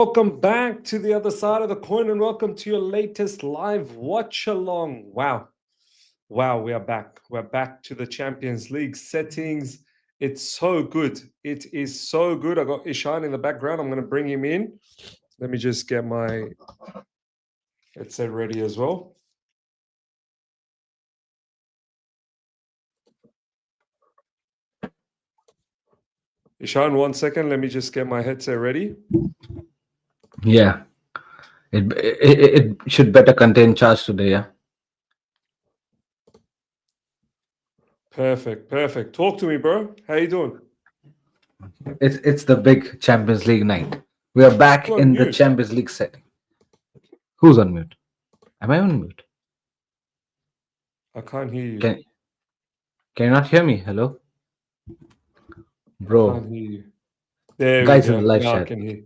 Welcome back to the other side of the coin and welcome to your latest live watch along. Wow, we are back. We're back to the Champions League settings. It's so good. It is so good. I got Ishan in the background. I'm going to bring him in. Let me just get my headset ready as well. Ishan, 1 second. Let me just get my headset ready. Yeah, it should better contain charge today. Yeah, Perfect. Talk to me, bro. How you doing? it's the big Champions League night. We are back You're on in the mute. Champions League setting. Who's on mute? Am I on mute? I can't hear you. Can can you not hear me? Hello, I can't bro. hear you. There we Guys in the go. live Now I chat. can hear.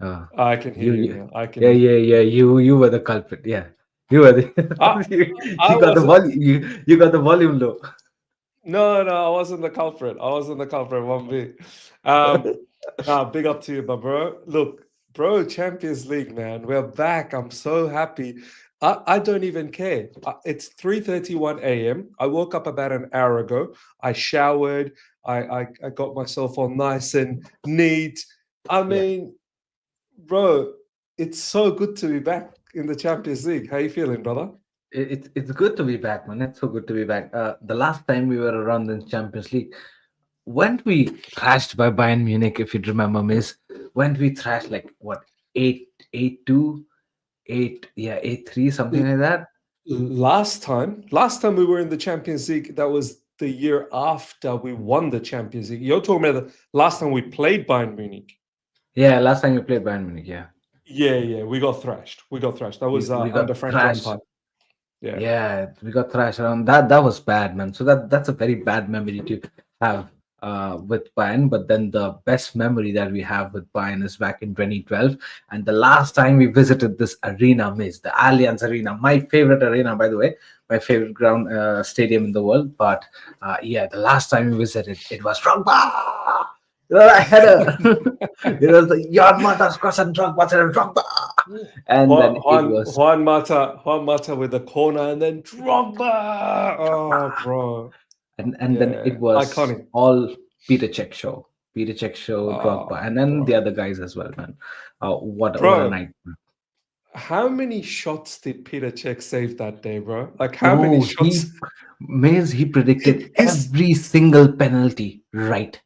Uh, I can hear you, you you now. I can yeah, hear you. yeah, yeah. You were the culprit. Yeah, you were the I I you got the wasn't. volume. You got the volume low. No, I wasn't the culprit. I wasn't the culprit one bit. Um, big up to you, but bro. Look, bro, Champions League, man. We're back. I'm so happy. I don't even care. It's 3:31 a.m. I woke up about an hour ago. I showered. I got myself all nice and neat. I Yeah. mean, bro, it's so good to be back in the Champions League. How you feeling, brother? It's good to be back, man. It's so good to be back. The last time we were around in Champions League, weren't we thrashed by Bayern Munich? If you remember, Miss, weren't we thrashed like what 8-2, 8-3, something like that? Last time we were in the Champions League, that was the year after we won the Champions League. You're talking about the last time we played Bayern Munich. Yeah, last time we played Bayern Munich. Yeah, Yeah, we got thrashed. We got thrashed. That was we under got Frank thrashed. Lampard. Yeah. Yeah, we got thrashed around. That was bad, man. So that's a very bad memory to have with Bayern. But then the best memory that we have with Bayern is back in 2012, and the last time we visited this arena, Miss, the Allianz Arena, my favorite arena, by the way, my favorite ground stadium in the world. But yeah, the last time we visited, it was Drogba. I had a it was the Yard Matas cross and Drogba, and then it was Juan Mata with the corner and then Drogba. Oh, bro. and then Yeah, it was iconic. all Peter Cech show, Peter Cech show, Drogba, Oh, and then the bro. other guys as well, man. What a Bro, night! how many shots did Peter Cech save that day, bro? Like, how many Bro, shots? he predicted His every single penalty right.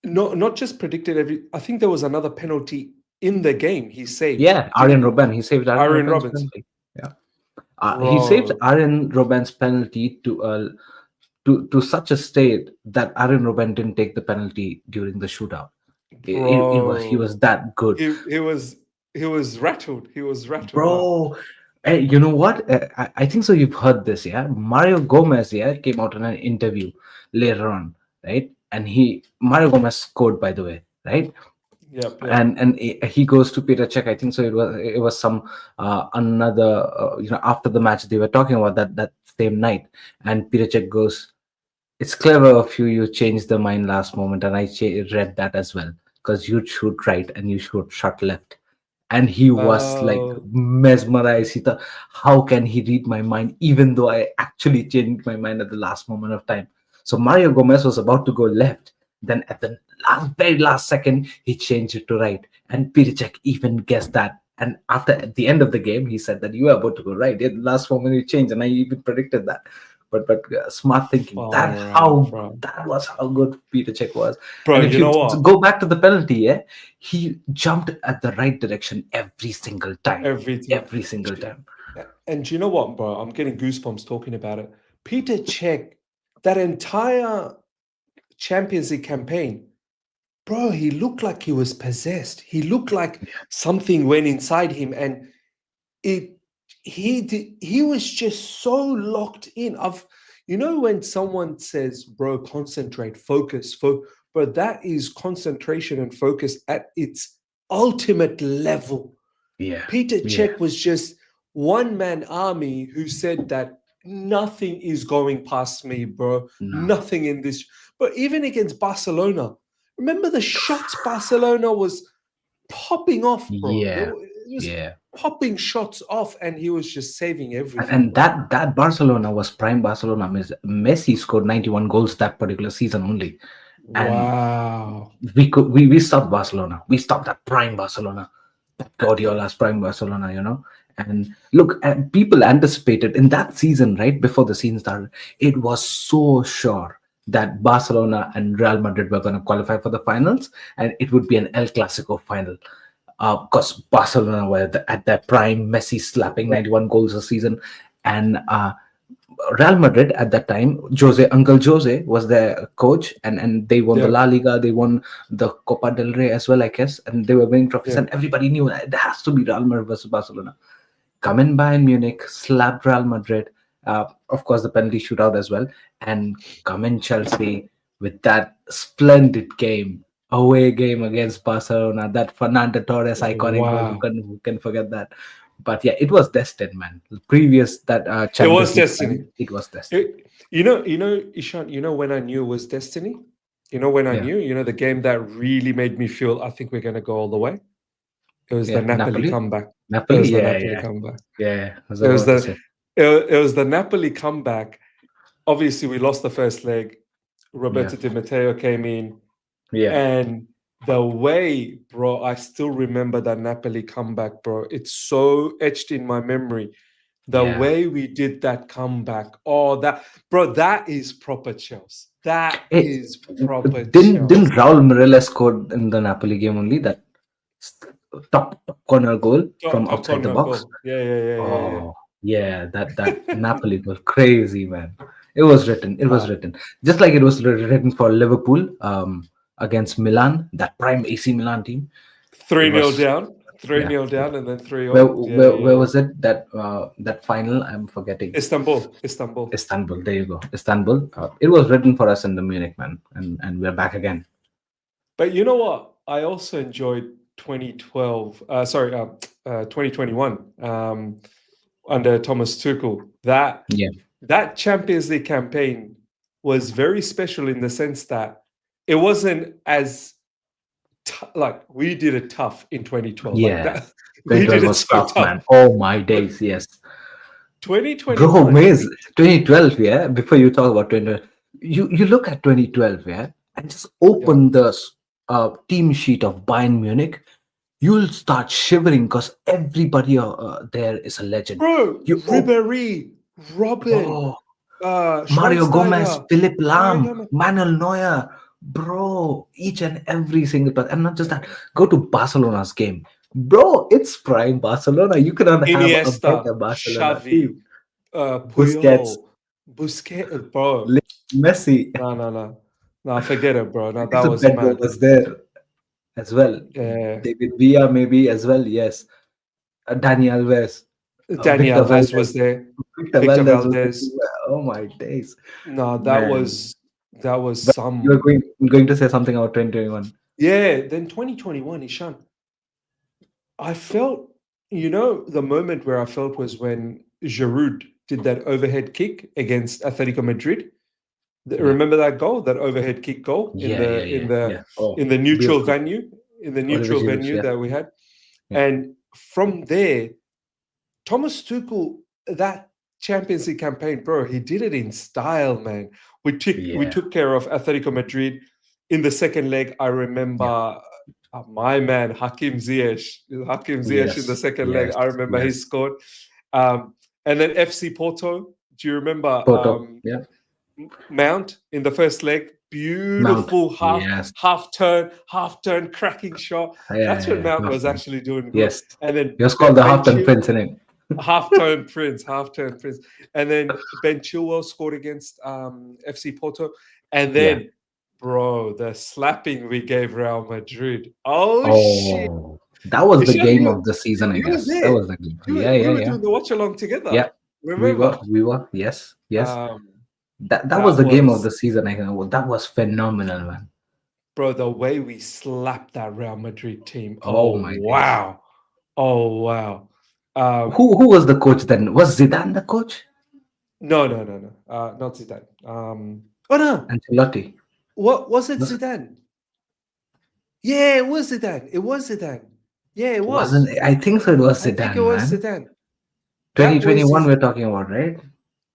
No, not just predicted every. I think there was another penalty in the game he saved. Yeah, Didn't Arjen he? Robben, he saved Arjen Aaron Robben's Roberts, penalty. Yeah, he saved bro. Arjen Robben's penalty to such a state that Arjen Robben didn't take the penalty during the shootout. It was he Bro, was that good. he was rattled. He was rattled, man. Bro, hey, you know what? I think so. You've heard this, yeah? Mario Gomez, yeah, came out in an interview later on, right? And Mario Gomez scored, by the way, right? Yep. And he goes to Peter Cech. I think so. It was some another after the match they were talking about that same night, and Peter Cech goes, "It's clever of you. You changed the mind last moment, and I read that as well because you shoot right and you shoot shot left." And he was like Uh, mesmerized. He thought, how can he read my mind even though I actually changed my mind at the last moment of time? So Mario Gomez was about to go left, then at the very last second he changed it to right, and Peter Cech even guessed that. And after at the end of the game he said that you were about to go right at the last moment you changed, and I even predicted that. But smart thinking, far out, bro. that was how good Peter Cech was. Bro, And if you you know what? go back to the penalty, yeah, he jumped at the right direction every single time. Every time. Every single time. And you know what, bro? I'm getting goosebumps talking about it. Peter Cech, that entire Champions League campaign, bro, he looked like he was possessed. He looked like something went inside him, and it he was just so locked in. When someone says, bro, concentrate, focus, bro, that is concentration and focus at its ultimate level. Yeah. Peter Yeah. Cech was just one man army who said that nothing is going past me, bro. No. Nothing in this. But even against Barcelona, remember the shots Barcelona was popping off, bro. Yeah, He was yeah. popping shots off, and he was just saving everything, And bro. that Barcelona was prime Barcelona. Messi scored 91 goals that particular season only, and Wow. we stopped Barcelona. We stopped that prime Barcelona, that Guardiola's prime Barcelona. And look, and people anticipated in that season, right before the season started, it was so sure that Barcelona and Real Madrid were going to qualify for the finals, and it would be an El Clasico final. Because Barcelona were at their prime, Messi slapping 91 goals a season, and Real Madrid at that time, Uncle Jose was their coach, and they won the Yeah, La Liga, they won the Copa del Rey as well, I guess, and they were winning trophies, yeah. and everybody knew that it has to be Real Madrid versus Barcelona. Come in Bayern Munich, slapped Real Madrid, of course, the penalty shootout as well, and come in Chelsea with that splendid game, away game against Barcelona, that Fernando Torres iconic goal. Wow. Who can forget that? But yeah, it was destined, man. Previous that It was Champions League destiny. time, it was destined. Ishan, when I knew it was destiny? When I Yeah, knew, the game that really made me feel I think we're going to go all the way? It was the yeah. Napoli Napoli, comeback. It Napoli. was the Yeah, Napoli yeah, comeback. yeah. I was It was about to the say. it was the Napoli comeback. Obviously, we lost the first leg. Yeah, Roberto Di Matteo came in, yeah, and the way, bro, I still remember that Napoli comeback, bro. It's so etched in my memory. The yeah. way we did that comeback. Oh, that is proper Chelsea. That Hey, is proper didn't Chelsea. Raul Mireles score in the Napoli game only that s- top corner goal from Top outside the corner box? goal. Yeah, yeah, yeah, yeah, yeah. Oh, yeah, that Napoli goal, crazy man. It was written. It was Nah. written just like it was written for Liverpool against Milan, that prime AC Milan team. It 3-0 was down. 3 yeah. nil down and then 3 Where all. Yeah, where yeah, where yeah. was it that final? I'm forgetting. Istanbul. Istanbul. Istanbul. There you go. Istanbul. It was written for us in the Munich, man, and we're back again. But you know what? I also enjoyed 2012. 2021 under Thomas Tuchel. Yeah, That Champions League campaign was very special in the sense that it wasn't as like we did it tough in 2012. Like yeah. that, we did 2012 it was so tough, tough. man. Oh my But days, yes. Bro, 2021, Maze, 2012, yeah. Before you talk about 2012, you look at 2012, yeah, and just yeah, open the team sheet of Bayern Munich, you'll start shivering because everybody there is a legend. bro, You oh, Ribéry, Robin, bro, Mario Gomez, Schweinsteiger, Philip Mario Lahm, Gomez, Manuel Neuer, bro, each and every single person. And not just that, go to Barcelona's game. Bro, it's prime Barcelona. You cannot have a Iniesta, better Barcelona Xavi, team. Busquets, Puyol, Busquets, bro. Messi. No, no, no. No, forget it, bro. No, I that guess the was Pedro mad. was there as well. Yeah. David Villa maybe as well. Yes, Dani Alves, Dani Victor Alves Valdez. was there. Victor Victor Valdez was Valdez. everywhere. Oh my days, No, man. that was But you were some. going to say something about 2021. Yeah, then 2021, Ishan. I felt, the moment where I felt was when Giroud did that overhead kick against Atletico Madrid. Yeah, Remember that goal, that overhead kick goal in yeah, the yeah, in yeah, the yeah. Oh, in the neutral beautiful. venue, Oliver Giroud. Yeah, that we had. yeah, And from there, Thomas Tuchel, that Champions League campaign, bro, he did it in style, man. We yeah, took care of Atletico Madrid in the second leg. I remember yeah. my man Hakim Ziyech in the Yes, second leg. yes, I remember he yes. scored, and then FC Porto. Do you remember Porto. Yeah, Mount in the first leg? Mount. Beautiful Yes. half turn, cracking shot. Yeah, yeah, That's when yeah. Mount was Halftime. actually doing good. Yes. And then He was called the Ben halftime Chil prince in it. half turn Prince, and then Ben Chilwell scored against FC Porto, and Yeah. then, bro, the slapping we gave Real Madrid. Oh shit! Oh, that was the Ishan, game of the season, I you were guess. That there. was the game. Yeah, We yeah, were yeah. doing the watch along together. Yeah, Remember? we were. Yes, yes. Um, That was that the game of was, the season. That was phenomenal, man. bro, the way we slapped that Real Madrid team. Oh Oh my days. wow! Oh wow! Who was the coach then? Was Zidane the coach? No, no, no, no. Not Zidane. Oh no! Ancelotti. What was it? Was Zidane? Yeah, it was Zidane. It was Zidane. Yeah, it Wasn't was. I think so? It was I think it Zidane, was man. Zidane. That was 2021 his. we're talking about, right?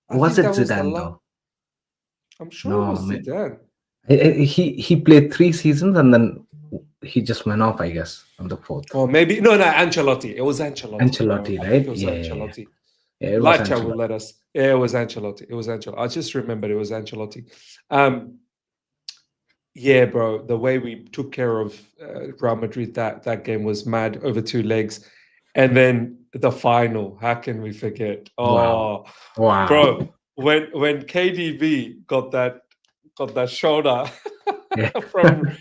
I Was think it that was the Zidane last. though? I'm sure it No, was Zidane. he played 3 seasons and then he just went off, I guess, on the fourth. Or maybe no, Ancelotti. It was Ancelotti, bro. Ancelotti, I think it right? was Yeah, yeah, yeah. Ancelotti. Yeah, it was Light chat will Ancelotti. let us. Yeah, it was Ancelotti. It was Ancelotti. I just remembered it was Ancelotti. Um, yeah, bro. The way we took care of Real Madrid that game was mad over 2 legs, and then the final. How can we forget? Wow. Oh, Wow. bro. When KDB got that shoulder Yeah. from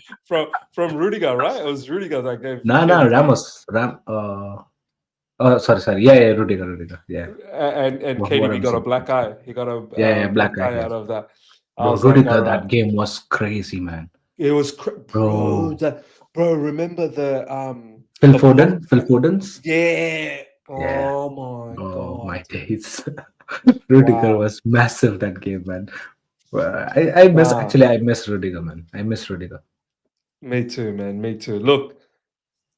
from Rudiger, right? It was Rudiger that gave No, no, KDB. Ramos. Oh, sorry. Yeah, yeah, Rudiger. Yeah. And What KDB I'm got a saying. black eye. He got a Yeah, yeah, black black eye. eye Yeah. out of that. I Bro, was like, all Rudiger, right. that game was crazy, man. It was bro. Bro. That bro. Remember the Phil the block? Foden? Phil Foden's? Yeah. Yeah. Oh my Oh my god. days. Rudiger Wow. was massive that game, man. Well, I miss Nah. actually I miss Rudiger, man. I miss Rudiger. Me too, man. Me too. Look,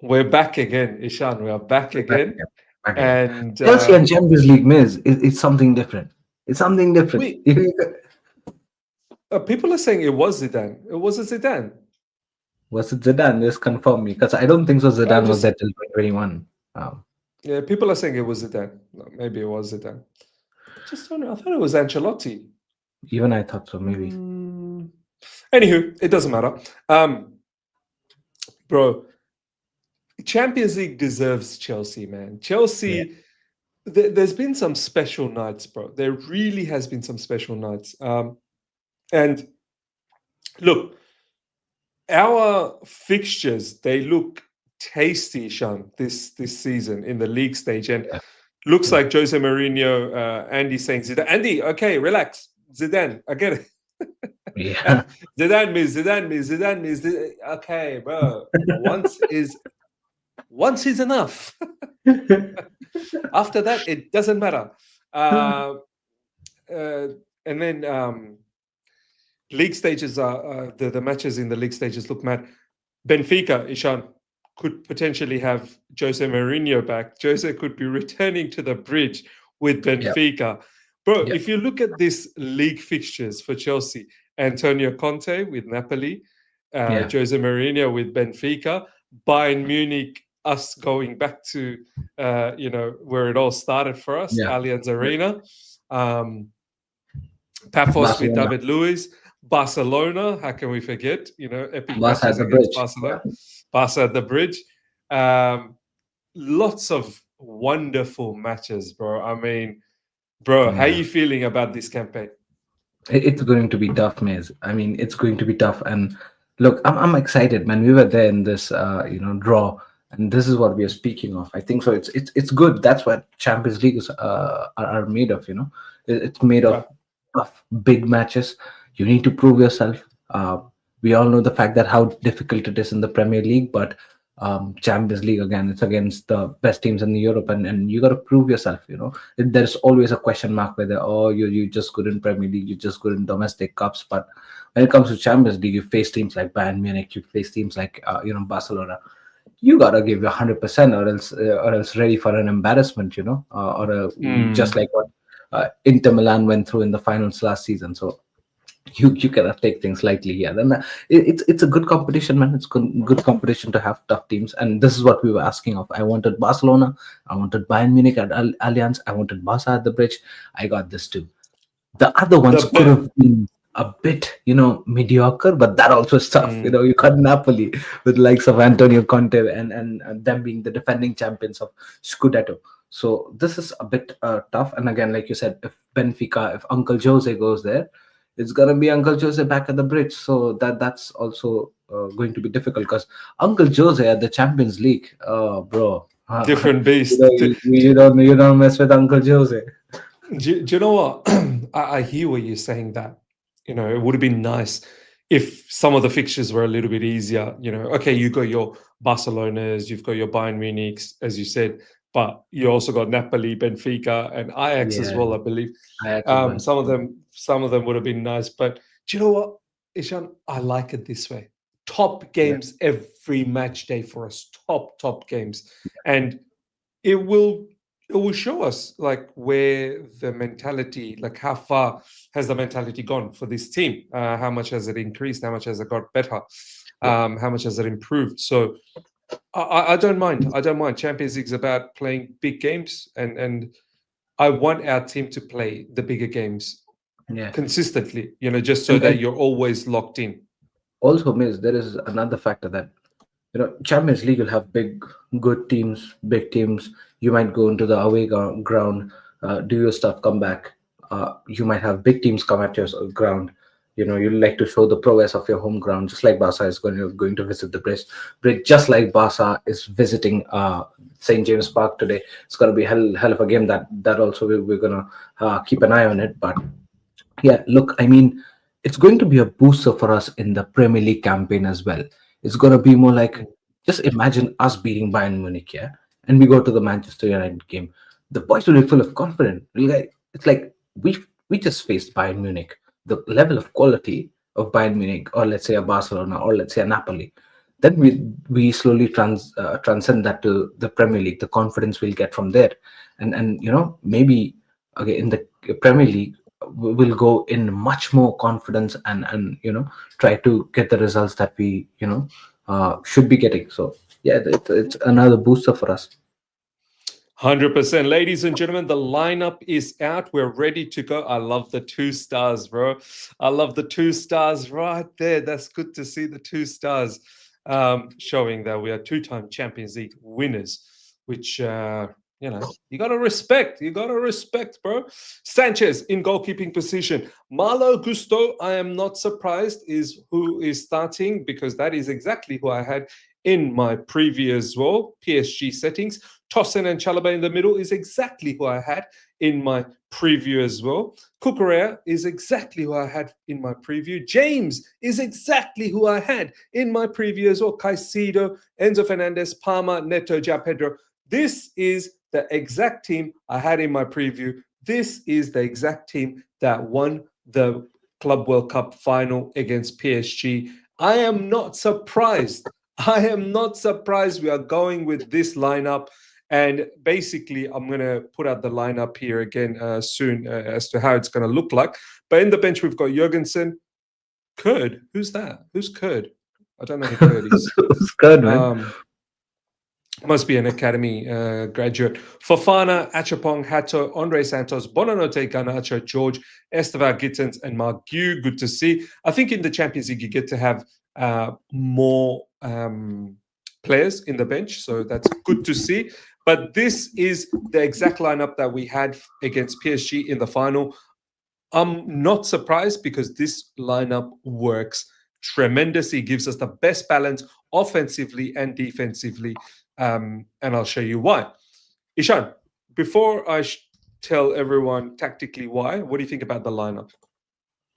we're back again, Ishan. We are back We're back again, again. Back again. and Chelsea and Champions League miss. It's something different. It's something different. we people are saying it was Zidane. It was a Zidane. Was it Zidane? Just confirm me, because I don't think so. I Zidane was just there till 2021. Yeah, people are saying it was Zidane. No, maybe it was Zidane. Just don't know. I thought it was Ancelotti. Even I thought so, maybe. Anywho, it doesn't matter. Bro, Champions League deserves Chelsea, man. Yeah. Chelsea, there's been some special nights, bro. There really has been some special nights. And look, our fixtures, they look tasty, Sean, this season in the league stage. And Yeah. looks Yeah. like Jose Mourinho, Andy saying, Zidane, Andy, okay, relax. Zidane, I get it. Yeah. Zidane means. Okay, bro. Once is enough. After that, it doesn't matter. And then league stages are the matches in the league stages look mad. Benfica, Ishan, could potentially have Jose Mourinho back. Jose could be returning to the bridge with Yeah. Benfica. Bro, Yeah. if you look at this league fixtures for Chelsea, Antonio Conte with Napoli, Yeah. Jose Mourinho with Benfica, Bayern Munich, us going back to where it all started for us, Yeah. Allianz Arena. Pafos with Barcelona. David Luiz, Barcelona. How can we forget? Epic Barca at matches the against bridge. Barcelona, Barca at the bridge. Lots of wonderful matches, bro. I mean, bro, how are Yeah. you feeling about this campaign? It's going to be tough, Maze. I mean, it's going to be tough. And look, I'm excited, man. We were there in this, draw, and this is what we are speaking of. I think so. It's good. That's what Champions League are made of. It's made Right. of big matches. You need to prove yourself. We all know the fact that how difficult it is in the Premier League, but Champions League, again, it's against the best teams in Europe, and you got to prove yourself. There's always a question mark whether you just good in Premier League, you just good in domestic cups, but when it comes to Champions League, you face teams like Bayern Munich, you face teams like Barcelona. You gotta give your 100%, or else ready for an embarrassment, just like what Inter Milan went through in the finals last season. So you cannot take things lightly here. Then it's a good competition, man. It's good competition to have tough teams, and this is what we were asking of. I wanted Barcelona, I wanted Bayern Munich at Allianz, I wanted Barca at the bridge. I got this too. The other ones The could bet. have been a bit, mediocre, but that also is tough. You got Napoli with likes of Antonio Conte and them being the defending champions of Scudetto. So this is a bit tough. And again, like you said, if Uncle Jose goes there, it's gonna be Uncle Jose back at the bridge. So that's also going to be difficult, because Uncle Jose at the Champions League, bro, Different beast. you don't mess with Uncle Jose. Do you know what? I hear what you're saying, that, it would have been nice if some of the fixtures were a little bit easier. Okay, you got your Barcelonas, you've got your Bayern Munichs, as you said, but you also got Napoli, Benfica, and Ajax as Yeah, well, I believe. Ajax as well. Some of them would have been nice, but do you know what, Ishan? I like it this way. top games every match day for us. Top games, and it will it will show us like where the mentality, like how far has the mentality gone for this team? How much has it increased? How much has it got better? How much has it improved? So I don't mind. I don't mind. Champions League is about playing big games, and I want our team to play the bigger games Yeah. consistently. Just so And that you're always locked in. also, Miss, there is another factor that Champions League will have good teams, big teams. You might go into the away ground, do your stuff, come back. You might have big teams come at your ground. You like to show the prowess of your home ground, just like Barca is going to visit the bridge, just like Barca is visiting St James Park today. It's going to be hell of a game. That also we're going to keep an eye on it, but yeah, look, I mean, it's going to be a booster for us in the Premier League campaign as well. It's going to be more like, Mm. just imagine us beating Bayern Munich, yeah, and we go to the Manchester United game. The boys will be full of confidence. It's like we just faced Bayern Munich. The level of quality of Bayern Munich, or let's say a Barcelona, or let's say a Napoli, then we slowly transcend that to the Premier League. The confidence we'll get from there, and maybe okay in the Premier League will go in much more confidence, and try to get the results that we should be getting. So yeah, it's another booster for us. 100%. Ladies and gentlemen, the lineup is out. We're ready to go. I love the 2 stars, bro. I love the 2 stars right there. That's good to see the 2 stars, showing that we are two-time Champions League winners, which, you got to respect. You got to respect, bro. Sanchez in goalkeeping position. Malo Gusto, I am not surprised, is who is starting, because that is exactly who I had in my preview as well. PSG settings. Tosin and Chalobah in the middle is exactly who I had in my preview as well. Cucurella is exactly who I had in my preview. James is exactly who I had in my preview as well. Caicedo, Enzo Fernandez, Palma, Neto, João Pedro. This is the exact team I had in my preview. This is the exact team that won the Club World Cup final against PSG. I am not surprised. I am not surprised we are going with this lineup. And basically, I'm going to put out the lineup here again soon as to how it's going to look like. But in the bench, we've got Jurgensen. Kurd. Who's that? Who's Kurd? I don't know who Kurd is. It's good, man. Must be an academy graduate. Fofana, Achapong, Hato, Andre Santos, Bonanote, Garnacho, George, Estevar, Gittins, and Mark Gu. Good to see. I think in the Champions League, you get to have more players in the bench. So that's good to see. But this is the exact lineup that we had against PSG in the final. I'm not surprised, because this lineup works tremendously. It gives us the best balance offensively and defensively. And I'll show you why. Ishan, before I tell everyone tactically why, what do you think about the lineup?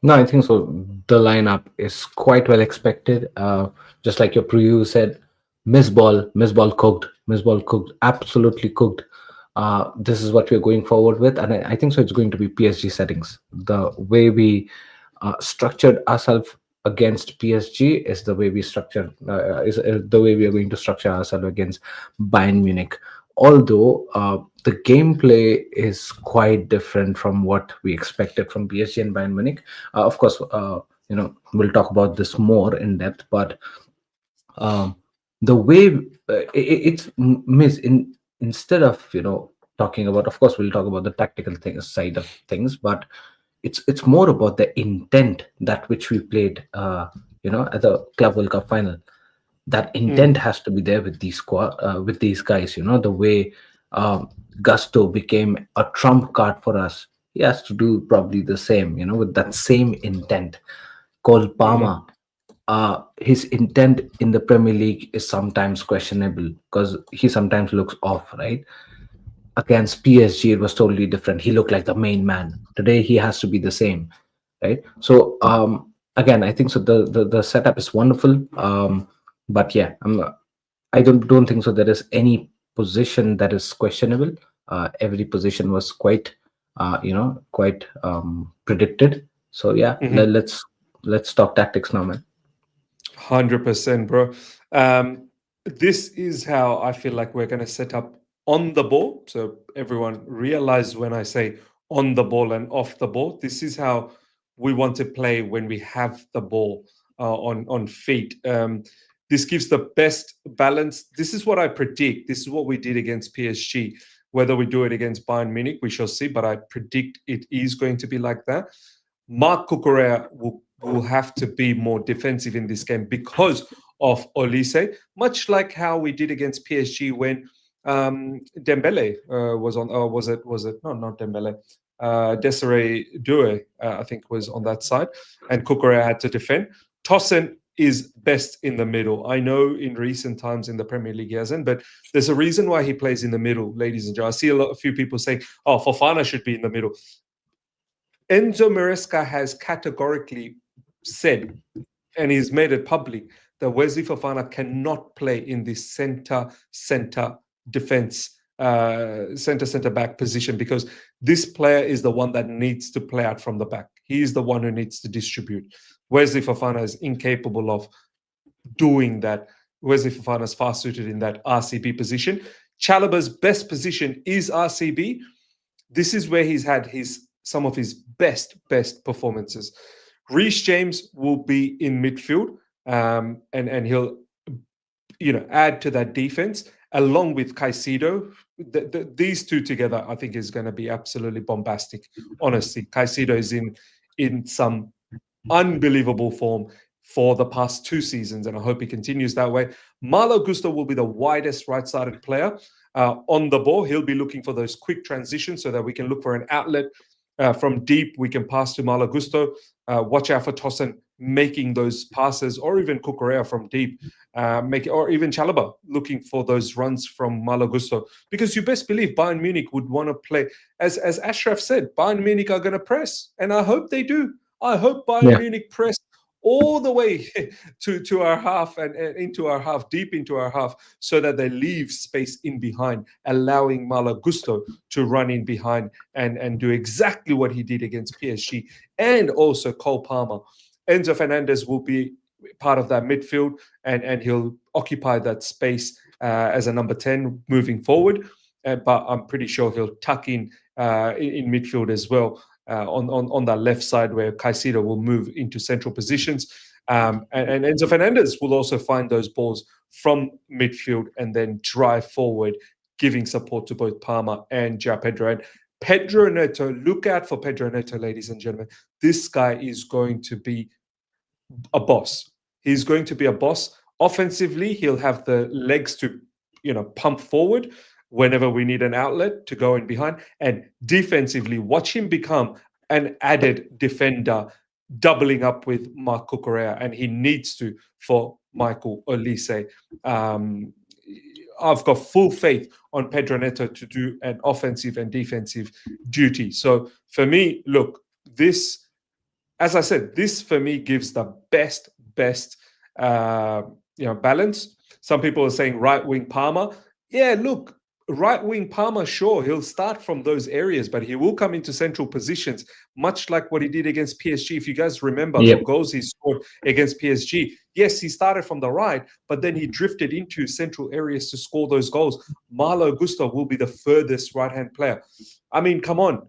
No, I think so. The lineup is quite well expected. Just like your preview said, miss ball cooked, absolutely cooked. This is what we're going forward with, and I think so. It's going to be PSG settings. The way we structured ourselves against PSG is the way we structure is the way we are going to structure ourselves against Bayern Munich. Although the gameplay is quite different from what we expected from PSG and Bayern Munich. Of course, we'll talk about this more in depth, but um, the way it's miss in instead of talking about, of course we'll talk about the tactical side of things, but it's more about the intent that which we played at the Club World Cup final. That intent has to be there with these with these guys. The way Gusto became a trump card for us, he has to do probably the same, with that same intent. Cole Palmer, his intent in the Premier League is sometimes questionable because he sometimes looks off, right? Against PSG, it was totally different. He looked like the main man. Today, he has to be the same, right? So, again, I think so. The setup is wonderful, but yeah, I don't think so. There is any position that is questionable. Every position was quite, quite predicted. So yeah, let's talk tactics now, man. 100%, bro. This is how I feel like we're going to set up on the ball. So everyone realize when I say on the ball and off the ball, this is how we want to play when we have the ball on feet. This gives the best balance. This is what I predict. This is what we did against PSG. Whether we do it against Bayern Munich, we shall see. But I predict it is going to be like that. Marc Cucurella will have to be more defensive in this game because of Olise, much like how we did against PSG when Dembele was on. Was it? No, not Dembele. Desiree Doué, I think, was on that side, and Cucurella had to defend. Tosin is best in the middle. I know in recent times in the Premier League he hasn't, but there's a reason why he plays in the middle, ladies and gentlemen. I see a few people saying, "Oh, Fofana should be in the middle." Enzo Maresca has categorically said, and he's made it public, that Wesley Fofana cannot play in this center defense, center back position, because this player is the one that needs to play out from the back. He is the one who needs to distribute. Wesley Fofana is incapable of doing that. Wesley Fofana is far suited in that RCB position. Chalobah's best position is RCB. This is where he's had some of his best performances. Reece James will be in midfield, and he'll add to that defense along with Caicedo. These two together, I think, is going to be absolutely bombastic. Honestly, Caicedo is in some unbelievable form for the past 2 seasons, and I hope he continues that way. Malo Gusto will be the widest right-sided player on the ball. He'll be looking for those quick transitions so that we can look for an outlet from deep. We can pass to Malo Gusto. Watch out for Tosin making those passes, or even Cucurella from deep, or even Chalobah looking for those runs from Malo Gusto. Because you best believe Bayern Munich would want to play, as Ashraf said, Bayern Munich are going to press, and I hope they do. I hope Bayern Munich press all the way to our half and into our half, deep into our half, so that they leave space in behind, allowing Malo Gusto to run in behind and do exactly what he did against PSG, and also Cole Palmer. Enzo Fernandez will be part of that midfield, and he'll occupy that space as a number 10 moving forward. But I'm pretty sure he'll tuck in midfield as well. On that left side, where Caicedo will move into central positions. And Enzo Fernandez will also find those balls from midfield and then drive forward, giving support to both Palmer and João Pedro. And Pedro Neto, look out for Pedro Neto, ladies and gentlemen. This guy is going to be a boss. He's going to be a boss. Offensively, he'll have the legs to, pump forward whenever we need an outlet to go in behind. And defensively, watch him become an added defender, doubling up with Marc Cucurella, and he needs to for Michael Olise. I've got full faith on Pedro Neto to do an offensive and defensive duty. So for me, look, this, as I said, this for me gives the best balance. Some people are saying right wing Palmer. Yeah, look, right wing Palmer, sure, he'll start from those areas, but he will come into central positions, much like what he did against PSG. If you guys remember the goals he scored against PSG, yes, he started from the right, but then he drifted into central areas to score those goals. Malo Gusto will be the furthest right-hand player. I mean, come on.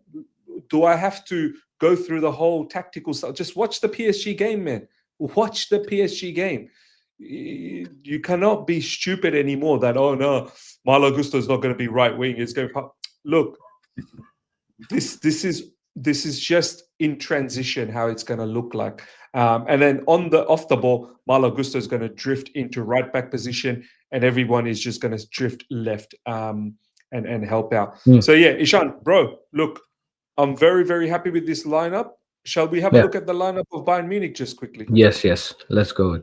Do I have to go through the whole tactical stuff? Just watch the PSG game, man. Watch the PSG game. You cannot be stupid anymore that, oh no, Malo Gusto is not going to be right wing. It's going to look. This is just in transition how it's going to look like. And then off the ball, Malo Gusto is going to drift into right back position, and everyone is just going to drift left and help out. So yeah, Ishan, bro, look, I'm very, very happy with this lineup. Shall we have a look at the lineup of Bayern Munich just quickly? Yes. Let's go.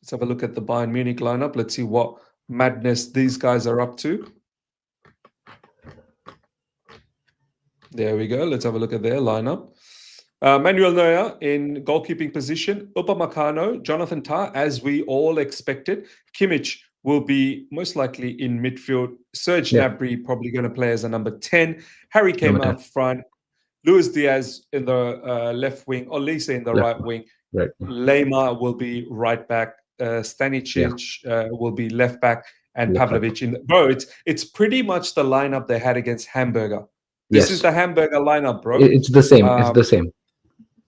Let's have a look at the Bayern Munich lineup. Let's see what madness these guys are up to. There we go. Let's have a look at their lineup. Manuel Neuer in goalkeeping position. Upamecano, Jonathan Tah, as we all expected. Kimmich will be most likely in midfield. Serge Gnabry probably going to play as a number 10. Harry Kane up front. Luis Diaz in the left wing. Olise in the right wing. Right. Lema will be right back. Yeah. Stanisic will be left back, and Left back. Pavlovic in. Bro, it's pretty much the lineup they had against Hamburger. This is Yes. the Hamburger lineup, bro. It's the same. It's Um, the same.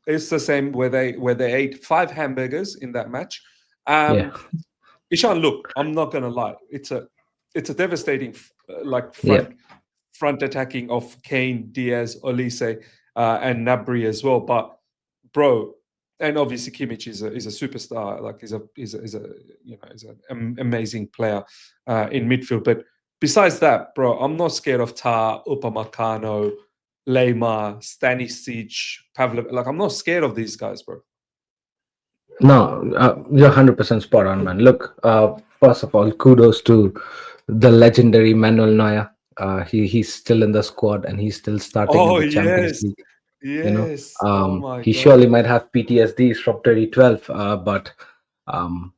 it's the same where they ate 5 hamburgers in that match. Yeah. Ishan, look, I'm not gonna lie. It's a devastating like Yeah. front attacking of Kane, Diaz, Olise, and Nabri as well. But bro, and obviously Kimmich is a superstar. Like is a is an amazing player in midfield. But besides that, bro, I'm not scared of Tar, Upamecano, Lema, Stanisic, Pavlov. Like I'm not scared of these guys, bro. No, you're 100% spot on, man. Look, first of all, kudos to the legendary Manuel Neuer. He's still in the squad and he's still starting in Oh the Champions yes, League. You know, yes. Oh my he god. surely might have PTSDs from 2012, but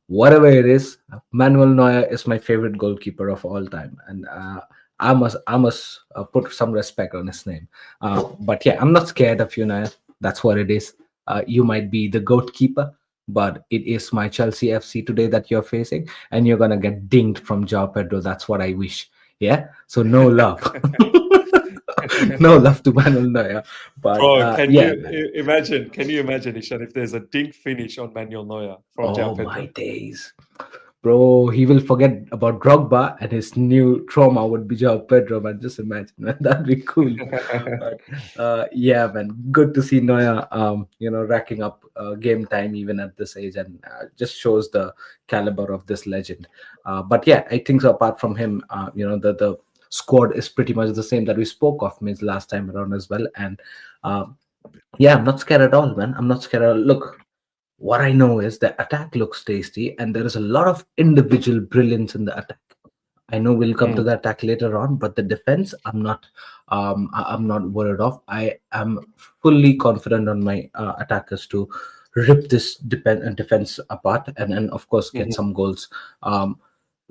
whatever it is, Manuel Neuer is my favorite goalkeeper of all time, and I must put some respect on his name. But yeah, I'm not scared of you, Neuer. That's what it is. You might be the goat keeper, but it is my Chelsea FC today that you're facing, and you're gonna get dinged from Joao Pedro. That's what I wish. Yeah. So no love. No love to Manuel Neuer. But Bro, can yeah, you man. imagine? Can you imagine, Ishan, if there's a dink finish on Manuel Neuer from João Oh my Pedro? days. Bro, he will forget about Drogba and his new trauma would be Joao Pedro, man. Just imagine, man. That'd be cool. But yeah, man. Good to see Neuer, racking up game time even at this age, and just shows the caliber of this legend. But yeah, I think so. Apart from him, the squad is pretty much the same that we spoke of means last time around as well. And yeah, I'm not scared at all, man. I'm not scared at all. Look, what I know is the attack looks tasty, and there is a lot of individual brilliance in the attack. I know we'll come to Mm, the attack later on, but the defense, I'm not worried of. I am fully confident on my attackers to rip this defense apart, and of course get mhm. some goals. Um,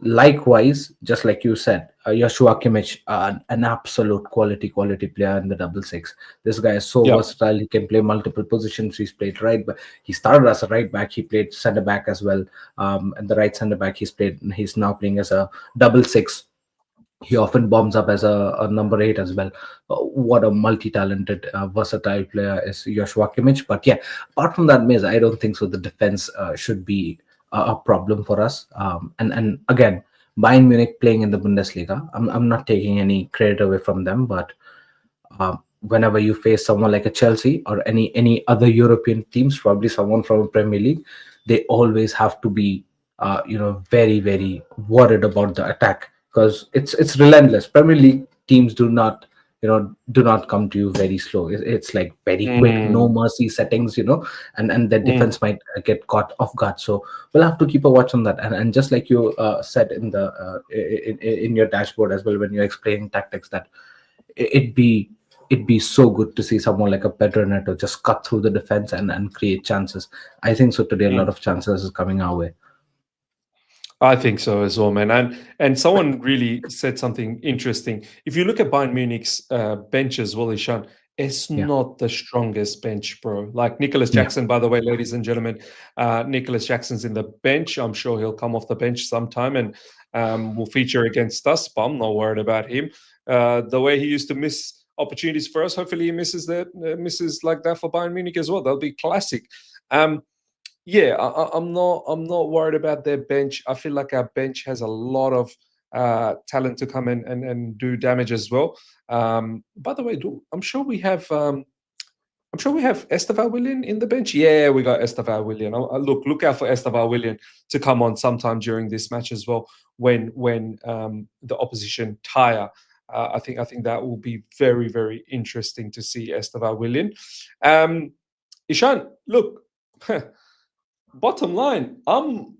Likewise, just like you said, Joshua Kimmich, an absolute quality player in the double six. This guy is so Yeah. versatile. He can play multiple positions. He's played right, but he started as a right back. He played center back as well. And the right center back, He's now playing as a double six. He often bombs up as a number eight as well. What a multi-talented, versatile player is Joshua Kimmich. But yeah, apart from that, Miz, I don't think so. The defense should be a problem for us. And again, Bayern Munich playing in the Bundesliga. I'm not taking any credit away from them, but whenever you face someone like a Chelsea or any other European teams, probably someone from Premier League, they always have to be very very worried about the attack because it's relentless. Premier League teams do not come to you very slow. It's like very quick, no Mm, mercy settings, and the mm, defense might get caught off guard. So we'll have to keep a watch on that. And just like you said in the in your dashboard as well when you're explaining tactics, that it'd be it'd be so good to see someone like a Pedro Neto just cut through the defense and create chances. I think so today a mm. lot of chances is coming our way. I think so as well, man. And someone really said something interesting. If you look at Bayern Munich's bench as well, Ishan, it's Yeah, not the strongest bench, bro. Like Nicholas yeah, Jackson, by the way, ladies and gentlemen, Nicholas Jackson's in the bench. I'm sure he'll come off the bench sometime and will feature against us, but I'm not worried about him. The way he used to miss opportunities for us, hopefully he misses like that for Bayern Munich as well. That'll be classic. Um, yeah, I'm not worried about their bench. I feel like our bench has a lot of talent to come in and do damage as well. By the way, I'm sure we have Esteval Willian in the bench. Yeah, we got Esteval Willian. Look out for Esteval Willian to come on sometime during this match as well when the opposition tire. I think that will be very very interesting to see Esteval Willian. Um, Ishan, look. Bottom line, I'm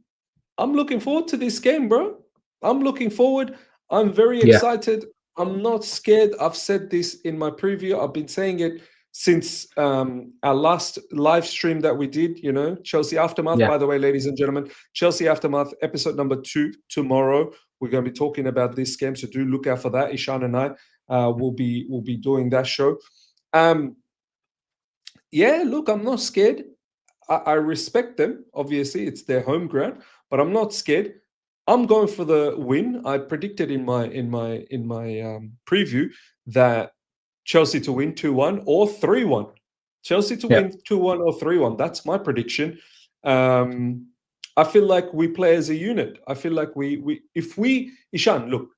looking forward to this game, bro. I'm looking forward. I'm very yeah, excited. I'm not scared. I've said this in my preview. I've been saying it since our last live stream that we did. Chelsea Aftermath. yeah. By the way, ladies and gentlemen, Chelsea Aftermath episode number 2 tomorrow. We're going to be talking about this game, so do look out for that. Ishan and I will be doing that show. Um, yeah, look, I'm not scared. I respect them. Obviously, it's their home ground, but I'm not scared. I'm going for the win. I predicted in my preview that Chelsea to win 2-1 or 3-1. Chelsea to Yeah, win 2-1 or 3-1. That's my prediction. Um, I feel like we play as a unit. I feel like we if we Ishan, look,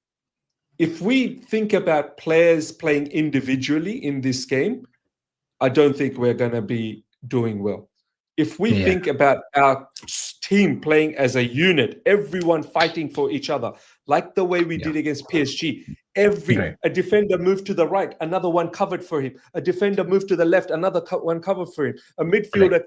if we think about players playing individually in this game, I don't think we're going to be doing well. If we yeah, think about our team playing as a unit, everyone fighting for each other, like the way we yeah. did against PSG, Right. a defender moved to the right, another one covered for him. A defender moved to the left, another one covered for him. Right. Midfielder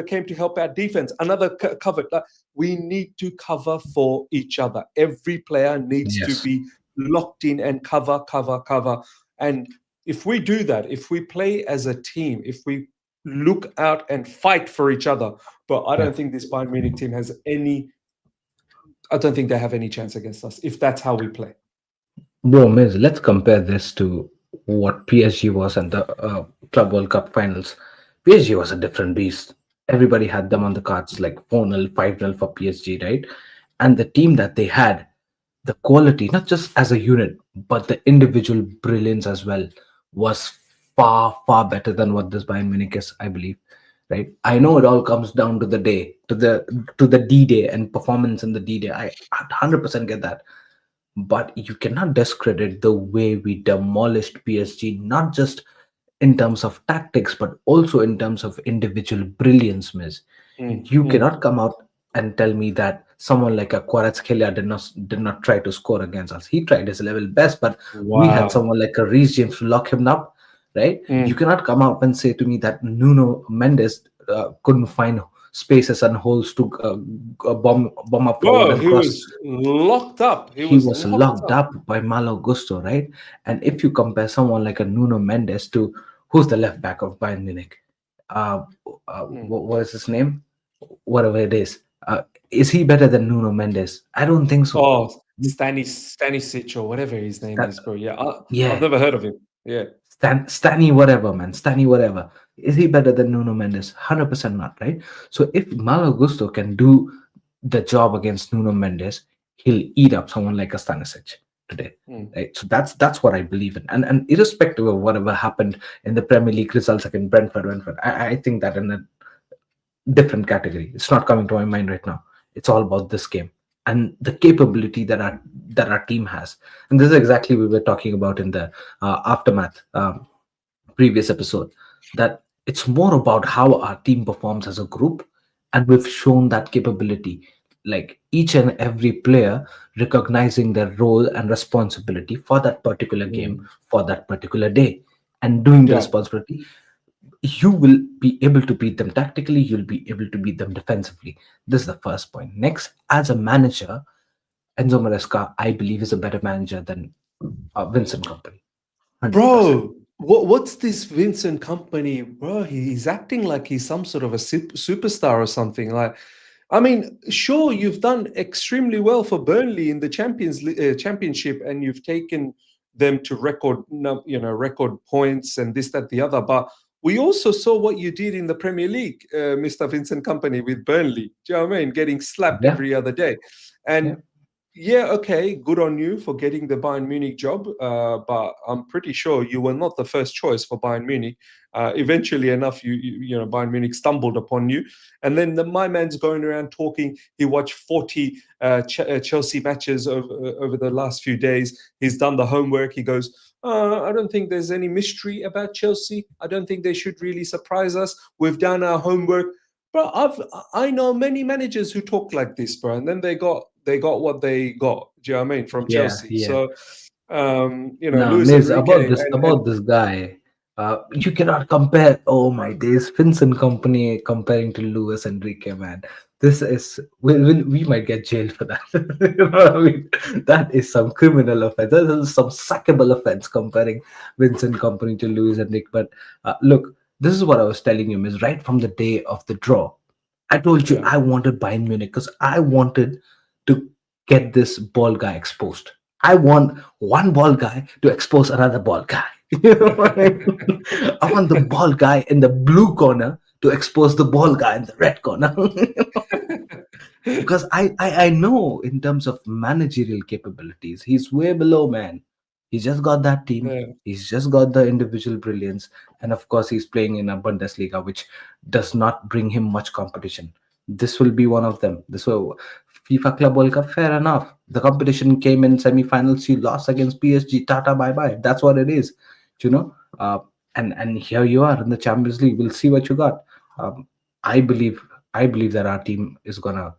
came to help our defense, another covered. We need to cover for each other. Every player needs to Yes. be locked in and cover, cover, cover. And if we do that, if we play as a team, if we look out and fight for each other, but I Yeah. don't think this Bayern Munich team has any. I don't think they have any chance against us if that's how we play. Bro, Miz, let's compare this to what PSG was at the Club World Cup finals. PSG was a different beast. Everybody had them on the cards like 4-0, 5-0 for PSG, right? And the team that they had, the quality, not just as a unit, but the individual brilliance as well, was far, far better than what this Bayern Munich is, I believe. Right? I know it all comes down to the day, to the D-Day and performance in the D-Day. I 100% get that, but you cannot discredit the way we demolished PSG, not just in terms of tactics, but also in terms of individual brilliance, Miss. Mm, You mm. cannot come out and tell me that someone like a Kvaratskhelia did not try to score against us. He tried his level best, but we had Wow. someone like a Reece James to lock him up, right? You Mm. cannot come out and say to me that Nuno Mendes couldn't find spaces and holes to bomb up forward Bro, and he cross. was locked up. He He was was locked locked up. up by Malo Gusto, right? And if you compare someone like a Nuno Mendes to who's the left back of Bayern Munich, uh, Mm. what is his name? Whatever it is he better than Nuno Mendes? I don't think so. Oh, Stanisic or whatever his name That, is, bro. Yeah, I've yeah, never heard of him. Yeah. Stanny whatever, man. Stanny whatever. Is he better than Nuno Mendes? 100% not, right? So if Malo Gusto can do the job against Nuno Mendes, he'll eat up someone like a Stanisic today. Mm. Right. So that's what I believe in. And irrespective of whatever happened in the Premier League results against Brentford, I think that in a different category. It's not coming to my mind right now. It's all about this game and the capability that our team has. And this is exactly what we were talking about in the aftermath previous episode. That it's more about how our team performs as a group, and we've shown that capability. Like each and every player recognizing their role and responsibility for that particular game, Mm. for that particular day, and doing the Yeah. responsibility. You will be able to beat them tactically, you'll be able to beat them defensively. This is the first point. Next, as a manager, Enzo Maresca, I believe, is a better manager than Vincent Company. 100%. Bro, what's this Vincent Company, bro? He's acting like he's some sort of a superstar or something. Like, I mean, sure, you've done extremely well for Burnley in the Championship, and you've taken them to record points and this, that, the other. But we also saw what you did in the Premier League, Mr. Vincent Company, with Burnley. Do you know what I mean? Getting slapped Yeah, every other day, yeah, and yeah, okay, good on you for getting the Bayern Munich job, but I'm pretty sure you were not the first choice for Bayern Munich. Eventually enough, Bayern Munich stumbled upon you, and then my man's going around talking. He watched 40 Chelsea matches over the last few days. He's done the homework. He goes, I don't think there's any mystery about Chelsea. I don't think they should really surprise us. We've done our homework. Bro, I know many managers who talk like this, bro, and then they got what they got. Do you know what I mean, from yeah, Chelsea? yeah. So, Now, Luis Miz, about Enrique this and about this guy, you cannot compare. Oh my days, Vincent Company comparing to Luis Enrique, man. This is we might get jailed for that. You know what I mean? That is some criminal offense. That is some sackable offense comparing Vincent Company to Luis Enrique. But look, this is what I was telling you, Miz. Right from the day of the draw, I told you yeah, I wanted Bayern Munich because I wanted to get this ball guy exposed. I want one ball guy to expose another ball guy. You know what I mean? I want the ball guy in the blue corner to expose the ball guy in the red corner. Because I know in terms of managerial capabilities, he's way below, man. He's just got that team. Yeah, He's just got the individual brilliance, and of course, he's playing in a Bundesliga, which does not bring him much competition. This will be one of them. This will FIFA Club World Cup. Fair enough. The competition came in semi-finals. You lost against PSG. Tata, bye bye. That's what it is. You know. And here you are in the Champions League. We'll see what you got. Um, I believe I believe that our team is gonna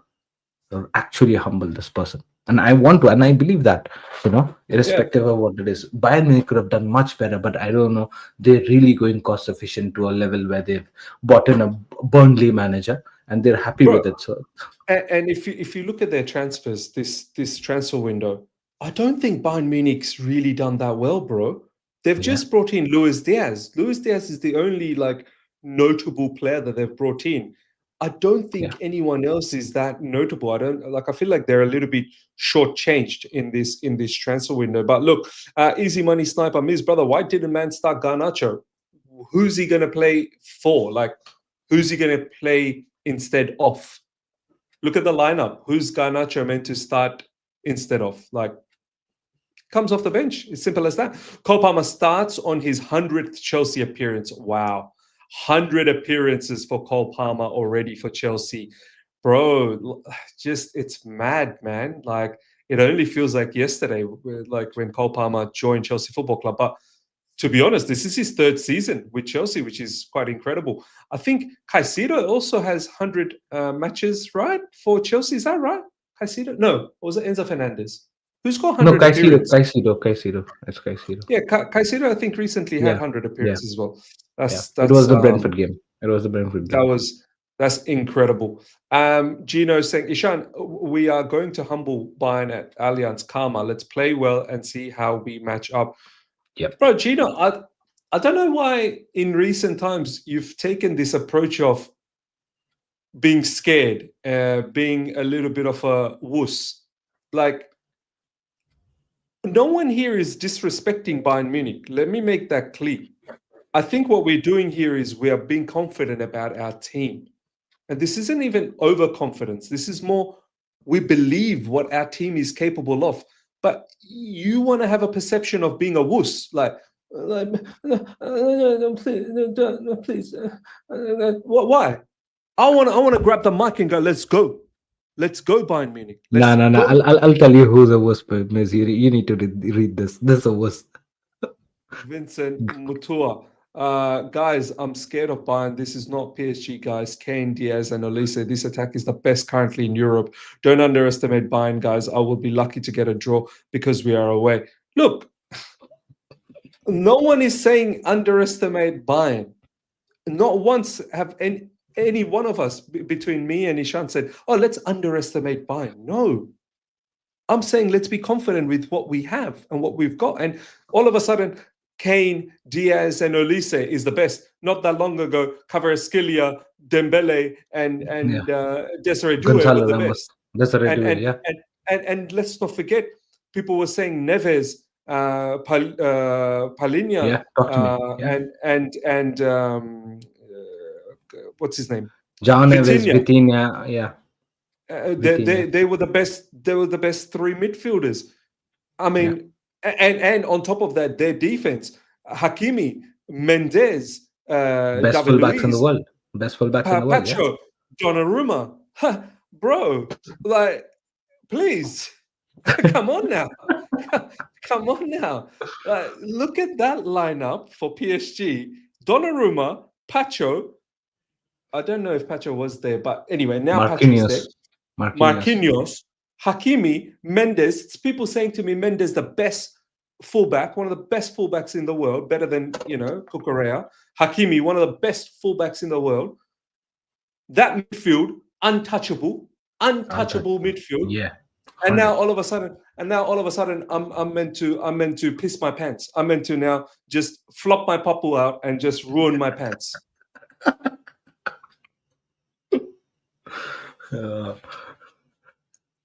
actually humble this person, and I want to, and I believe that, yeah, irrespective of what it is, Bayern Munich could have done much better, but I don't know. They're really going cost efficient to a level where they've bought in a Burnley manager and they're happy bro. with it. So And if you look at their transfers this transfer window, I don't think Bayern Munich's really done that well, bro. They've yeah, just brought in Luis Diaz. Luis Diaz is the only like notable player that they've brought in. I don't yeah, think anyone else is that notable. I don't like. I feel like they're a little bit shortchanged in this transfer window. But look, easy money sniper, Miss brother. Why didn't man start Garnacho? Who's he gonna play for? Like, who's he gonna play instead of? Look at the lineup. Who's Garnacho meant to start instead of? Like, comes off the bench. It's simple as that. Cole Palmer starts on his 100th Chelsea appearance. Wow. 100 appearances for Cole Palmer already for Chelsea. Bro, just it's mad, man. Like, it only feels like yesterday, like when Cole Palmer joined Chelsea Football Club. But to be honest, this is his third season with Chelsea, which is quite incredible. I think Caicedo also has 100 matches, right, for Chelsea. Is that right? Caicedo? No, or was it Enzo Fernandez? Who's got no, 100 appearances? Caicedo, it's Caicedo. Yeah, Caicedo, I think recently had Yeah, 100 yeah, appearances as well. yeah. That's It that's was the um Brentford game. It was the Brentford that game. was that's incredible. Gino saying, Ishan, we are going to humble Bayern at Allianz Karma. Let's play well and see how we match up. Yep. Bro, Gino, I don't know why in recent times you've taken this approach of being scared, being a little bit of a wuss. Like, no one here is disrespecting Bayern Munich. Let me make that clear. I think what we're doing here is we are being confident about our team. And this isn't even overconfidence. This is more, we believe what our team is capable of. But you want to have a perception of being a wuss, please, please. Why? I want to grab the mic and go, let's go, Bayern Munich, No, let's no, no. go. I'll tell you who's the worst person is. You need to read this. This is the worst. Vincent Mutua. Guys, I'm scared of Bayern. This is not PSG, guys. Kane, Diaz, and Olise. This attack is the best currently in Europe. Don't underestimate Bayern, guys. I will be lucky to get a draw because we are away. Look, no one is saying underestimate Bayern. Not once have any one of us between me and Ishan said, "Oh, let's underestimate Bayern." No, I'm saying let's be confident with what we have and what we've got. And all of a sudden, Kane, Diaz, and Olise is the best. Not that long ago, Kvaratskhelia, Dembele, Yeah. and Desiree Doué were Gonzalo the Ramos. best. That's the right And way. and Yeah. and let's not forget, people were saying Neves, Palinha, Yeah. Talk to me. Yeah. what's his name, John Neves, Vitinha. Vitinha. Yeah. Vitinha. They were the best. They were the best three midfielders. I Yeah. mean, and on top of that, their defense: Hakimi, Mendes, Best David fullbacks in the Luiz, world. Best fullbacks in the world. Yeah. Pacho, Donnarumma. Ha, bro, like, please, come on now, come on now. Look at that lineup for PSG: Donnarumma, Pacho. I don't know if Pacho was there, but anyway, now Pacho's there. Marquinhos. Marquinhos. Marquinhos, Hakimi, Mendes. It's people saying to me, Mendes, the best fullback, one of the best fullbacks in the world, better than, Cucurella. Hakimi, one of the best fullbacks in the world. That midfield, untouchable midfield. Yeah. And 100. now all of a sudden, I'm meant to piss my pants. I'm meant to now just flop my popple out and just ruin my pants.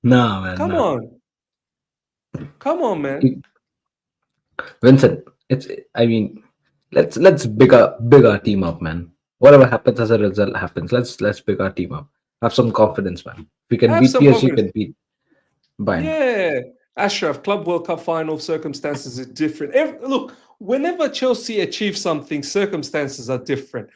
No, man. Come No. on, man. Vincent, it's. I mean, let's big our team up, man. Whatever happens as a result happens. Let's pick our team up. Have some confidence, man. If we can Have beat some PSG, confidence. can beat Bayern. Yeah, Ashraf, Club World Cup final circumstances are different. Look, whenever Chelsea achieve something, circumstances are different.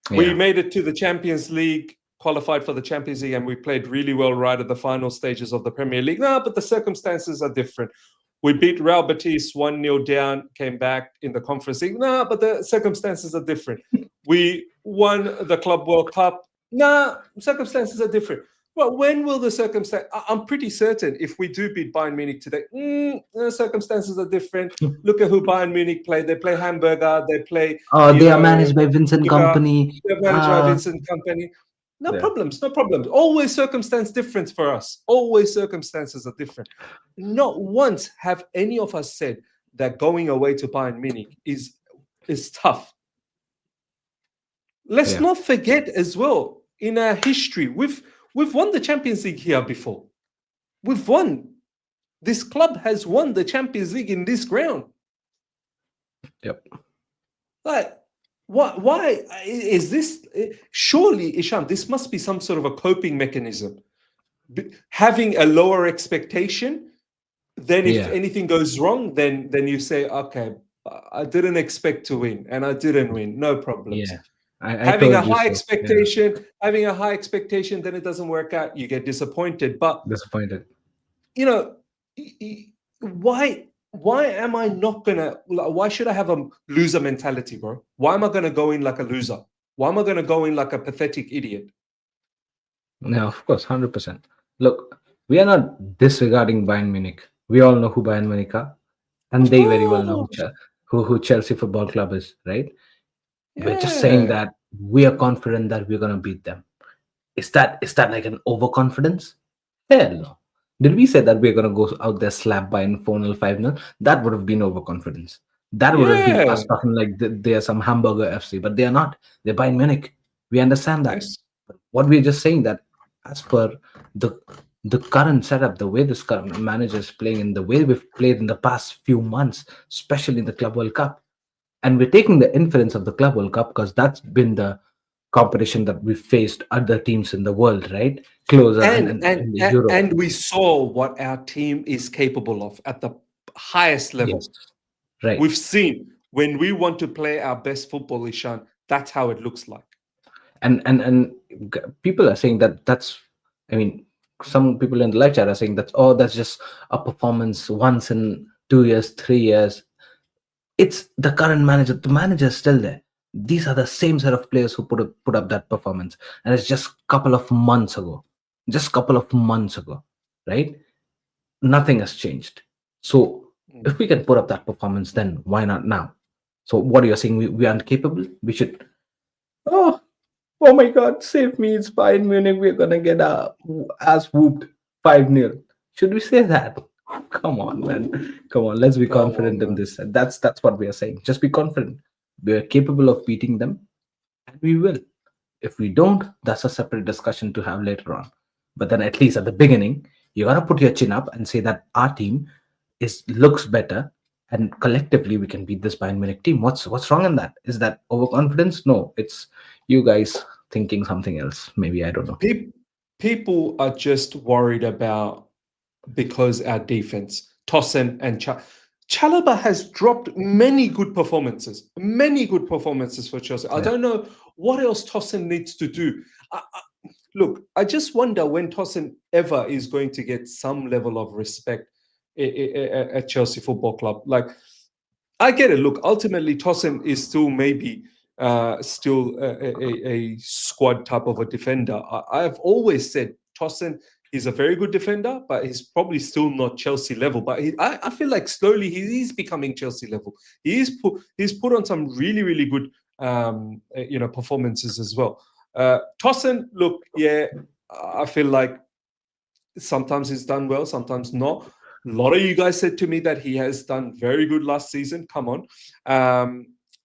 We Yeah, made it to the Champions League, qualified for the Champions League, and we played really well right at the final stages of the Premier League. No, but the circumstances are different. We beat Real Betis 1-0 down, came back in the Conference League. No, but the circumstances are different. We won the Club World Cup. No, circumstances are different. Well, when will the circumstance? I'm pretty certain if we do beat Bayern Munich today, the circumstances are different. Look at who Bayern Munich play. They play Hamburger. They play, oh, you they are know, managed by Vincent Liga. Company. They're managed by Vincent Company. No Yeah, problems, no problems. Always circumstance different for us. Always circumstances are different. Not once have any of us said that going away to Bayern Munich is tough. Let's yeah, not forget as well, in our history, we've won the Champions League here before. We've won. This club has won the Champions League in this ground. yep, Like, why is this? Surely, Isham, this must be some sort of a coping mechanism. Having a lower expectation, then if yeah, anything goes wrong, then you say, okay, I didn't expect to win, and I didn't win. No problems. yeah. I told you so. Yeah, Having a high expectation, then it doesn't work out. You get disappointed. But disappointed. you know, why am I not gonna? Why should I have a loser mentality, bro? Why am I gonna go in like a loser? Why am I gonna go in like a pathetic idiot? No, of course, 100%. Look, we are not disregarding Bayern Munich. We all know who Bayern Munich are, and Of they very well know course, who Chelsea Football Club is, right? We're just saying yeah. that we are confident that we're gonna beat them. Is that like an overconfidence? Hell no. Did we say that we're gonna go out there slap Bayern 4-0, 5-0? That would have been overconfidence. That would have been Yeah. us talking like they are some hamburger FC, but they are not. They're Bayern Munich. We understand that. Yes. What we're just saying that as per the the current setup, the way this current manager is playing, and the way we've played in the past few months, especially in the Club World Cup, and we're taking the inference of the Club World Cup because that's been the competition that we faced other teams in the world, right? Closer And and the Euro. and we saw what our team is capable of at the highest Yes, level. right. We've seen when we want to play our best football, Ishan, that's how it looks like. And people are saying that that's. I mean, some people in the live chat are saying that, oh, that's just a performance once in 2 years, 3 years. It's the current manager. The manager is still there. These are the same set of players who put up that performance, and it's just couple of months ago. Just couple of months ago, right? Nothing has changed. So Mm. if we can put up that performance, then why not now? So what you're saying, we aren't capable? We should. Oh, oh my God, save me! It's Bayern Munich. We're gonna get a ass whooped 5-0. Should we say that? Come on, man. Come on. Let's be Come on, confident in man. this. That's what we are saying. Just be confident. We are capable of beating them, and we will. If we don't, that's a separate discussion to have later on. But then at least at the beginning, you gotta put your chin up and say that our team is looks better, and collectively we can beat this Bayern Munich team. What's wrong in that? Is that overconfidence? No, it's you guys thinking something else. Maybe I don't know. People are just worried about because our defense, Tosin and Chalobah has dropped many good performances for Chelsea. I Yeah. don't know what else Tosin needs to do. Look, I just wonder when Tosin ever is going to get some level of respect at Chelsea Football Club. Like, I get it. Look, ultimately, Tosin is still maybe still a squad type of a defender. I've always said Tosin is a very good defender, but he's probably still not Chelsea level. But I feel like slowly he is becoming Chelsea level. He's put on some really good performances as well. Tosin, look, yeah, I feel like sometimes he's done well, sometimes not. A lot of you guys said to me that he has done very good last season. Come on.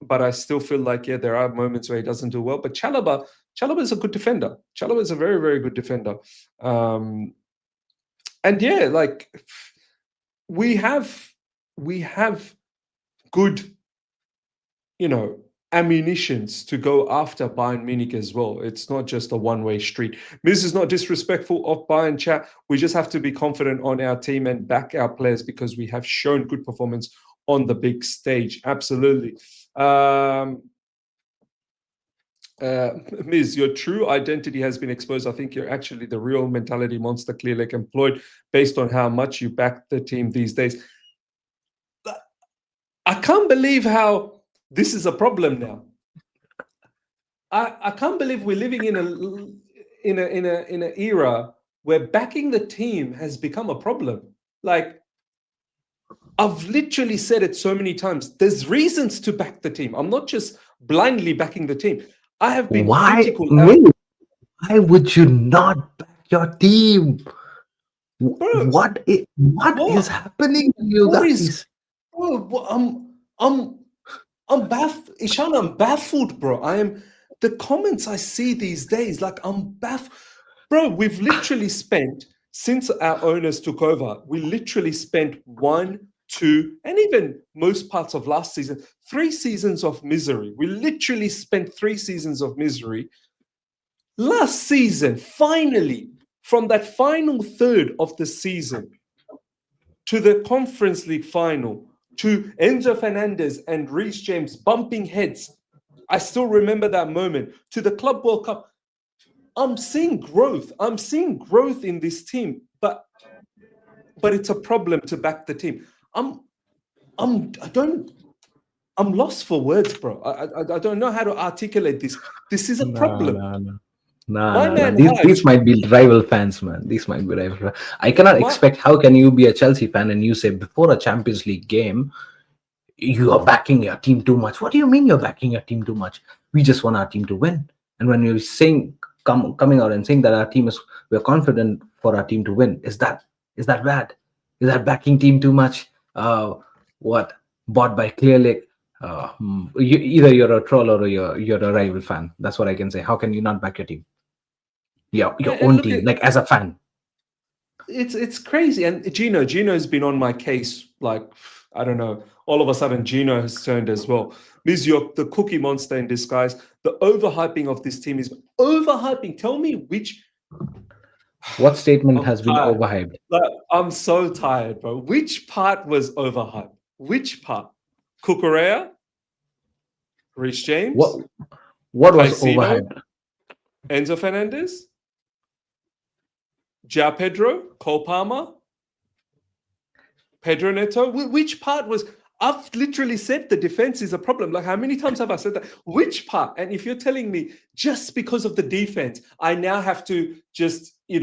But I still feel like, yeah, there are moments where he doesn't do well. But Chalobah is a good defender. Chalobah is a very good defender. And yeah, like we have good, you know, ammunitions to go after Bayern Munich as well. It's not just a one-way street. This is not disrespectful of Bayern chat. We just have to be confident on our team and back our players because we have shown good performance on the big stage. Absolutely. Miz, your true identity has been exposed. I think you're actually the real mentality monster, clearly employed based on how much you back the team these days. I can't believe how this is a problem now. I can't believe we're living in an era where backing the team has become a problem. Like, I've literally said it so many times. There's reasons to back the team. I'm not just blindly backing the team. I have been critical. Why would you not back your team? Bro, what is happening to you guys? I'm baffled. Ishan, I'm baffled, bro. The comments I see these days, like, I'm baffled. Bro, we've literally spent, since our owners took over, we literally spent 1, 2, and even most parts of last season, 3 seasons of misery. We literally spent 3 seasons of misery. Last season, finally, from that final third of the season to the Conference League final, to Enzo Fernandez and Reece James bumping heads. I still remember that moment. To the Club World Cup. I'm seeing growth. I'm seeing growth in this team, but it's a problem to back the team. I'm lost for words, bro. I don't know how to articulate this. This is a problem. No. These might be rival fans, man. These might be rival fans. I cannot expect. How can you be a Chelsea fan and you say before a Champions League game you are backing your team too much? What do you mean you're backing your team too much? We just want our team to win. And when you're saying coming out and saying that we're confident for our team to win, is that bad? Is that backing team too much? What bought by Clearlake? Either you're a troll or you're a rival fan. That's what I can say. How can you not back your team? Your own team, like as a fan. It's crazy. And Gino's been on my case, like, I don't know. All of a sudden, Gino has turned as well. Miz, you're the cookie monster in disguise. The overhyping of this team is overhyping. Tell me what statement has been overhyped? Like, I'm so tired, bro. Which part was overhyped? Which part? Cucurella? Reece James? What was overhyped? Enzo Fernandez? João Pedro? Cole Palmer? Pedro Neto? Which part was... I've literally said the defense is a problem. Like, how many times have I said that? Which part? And if you're telling me just because of the defense, I now have to just, sit in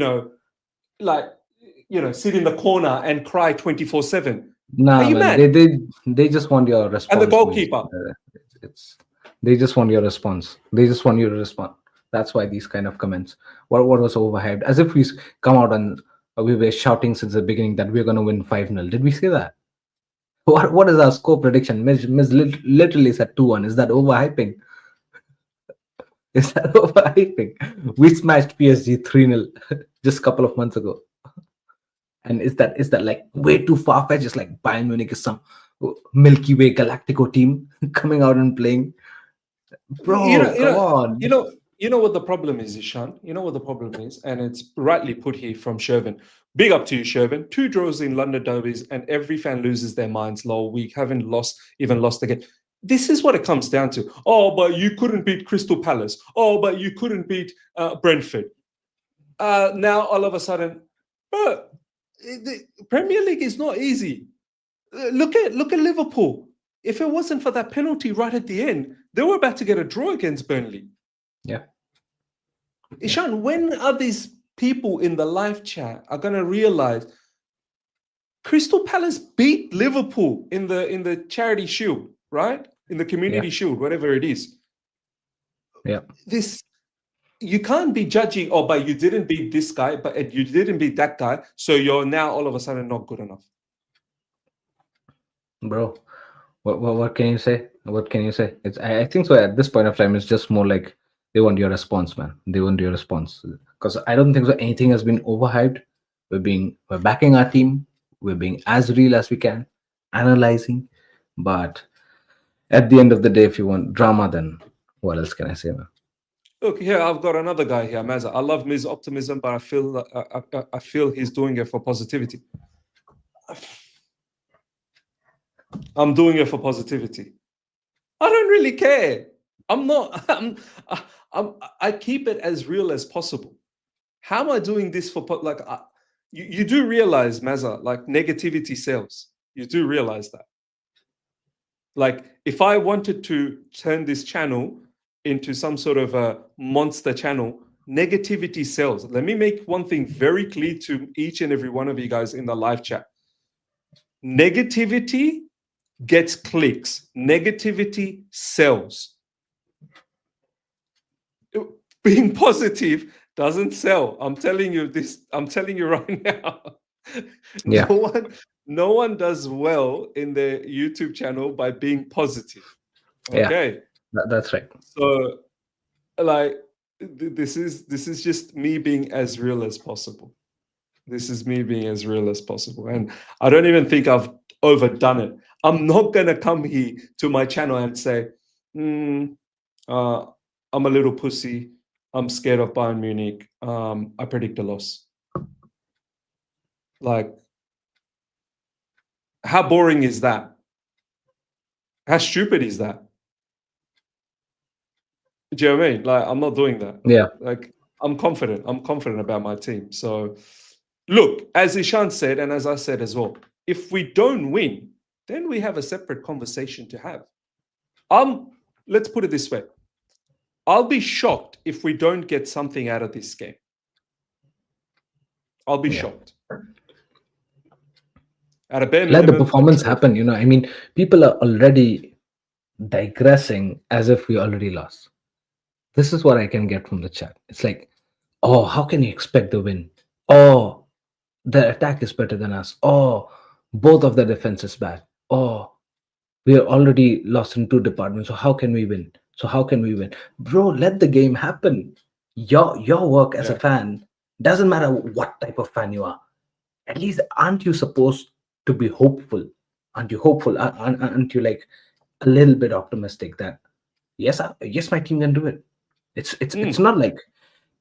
the corner and cry 24/7. Nah, man, they just want your response. And the goalkeeper. They just want your response. They just want you to respond. That's why these kind of comments. What was overhyped? As if we come out and we were shouting since the beginning that we're going to win 5-0. Did we say that? What is our score prediction? Miz literally said 2-1. Is that overhyping? Is that overhyping? We smashed PSG 3-0 just a couple of months ago. And is that like way too far-fetched? It's like Bayern Munich is some Milky Way Galactico team coming out and playing. Bro, come on. You know what the problem is, Ishan? You know what the problem is? And it's rightly put here from Shervin. Big up to you, Shervin. 2 draws in London derbies and every fan loses their minds. Lol, we haven't lost again. This is what it comes down to. Oh, but you couldn't beat Crystal Palace. Oh, but you couldn't beat Brentford. Now, all of a sudden, bro, the Premier League is not easy. Look at Liverpool. If it wasn't for that penalty right at the end, they were about to get a draw against Burnley. Yeah. Ishan, when are these people in the live chat are going to realize Crystal Palace beat Liverpool in the Charity Shield, right? In the Community Shield, whatever it is. Yeah. You can't be judging, but you didn't beat this guy, but you didn't beat that guy, so you're now all of a sudden not good enough. Bro, what can you say? What can you say? I think so at this point of time, it's just more like they want your response, man. They want your response. Because I don't think so anything has been overhyped. We're backing our team. We're being as real as we can, analyzing. But At the end of the day, if you want drama, then what else can I say, man? Look here, I've got another guy here, Mazza. I love Miz optimism, but I feel he's doing it for positivity. I'm doing it for positivity. I don't really care. I'm not. I keep it as real as possible. How am I doing this for? You do realize, Mazza, like negativity sells. You do realize that. Like, if I wanted to turn this channel into some sort of a monster channel, negativity sells. Let me make one thing very clear to each and every one of you guys in the live chat. Negativity gets clicks. Negativity sells. Being positive doesn't sell. I'm telling you this. I'm telling you right now. Yeah. No one does well in their YouTube channel by being positive. Yeah. Okay. That's right. So, like, this is just me being as real as possible. This is me being as real as possible, and I don't even think I've overdone it. I'm not gonna come here to my channel and say, I'm a little pussy. I'm scared of Bayern Munich. I predict a loss. Like, how boring is that? How stupid is that? Do you know what I mean? Like, I'm not doing that. Yeah. Like, I'm confident. I'm confident about my team. So, look, as Ishan said, and as I said as well, if we don't win, then we have a separate conversation to have. Let's put it this way. I'll be shocked if we don't get something out of this game. I'll be shocked. At a bare Let the minimum, performance happen. I mean, people are already digressing as if we already lost. This is what I can get from the chat. It's like, oh, how can you expect the win? Oh, the attack is better than us. Oh, both of the defense is bad. Oh, we are already lost in two departments. So how can we win? Bro, let the game happen. Your work as a fan doesn't matter what type of fan you are. At least aren't you supposed to be hopeful? Aren't you hopeful? Aren't you like a little bit optimistic that yes, yes, my team can do it? It's not like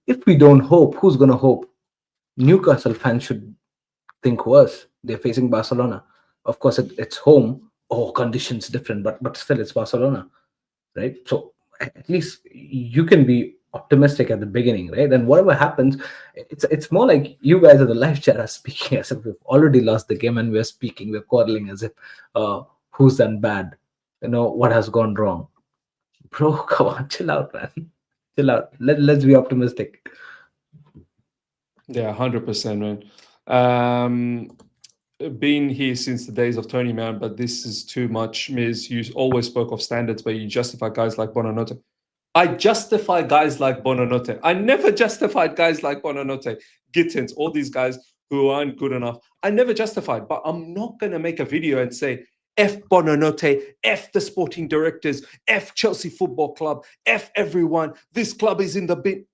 if we don't hope, who's gonna hope? Newcastle fans should think worse. They're facing Barcelona. Of course, it's home. Oh, conditions different, but still, it's Barcelona, right? So at least you can be optimistic at the beginning, right? And whatever happens, it's more like you guys at the live chat are speaking as if we've already lost the game, and we're quarreling as if who's done bad, what has gone wrong, bro. Come on, chill out, man. Chill out. Let's be optimistic. Yeah, 100%, man. Been here since the days of Tony, man, but this is too much. Miz, you always spoke of standards, but you justify guys like Bonanote. I justify guys like Bonanote. I never justified guys like Bonanote, Gittins, all these guys who aren't good enough. I never justified, but I'm not going to make a video and say, F Bonanote, F the sporting directors, F Chelsea Football Club, F everyone. This club is in the bin.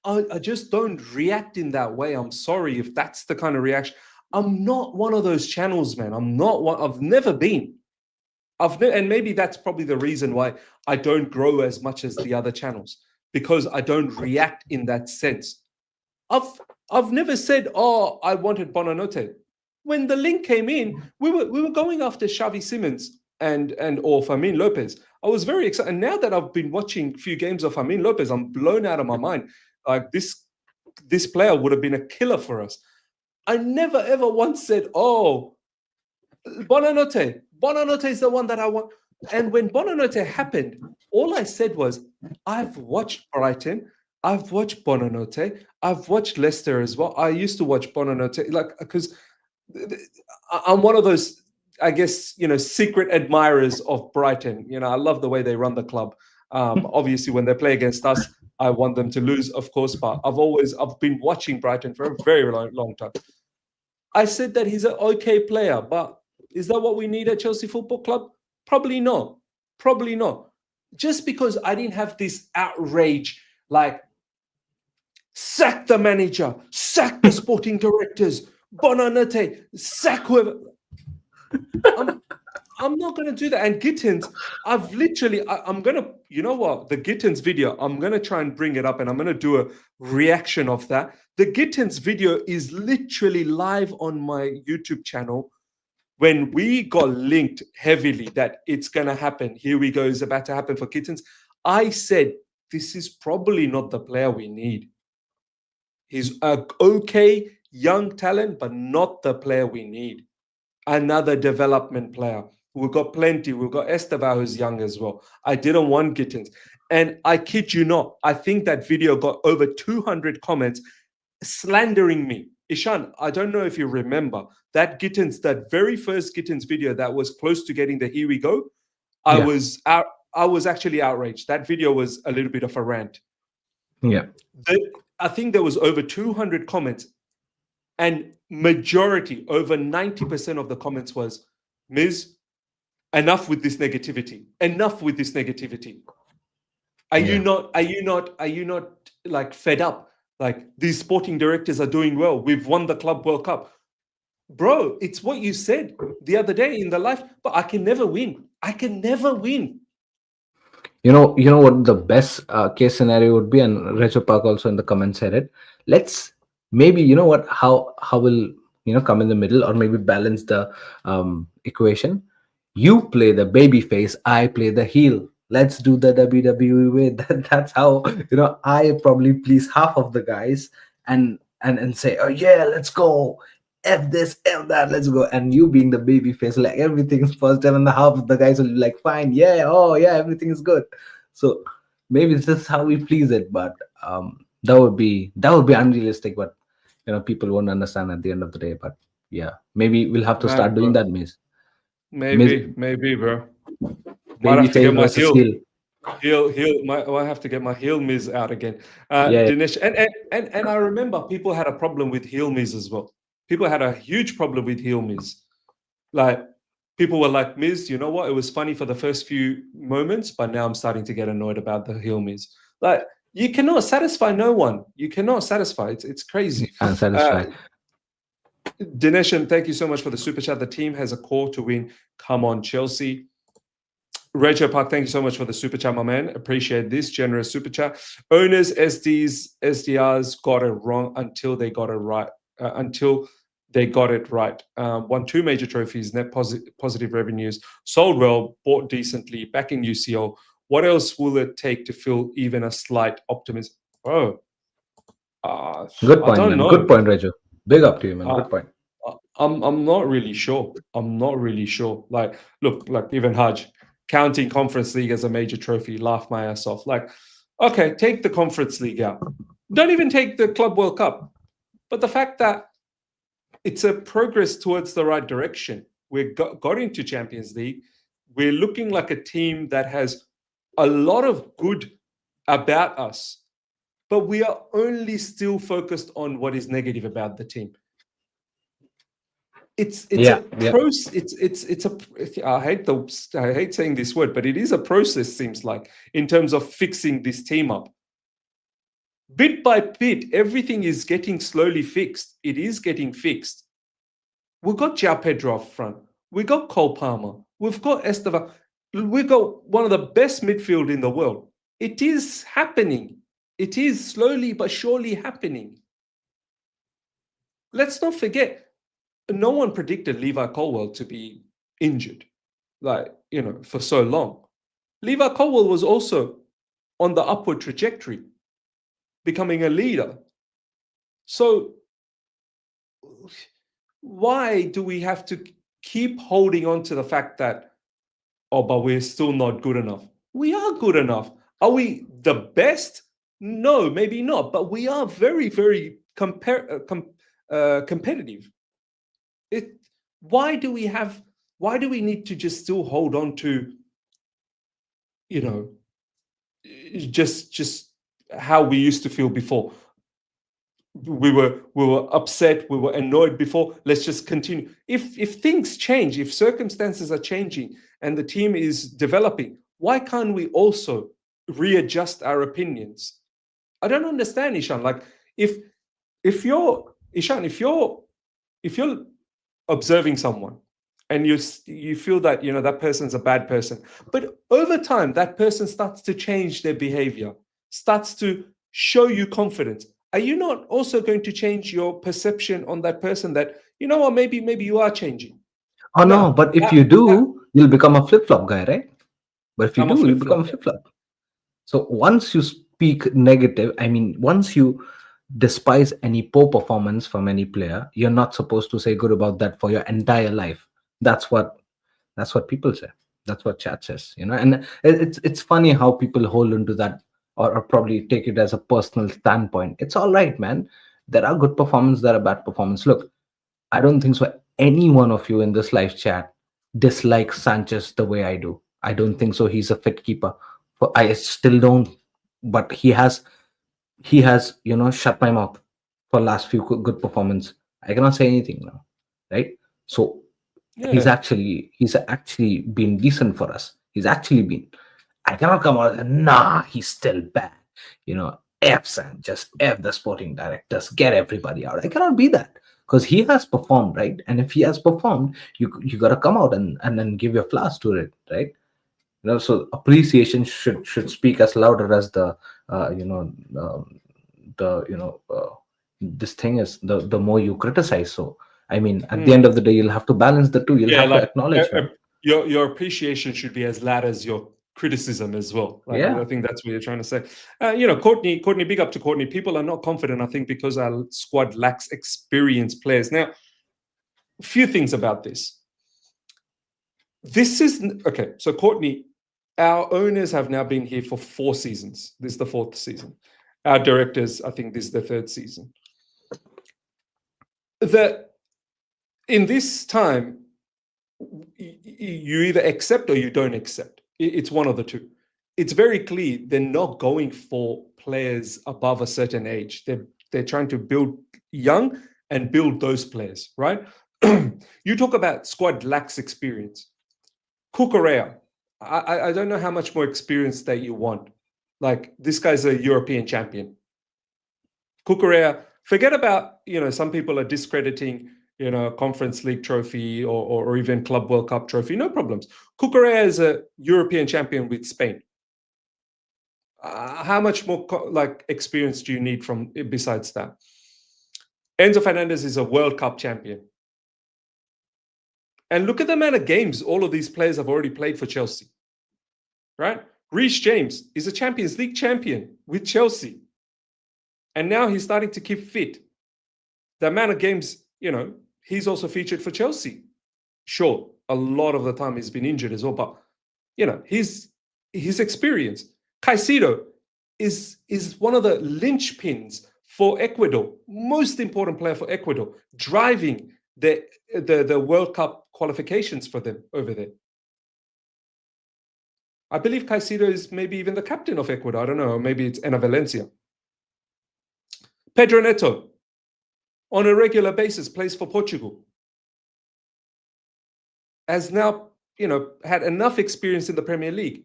I just don't react in that way. I'm sorry if that's the kind of reaction. I'm not one of those channels, man. I'm not one. I've never been. And maybe that's probably the reason why I don't grow as much as the other channels, because I don't react in that sense. I've never said, oh, I wanted Bonanote. When the link came in, we were going after Xavi Simons and or Fermin Lopez. I was very excited. And now that I've been watching a few games of Fermin Lopez, I'm blown out of my mind. Like, this player would have been a killer for us. I never ever once said, oh, Bonanote is the one that I want. And when Bonanote happened, all I said was, I've watched Brighton, I've watched Bonanote, I've watched Leicester as well. I used to watch Bonanote, like, because I'm one of those, I guess, secret admirers of Brighton. I love the way they run the club. Obviously, when they play against us, I want them to lose, of course, but I've been watching Brighton for a very long time. I said that he's an okay player, but is that what we need at Chelsea Football Club? Probably not. Probably not. Just because I didn't have this outrage, like, sack the manager, sack the sporting directors, Bonanote, sack whoever. I'm not going to do that. And Gittins, I've literally, I'm going to, you know what? The Gittins video, I'm going to try and bring it up and I'm going to do a reaction of that. The Gittins video is literally live on my YouTube channel. When we got linked heavily that it's going to happen, here we go, is about to happen for Gittins, I said, this is probably not the player we need. He's a okay young talent, but not the player we need. Another development player. We've got plenty. We've got Esteval, who's young as well. I didn't want Gittins. And I kid you not, I think that video got over 200 comments slandering me. Ishan, I don't know if you remember that Gittins, that very first Gittins video that was close to getting the here we go. I was actually outraged. That video was a little bit of a rant. Yeah. I think there was over 200 comments, and majority, over 90% of the comments was, Miz, enough with this negativity. Enough with this negativity. Are you not like fed up? Like, these sporting directors are doing well. We've won the Club World Cup. Bro, it's what you said the other day in the live, but I can never win. I can never win. You know what the best case scenario would be, and Recho Park also in the comments said it. Let's maybe, you know what, how will, come in the middle, or maybe balance the equation. You play the baby face, I play the heel. Let's do the WWE way. That's how, I probably please half of the guys and say, oh yeah, let's go. F this, F that, let's go. And you being the baby face, like everything is positive, and the half of the guys will be like, fine, yeah, oh yeah, everything is good. So maybe this is how we please it, but that would be unrealistic. But people won't understand at the end of the day. But yeah, maybe we'll have to start doing that, Miz. Maybe, bro. Baby face versus heel. I have to get my heel Miz out again. Dinesh, and I remember people had a problem with heel Miz as well. People had a huge problem with heel Miz. Like, people were like, Miz, you know what? It was funny for the first few moments, but now I'm starting to get annoyed about the heel Miz. Like, you cannot satisfy no one. You cannot satisfy. It's crazy. Unsatisfied. Dinesh, and thank you so much for the super chat. The team has a core to win. Come on, Chelsea. Rachel Park, thank you so much for the super chat, my man. Appreciate this generous super chat. Owners, SDRs got it wrong until they got it right. Won 2 major trophies, net positive revenues, sold well, bought decently, back in UCL. What else will it take to feel even a slight optimism? Good point, man. Good point, Rejo. Big up to you, man. Good point. I'm not really sure. Like, look, like even Haj, counting Conference League as a major trophy, laugh my ass off. Like, okay, take the Conference League out. Don't even take the Club World Cup. But the fact that it's a progress towards the right direction. We got into Champions League. We're looking like a team that has a lot of good about us, but we are only still focused on what is negative about the team. It's a process. I hate saying this word, but it is a process, seems like, in terms of fixing this team up. Bit by bit, everything is getting slowly fixed. It is getting fixed. We've got João Pedro up front. We've got Cole Palmer. We've got Esteval. We've got one of the best midfield in the world. It is happening. It is slowly but surely happening. Let's not forget, no one predicted Levi Colwill to be injured, for so long. Levi Colwill was also on the upward trajectory, becoming a leader. So why do we have to keep holding on to the fact that, but we're still not good enough? We are good enough. Are we the best? No, maybe not, but we are very, very competitive. Why do we need to just still hold on to, just how we used to feel before? We were upset, we were annoyed before. Let's just continue. If things change, if circumstances are changing and the team is developing, why can't we also readjust our opinions? I don't understand, Ishan. Like, if you're observing someone and you feel that that person's a bad person, but over time that person starts to change their behavior, starts to show you confidence. Are you not also going to change your perception on that person, that what, maybe you are changing? Oh no, Now but if that, you do, you'll become a flip flop guy, right? But if you I'm a do, you flip become a flop. flip flop. So once you speak negative, I mean, once you despise any poor performance from any player, you're not supposed to say good about that for your entire life. That's what that's what people say. That's what chat says, And it's funny how people hold into that, or probably take it as a personal standpoint. It's all right, man. There are good performance, there are bad performance. Look, I don't think so. Any one of you in this live chat dislikes Sanchez the way I do. I don't think so. He's a fit keeper. I still don't. But he has shut my mouth for last few good performance. I cannot say anything now, right? So he's Yeah, actually he's actually been decent for us. He's actually been. I cannot come out and nah, he's still bad. F Sanchez, F the sporting directors, get everybody out. I cannot be that, because he has performed, right? And if he has performed, you gotta come out and then give your flowers to it, right? So appreciation should speak as louder as the uh, you know the this thing is, the more you criticize. So I mean, at the mm. end of the day, you'll have to balance the two. You'll Yeah, have to like acknowledge, man. your appreciation should be as loud as your criticism as well. Like, I Yeah. think that's what you're trying to say. Courtney, big up to Courtney. People are not confident, I think, because our squad lacks experienced players. Now, a few things about this. This is okay. So, Courtney, our owners have now been here for 4 seasons. This is the fourth season. Our directors, I think, this is the third season. In this time, you either accept or you don't accept. It's one of the two. It's very clear they're not going for players above a certain age. They're trying to build young and build those players, right? You talk about squad lacks experience. Cucurella, I don't know how much more experience that you want. Like, this guy's a European champion. Cucurella, forget about, some people are discrediting, Conference League trophy, or even Club World Cup trophy. No problems. Cucurella is a European champion with Spain. How much more experience do you need from besides that? Enzo Fernandez is a World Cup champion. And look at the amount of games all of these players have already played for Chelsea, right? Reece James is a Champions League champion with Chelsea. And now he's starting to keep fit. The amount of games, he's also featured for Chelsea. Sure, a lot of the time he's been injured as well, but his experience. Caicedo is one of the linchpins for Ecuador, most important player for Ecuador, driving the World Cup qualifications for them over there. I believe Caicedo is maybe even the captain of Ecuador. I don't know, maybe it's Ena Valencia. Pedro Neto, on a regular basis, plays for Portugal. Has now, had enough experience in the Premier League.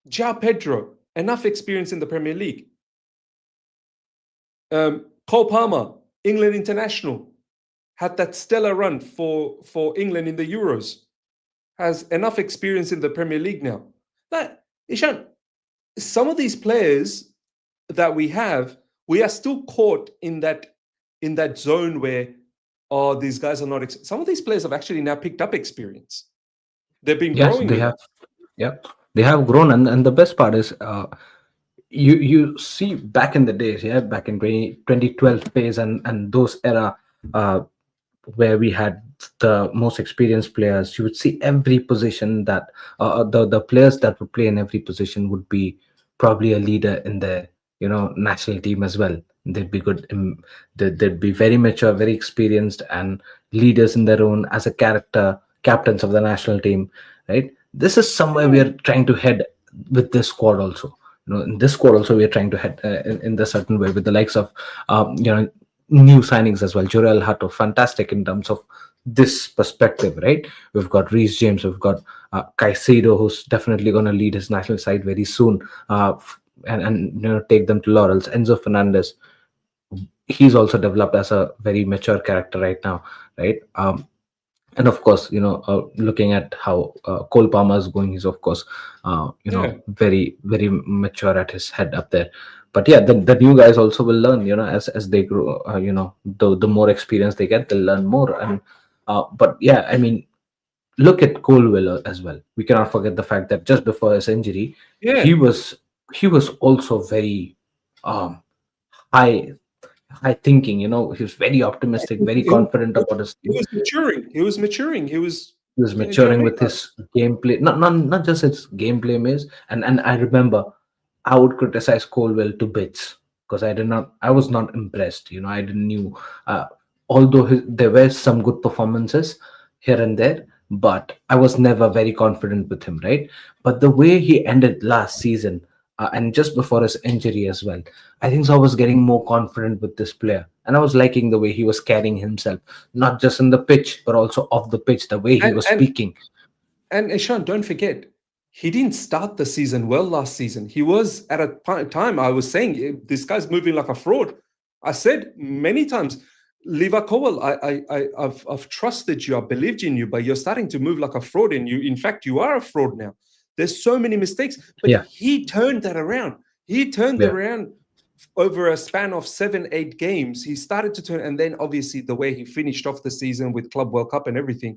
João Pedro, enough experience in the Premier League. Cole Palmer, England international, had that stellar run for England in the Euros. Has enough experience in the Premier League now. But Ishan, some of these players that we are still caught in that zone where, these guys are not. Some of these players have actually now picked up experience. They've been Yes, growing they with have. us. Yeah, they have grown, and the best part is, you see back in the days, yeah, back in 2012 phase, and those era, uh, where we had the most experienced players. You would see every position that, the players that would play in every position would be probably a leader in the national team as well. They'd be good. They'd be very mature, very experienced, and leaders in their own as a character, captains of the national team. Right. This is somewhere we Yeah. are trying to head with this squad also. In this squad also we are trying to head, in the certain way, with the likes of, new signings as well. Jurel Hato, fantastic in terms of this perspective, right? We've got Reece James, we've got, Caicedo, who's definitely going to lead his national side very soon, and take them to laurels. Enzo Fernandez, he's also developed as a very mature character right now, right? And of course, looking at how Cole Palmer is going, he's of course, Yeah, very very mature at his head up there. But yeah, the new guys also will learn, as they grow. The more experience they get, they'll learn more. And but yeah, I mean, look at Colwell as well. We cannot forget the fact that just before his injury, yeah. he was he was also very um, high high thinking. He was very optimistic, very He was, confident about his he team. was maturing. He was maturing. He was, He was do you know what maturing I mean? with his gameplay, not just his gameplay, Maze. And I remember I would criticize Colwell to bits because I was not impressed. I didn't knew, uh, although there were some good performances here and there, but I was never very confident with him, right? But the way he ended last season, and just before his injury as well, I think so I was getting more confident with this player, and I was liking the way he was carrying himself, not just in the pitch but also off the pitch, the way he And was and speaking. And Ishan, don't forget, he didn't start the season well last season. He was at a time I was saying this guy's moving like a fraud. I said many times, Liva Kowal, I've trusted you, I believed in you, but you're starting to move like a fraud, and you, in fact, you are a fraud now. There's so many mistakes, but Yeah, he turned that around. He turned yeah. around over a span of 7, 8 games. He started to turn, and then obviously the way he finished off the season with Club World Cup and everything,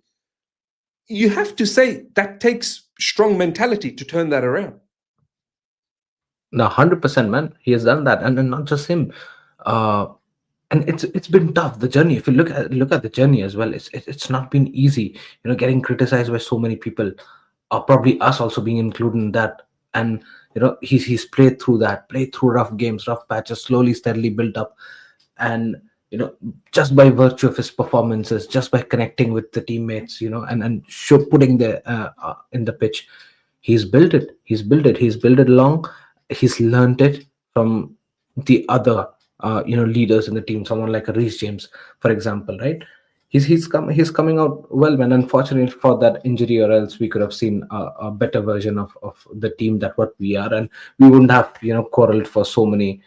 you have to say that takes strong mentality to turn that around. No, 100%, man. He has done that, and not just him. Uh, and it's been tough, the journey. If you look at the journey as well, it's not been easy. Getting criticized by so many people, probably us also being included in that. And he's played through rough games, rough patches, slowly, steadily built up. And you know, just by virtue of his performances, just by connecting with the teammates, and show putting in the pitch, he's built it. He's built it along. He's learned it from the other leaders in the team, someone like a Reece James, for example, right? He's coming out well, man. Unfortunately for that injury, or else we could have seen a better version of the team that what we are, and we wouldn't have quarreled for so many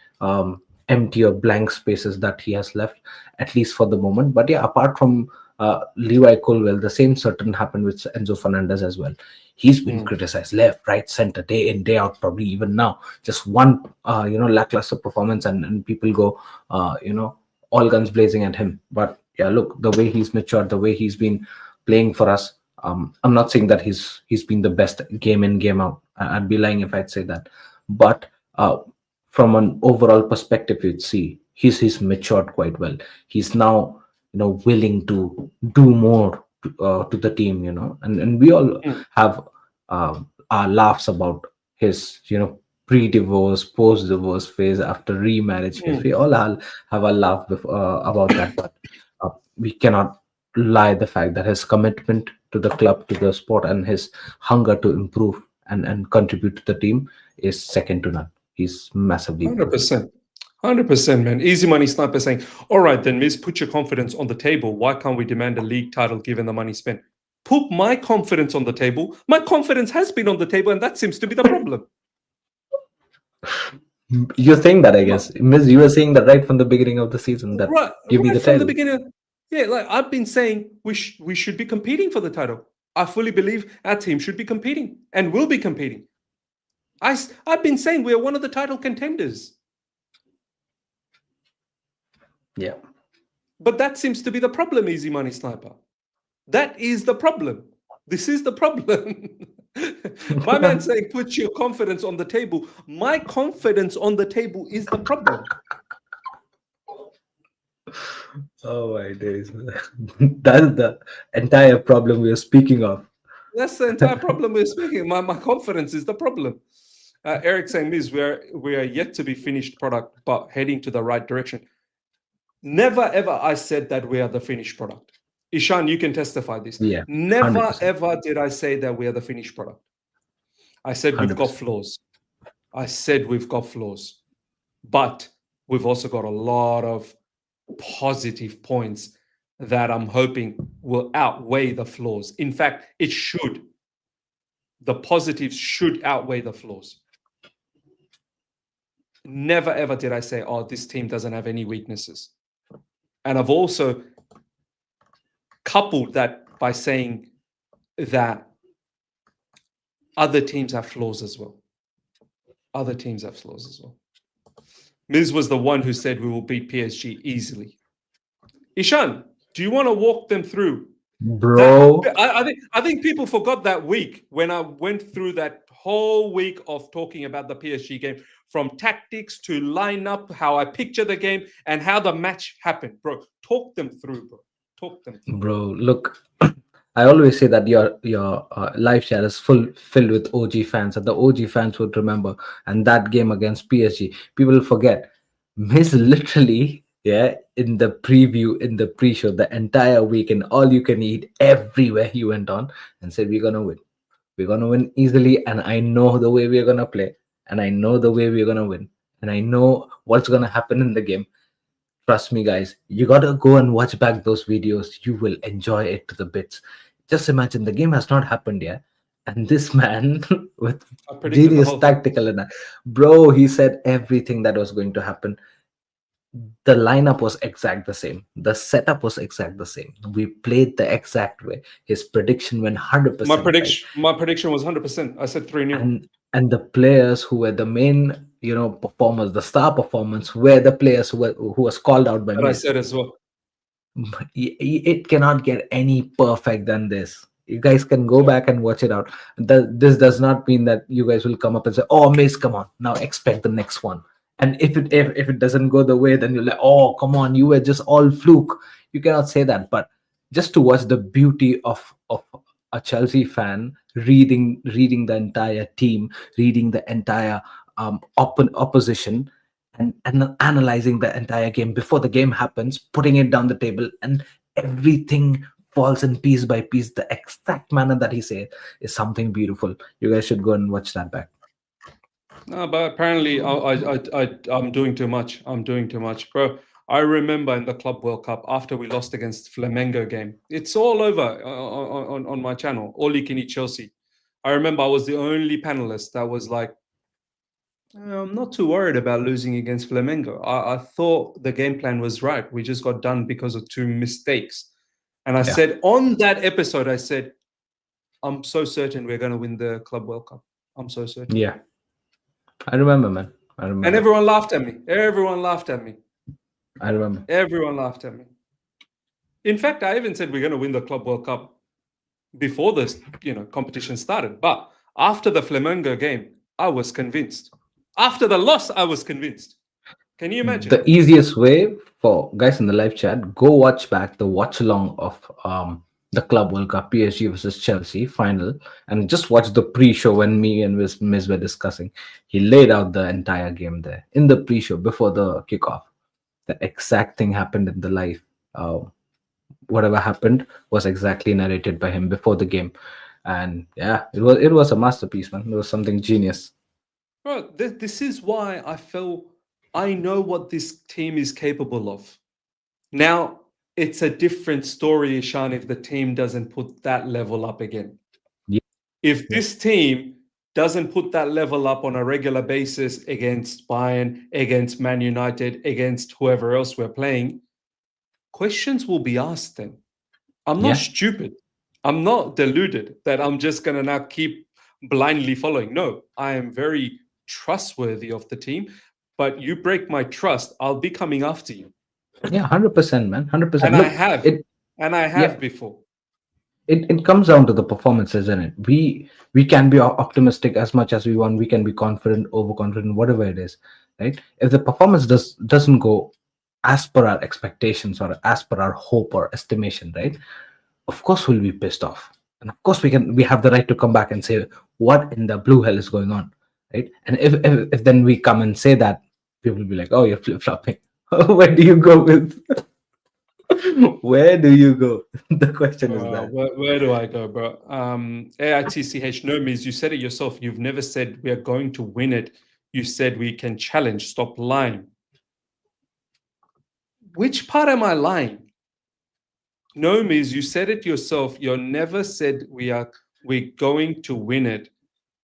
empty or blank spaces that he has left, at least for the moment. But yeah, apart from Levi Colwell, the same certain happened with Enzo Fernandez as well. He's been Mm. criticized left, right, center, day in, day out, probably even now. Just one, lackluster performance, and people go, all guns blazing at him. But yeah, look, the way he's matured, the way he's been playing for us. I'm not saying that he's been the best game in, game out. I'd be lying if I'd say that. But from an overall perspective, you'd see he's matured quite well. He's now willing to do more to the team, and we all Mm. have our laughs about his pre-divorce, post-divorce phase, after remarriage phase. Mm. We all have a laugh about that, but we cannot lie the fact that his commitment to the club, to the sport, and his hunger to improve and contribute to the team is second to none. He's massively improved. 100%. 100%, man. Easy money sniper saying, all right, then, Miz, put your confidence on the table. Why can't we demand a league title given the money spent? Put my confidence on the table. My confidence has been on the table, and that seems to be the problem. You're saying that, I My- guess, Miss. You were saying that right from the beginning of the season, that right, give me right the from the title. beginning. Yeah, like I've been saying, we should be competing for the title. I fully believe our team should be competing and will be competing. I've been saying we're one of the title contenders. Yeah. But that seems to be the problem, Easy Money Sniper. That is the problem. This is the problem. My man saying, put your confidence on the table. My confidence on the table is the problem. Oh my days. That's the entire problem we are speaking of. That's the entire problem we're speaking. My confidence is the problem. Eric saying, Miz, we are yet to be finished product, but heading to the right direction. Never ever I said that we are the finished product. Ishan, you can testify this. Yeah, Never 100%. ever did I say that we are the finished product. I said we've got 100%. flaws. I said we've got flaws, but we've also got a lot of positive points that I'm hoping will outweigh the flaws. In fact, it should. The positives should outweigh the flaws. Never ever did I say, oh, this team doesn't have any weaknesses. And I've also coupled that by saying that other teams have flaws as well. Other teams have flaws as well. Miz was the one who said we will beat PSG easily. Ishan, do you want to walk them through that? Bro, I think people forgot that week when I went through that whole week of talking about the PSG game, from tactics to lineup, how I picture the game, and how the match happened, bro. Talk them through, bro. Talk them through. bro, look, I always say that your live chat is filled with OG fans, and the OG fans would remember. And that game against PSG, people forget. Miss literally, yeah, in the preview, in the pre-show, the entire weekend, all you can eat, everywhere he went on and said, "We're gonna win. We're gonna win easily, and I know the way we're gonna play, and I know the way we're gonna win, and I know what's gonna happen in the game." Trust me, guys, you gotta go and watch back those videos. You will enjoy it to the bits. Just imagine the game has not happened yet, and this man with I predicted the genius whole thing. tactical and bro, he said everything that was going to happen. The lineup was exact the same. The setup was exact the same. We played the exact way. His prediction went 100% right. My prediction was 100%. I said 3-0. And the players who were the main performers, the star performance, were the players who was called out by That I me. said as well. It cannot get any perfect than this. You guys can go back and watch it out. This does not mean that you guys will come up and say, "Oh, Mace, come on, now expect the next one." And if it doesn't go the way, then you're like, "Oh, come on, you were just all fluke." You cannot say that. But just to watch the beauty of a Chelsea fan reading the entire team, reading the entire opposition, and analyzing the entire game before the game happens, putting it down the table, and everything falls in piece by piece the exact manner that he said is something beautiful. You guys should go and watch that back. No, but apparently I'm doing too much. I'm doing too much, bro. I remember in the Club World Cup after we lost against Flamengo game. It's all over on my channel. All You Can Eat Chelsea. I remember I was the only panelist that was like, I'm not too worried about losing against Flamengo. I thought the game plan was right. We just got done because of 2 mistakes. And I said on that episode, I said, I'm so certain we're going to win the Club World Cup. I'm so certain. Yeah, I remember, man. I remember. And everyone laughed at me. Everyone laughed at me. I remember. Everyone laughed at me. In fact, I even said we're going to win the Club World Cup before this, competition started. But after the Flamengo game, I was convinced. After the loss, I was convinced. Can you imagine? The easiest way for guys in the live chat, go watch back the watch along of the Club World Cup PSG versus Chelsea final, and just watch the pre-show when me and Miz were discussing. He laid out the entire game there in the pre-show before the kickoff. The exact thing happened in the live. Whatever happened was exactly narrated by him before the game, and yeah, it was a masterpiece, man. It was something genius. Bro, this is why I feel I know what this team is capable of. Now, it's a different story, Ishan, if the team doesn't put that level up again. Yeah. If this team doesn't put that level up on a regular basis against Bayern, against Man United, against whoever else we're playing, questions will be asked then. I'm not stupid. I'm not deluded that I'm just going to now keep blindly following. No, I am very trustworthy of the team, but you break my trust, I'll be coming after you. Yeah, 100%, man, 100%. And I have before. It comes down to the performance, isn't it? We can be optimistic as much as we want. We can be confident, overconfident, whatever it is, right? If the performance doesn't go as per our expectations or as per our hope or estimation, right? Of course, we'll be pissed off, and of course, we have the right to come back and say, "What in the blue hell is going on?" Right? And if then we come and say that, people will be like, "Oh, you're flip flopping." Where do you go with? Where do you go? The question is that. Where do I go, bro? AITCH, no, Miz, you said it yourself. You've never said we are going to win it. You said we can challenge. Stop lying. Which part am I lying? No, Miz, you said it yourself. You never said we're going to win it.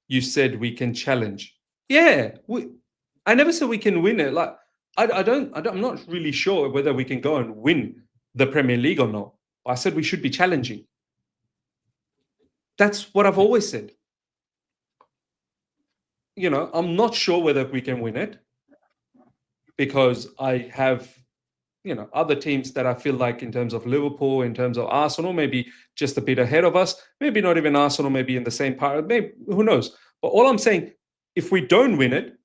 You said we can challenge. Yeah, I never said we can win it. Like I'm not really sure whether we can go and win the Premier League or not. I said we should be challenging. That's what I've always said. I'm not sure whether we can win it because I have, other teams that I feel like in terms of Liverpool, in terms of Arsenal, maybe just a bit ahead of us, maybe not even Arsenal, maybe in the same part, maybe, who knows? But all I'm saying, if we don't win it,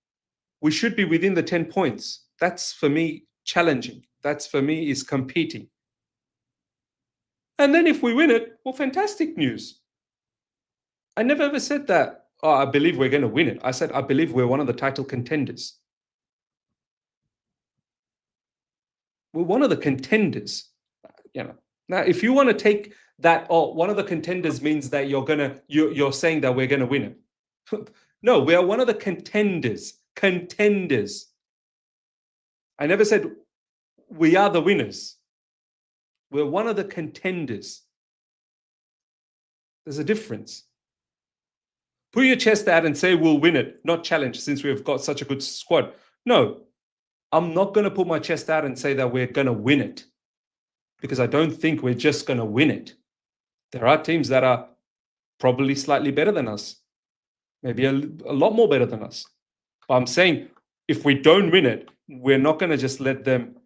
we should be within the 10 points. That's for me challenging. That's for me is competing. And then if we win it, well, fantastic news. I never ever said that, I believe we're going to win it. I said, I believe we're one of the title contenders. We're one of the contenders. Now, if you want to take that, one of the contenders means that you're saying that we're going to win it. No, we are one of the contenders. Contenders. I never said we are the winners. We're one of the contenders. There's a difference. Put your chest out and say we'll win it, not challenge since we've got such a good squad. No, I'm not going to put my chest out and say that we're going to win it because I don't think we're just going to win it. There are teams that are probably slightly better than us, maybe a lot more better than us. But I'm saying if we don't win it, we're not going to just let them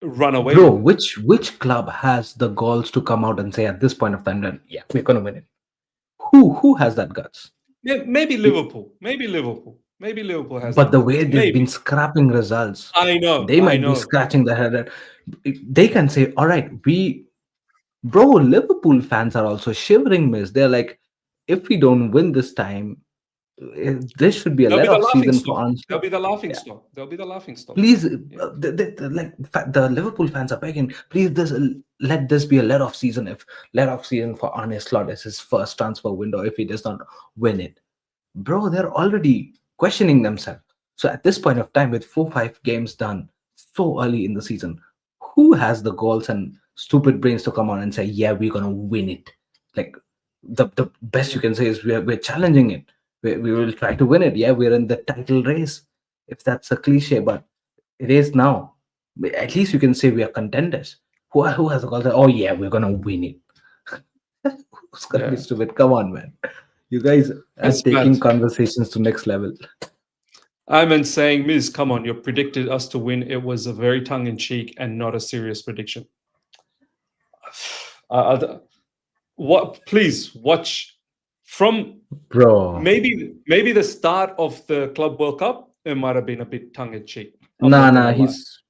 run away. Bro, which club has the goals to come out and say at this point of time that we're gonna win it? Who has that guts? Yeah, maybe Liverpool. Maybe Liverpool has. But that the guts. way they've been scrapping results, I know they might be scratching their head. They can say, "All right, bro." Liverpool fans are also shivering, miss. They're like, if we don't win this time, this should be a let off season for us. They'll be the laughing stock. They'll be the laughing stock. Please, the Liverpool fans are begging. Please, let this be a let off season. If let off season for Arne Slot as his first transfer window, if he does not win it, bro, they're already questioning themselves. So at this point of time, with 4-5 games done so early in the season, who has the goals and stupid brains to come on and say, "Yeah, we're gonna win it"? Like the best you can say is we're challenging it. We will try to win it. Yeah, we're in the title race. If that's a cliche, but it is now. At least you can say we are contenders. Who has a goal? Oh yeah, we're gonna win it. Who's gonna be stupid? Come on, man. You guys are taking conversations to next level. I'm saying, Miz, come on, you predicted us to win. It was a very tongue-in-cheek and not a serious prediction. Please watch from maybe the start of the Club World Cup. It might have been a bit tongue-in-cheek. Nah, he's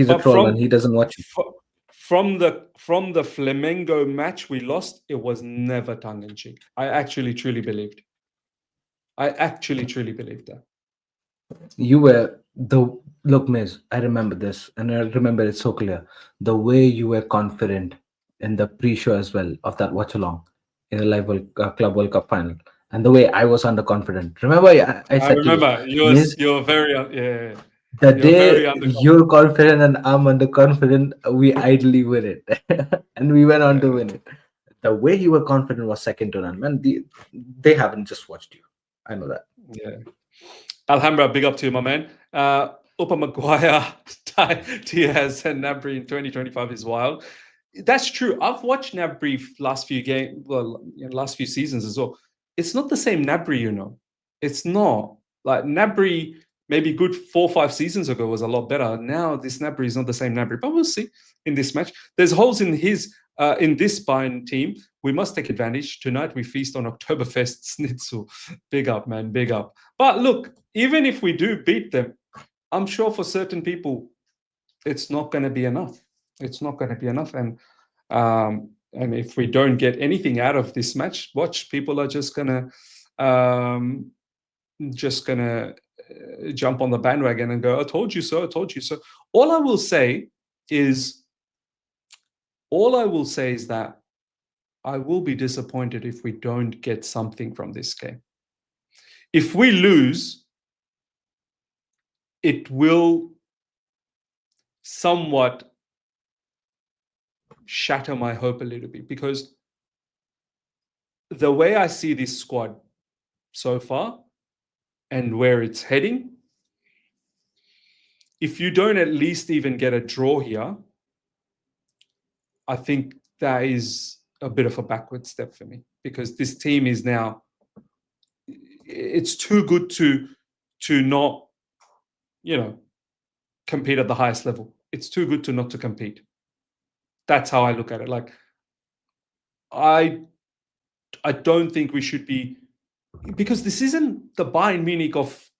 a troll and he doesn't watch it. From the Flamengo match we lost, it was never tongue-in-cheek. I actually truly believed that. You were look, Miz, I remember this, and I remember it so clear. The way you were confident in the pre-show as well of that watch along in the live Club World Cup final, and the way I was underconfident. Remember, I said remember you're very The day you're confident and I'm underconfident, we idly win it, and we went on to win it. The way you were confident was second to none, man. They haven't just watched you. I know that. Yeah. Alhambra, big up to you, my man. Upa Maguire, Diaz, and Nabry in 2025 is wild. That's true. I've watched Nabry last few seasons as well. It's not the same Nabry, It's not. Like Nabry, maybe good 4 or 5 seasons ago was a lot better. Now this Nabry is not the same Nabry, but we'll see in this match. There's holes in this Bayern team. We must take advantage. Tonight we feast on Oktoberfest Schnitzel. Big up, man, big up. But look, even if we do beat them, I'm sure for certain people, it's not going to be enough. It's not going to be enough. And if we don't get anything out of this match, watch, people are just going to jump on the bandwagon and go, I told you so, I told you so. All I will say is that I will be disappointed if we don't get something from this game. If we lose, it will somewhat shatter my hope a little bit, because the way I see this squad so far and where it's heading, if you don't at least even get a draw here, I think that is a bit of a backward step for me, because this team is now, it's too good to not, you know, compete at the highest level. It's too good to not to compete. That's how I look at it. Like, I I don't think we should be, because this isn't the Bayern Munich of,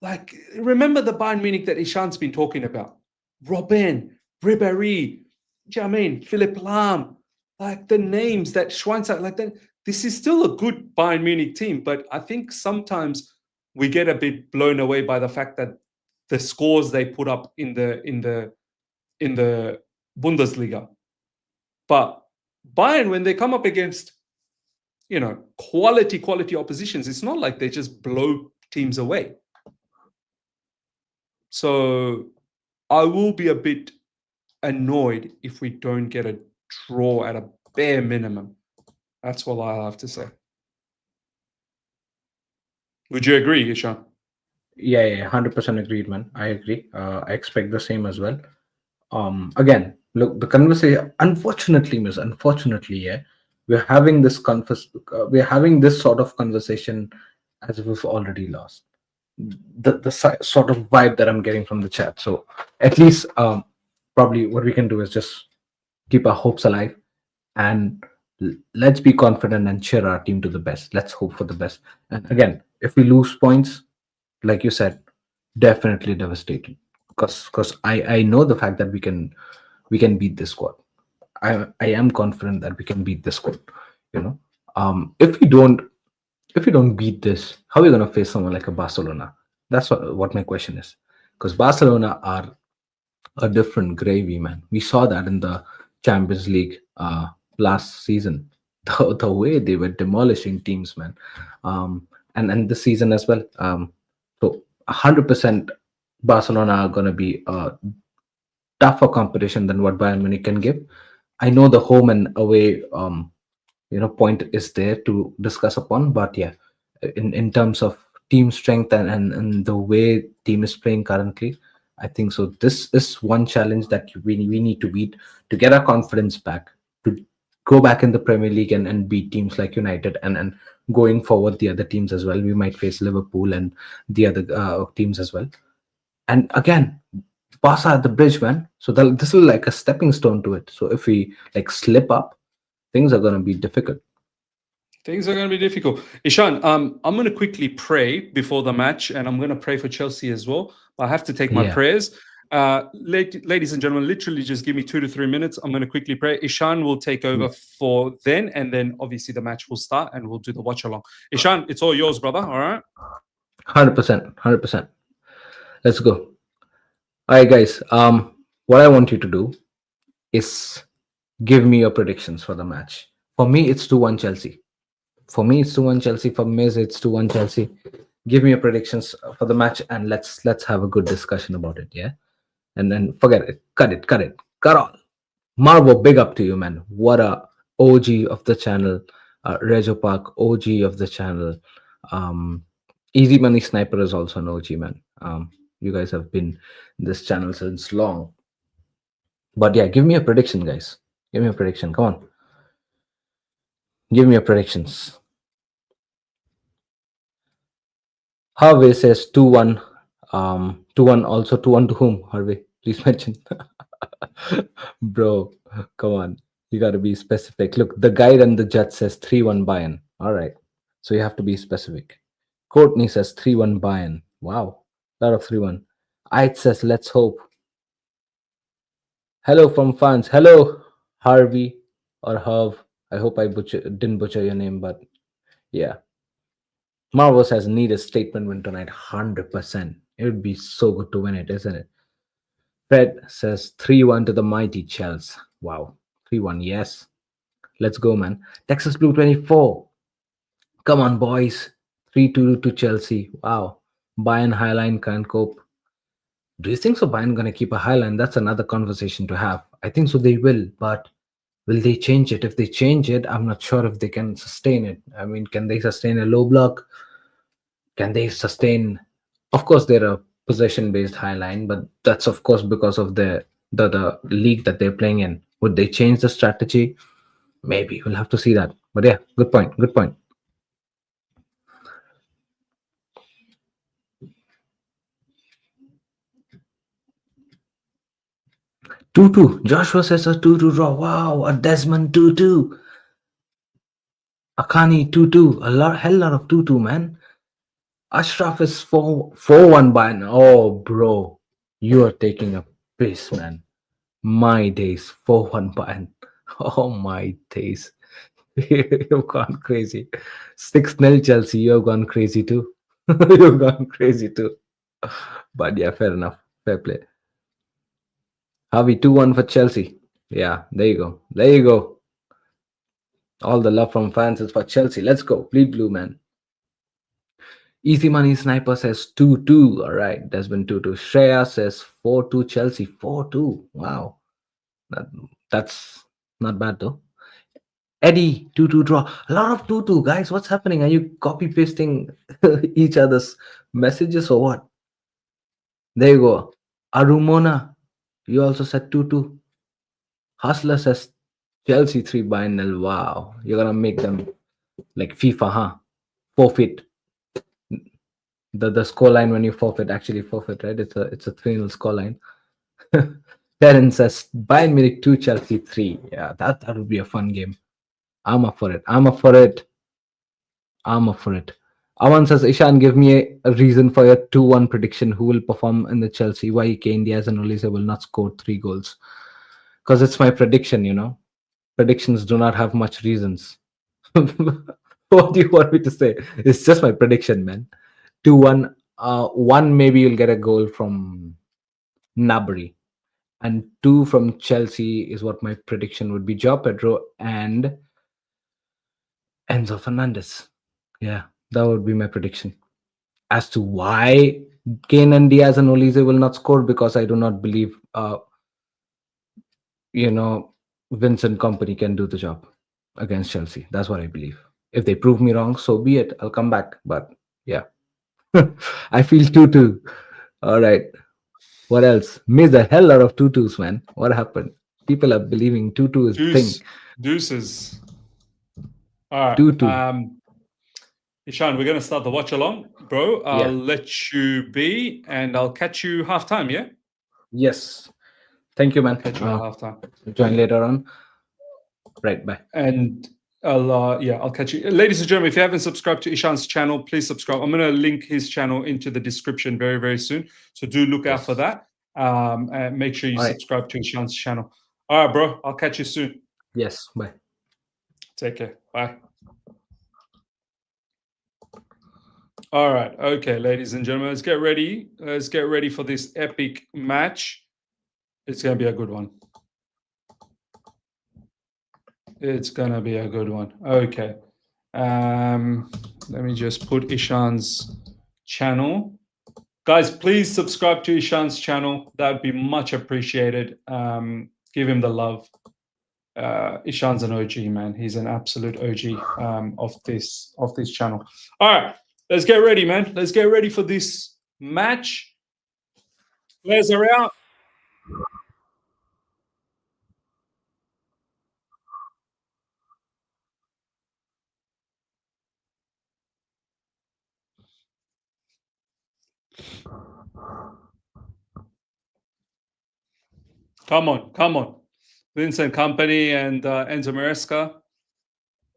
like, remember the Bayern Munich that Ishan's been talking about? Robben, Ribéry, do you know what I mean? Philipp Lahm, like the names that Schweinsteiger, like that. This is still a good Bayern Munich team, but I think sometimes we get a bit blown away by the fact that the scores they put up in the Bundesliga. But Bayern, when they come up against, you know, quality oppositions, it's not like they just blow teams away. So I will be a bit annoyed if we don't get a draw at a bare minimum. That's what I'll have to say. Would you agree, Ishan? Yeah, 100% agreed, man. I agree. I expect the same as well. Again, look, the conversation. Unfortunately, yeah, we're having this sort of conversation as if we've already lost. Sort of vibe that I'm getting from the chat. So at least, probably what we can do is just keep our hopes alive, and let's be confident and cheer our team to the best. Let's hope for the best. And again, if we lose points, like you said, definitely devastated, because I know the fact that we can beat this squad. I am confident that we can beat this squad. You know, if we don't beat this, how are we gonna face someone like a Barcelona? That's what my question is. Because Barcelona are a different gravy, man. We saw that in the Champions League last season. The way they were demolishing teams, man. And this season as well. So 100% Barcelona are gonna be a tougher competition than what Bayern Munich can give. I know the home and away point is there to discuss upon, but yeah, in terms of team strength and the way team is playing currently, I think so. This is one challenge that we need to beat to get our confidence back, to go back in the Premier League and beat teams like United, and going forward the other teams as well. We might face Liverpool and the other teams as well. And again, Barca at the bridge, man. So this is like a stepping stone to it. So if we like slip up, things are going to be difficult. Things are going to be difficult. Ishan, I'm going to quickly pray before the match, and I'm going to pray for Chelsea as well. I have to take my Yeah. prayers. Ladies and gentlemen, literally just give me 2 to 3 minutes. I'm going to quickly pray. Ishan will take over for then, and then obviously the match will start, and we'll do the watch along. Ishan, it's all yours, brother. All right. 100%. Let's go. All right, guys. What I want you to do is give me your predictions for the match. For me, it's 2-1 Chelsea. For me, it's 2-1 Chelsea. For Miz, it's 2-1 Chelsea. Give me your predictions for the match, and let's have a good discussion about it. Yeah, and then forget it. Cut all. Marvo, big up to you, man. What a OG of the channel. Rejo Park, OG of the channel. Easy Money Sniper is also an OG, man. You guys have been in this channel since long. But yeah, give me a prediction, guys. Give me a prediction. Come on. Give me your predictions. Harvey says 2-1. 2-1 also 2-1 to whom? Harvey, please mention. Bro, come on. You got to be specific. Look, the guide and the judge says 3-1 Bayern. All right. So you have to be specific. Courtney says 3-1 Bayern. Wow. A lot of 3-1. Ait says let's hope. Hello from fans. Hello, Harvey or Herv. I hope I didn't butcher your name, but yeah. Marvo says need a statement win tonight. 100%. It would be so good to win it, isn't it? Fred says 3-1 to the mighty Chelsea. Wow. 3-1, yes. Let's go, man. Texas Blue 24. Come on, boys. 3-2 to Chelsea. Wow. Bayern Highline can't cope. Do you think so? Bayern going to keep a highline? That's another conversation to have. I think so they will, but will they change it? If they change it, I'm not sure if they can sustain it. I mean, can they sustain a low block? Can they sustain? Of course, they're a possession-based highline, but that's of course because of the league that they're playing in. Would they change the strategy? Maybe we'll have to see that. But yeah, good point. Good point. 2-2. Joshua says a 2-2 draw. Wow, a Desmond 2-2. Akani 2-2. Hell lot of 2-2, man. Ashraf is 4-1 by now. Oh, bro. You are taking a piss, man. My days. 4-1 by. Oh, my days. You've gone crazy. 6-0 Chelsea. You've gone crazy too. You've gone crazy too. But yeah, fair enough. Fair play. Harvey 2-1 for Chelsea. Yeah, there you go. There you go. All the love from fans is for Chelsea. Let's go. Bleed blue, man. Easy Money Sniper says 2-2. All right. Desmond 2-2. Shreya says 4-2 Chelsea. 4-2. Wow. That's not bad though. Eddie 2-2 draw. A lot of 2-2, guys. What's happening? Are you copy pasting each other's messages or what? There you go. Arumona, you also said 2-2. Hustler says Chelsea 3-0. Wow. You're gonna make them like FIFA, huh? Forfeit. The scoreline when you forfeit, actually forfeit, right? It's a 3-0 scoreline. Terence says Bayern Munich 2, Chelsea 3. Yeah, that would be a fun game. I'm up for it. I'm up for it. I'm up for it. Aman says, Ishan, give me a reason for your 2-1 prediction. Who will perform in the Chelsea? Why Kane Diaz and Olise will not score 3 goals? Because it's my prediction, you know. Predictions do not have much reasons. What do you want me to say? It's just my prediction, man. 2-1. One, maybe you'll get a goal from Nabry. And 2 from Chelsea is what my prediction would be. Joao Pedro and Enzo Fernandez. Yeah, that would be my prediction. As to why Kane and Diaz and Olise will not score, because I do not believe, Vincent Company can do the job against Chelsea. That's what I believe. If they prove me wrong, so be it. I'll come back. But yeah, I feel 2-2. All right. What else? Missed a hell lot of 2-2s, man. What happened? People are believing 2-2 is the thing. Deuces. All right. 2-2. Ishan, we're gonna start the watch along, bro. I'll let you be, and I'll catch you halftime. Yeah. Yes. Thank you, man. Catch you at halftime. Join later on. Right. Bye. And I'll catch you, ladies and gentlemen. If you haven't subscribed to Ishan's channel, please subscribe. I'm gonna link his channel into the description very, very soon. So do look out for that. And make sure you subscribe to Ishan's channel. All right, bro. I'll catch you soon. Yes. Bye. Take care. Bye. All right. Okay, ladies and gentlemen, let's get ready. Let's get ready for this epic match. It's gonna be a good one. It's gonna be a good one. Okay. Let me just put Ishan's channel. Guys, please subscribe to Ishan's channel. That would be much appreciated. Give him the love. Ishan's an OG, man. He's an absolute OG of this channel. All right, let's get ready, man. Let's get ready for this match. Players are out. Come on. Vincent Company and Enzo Maresca.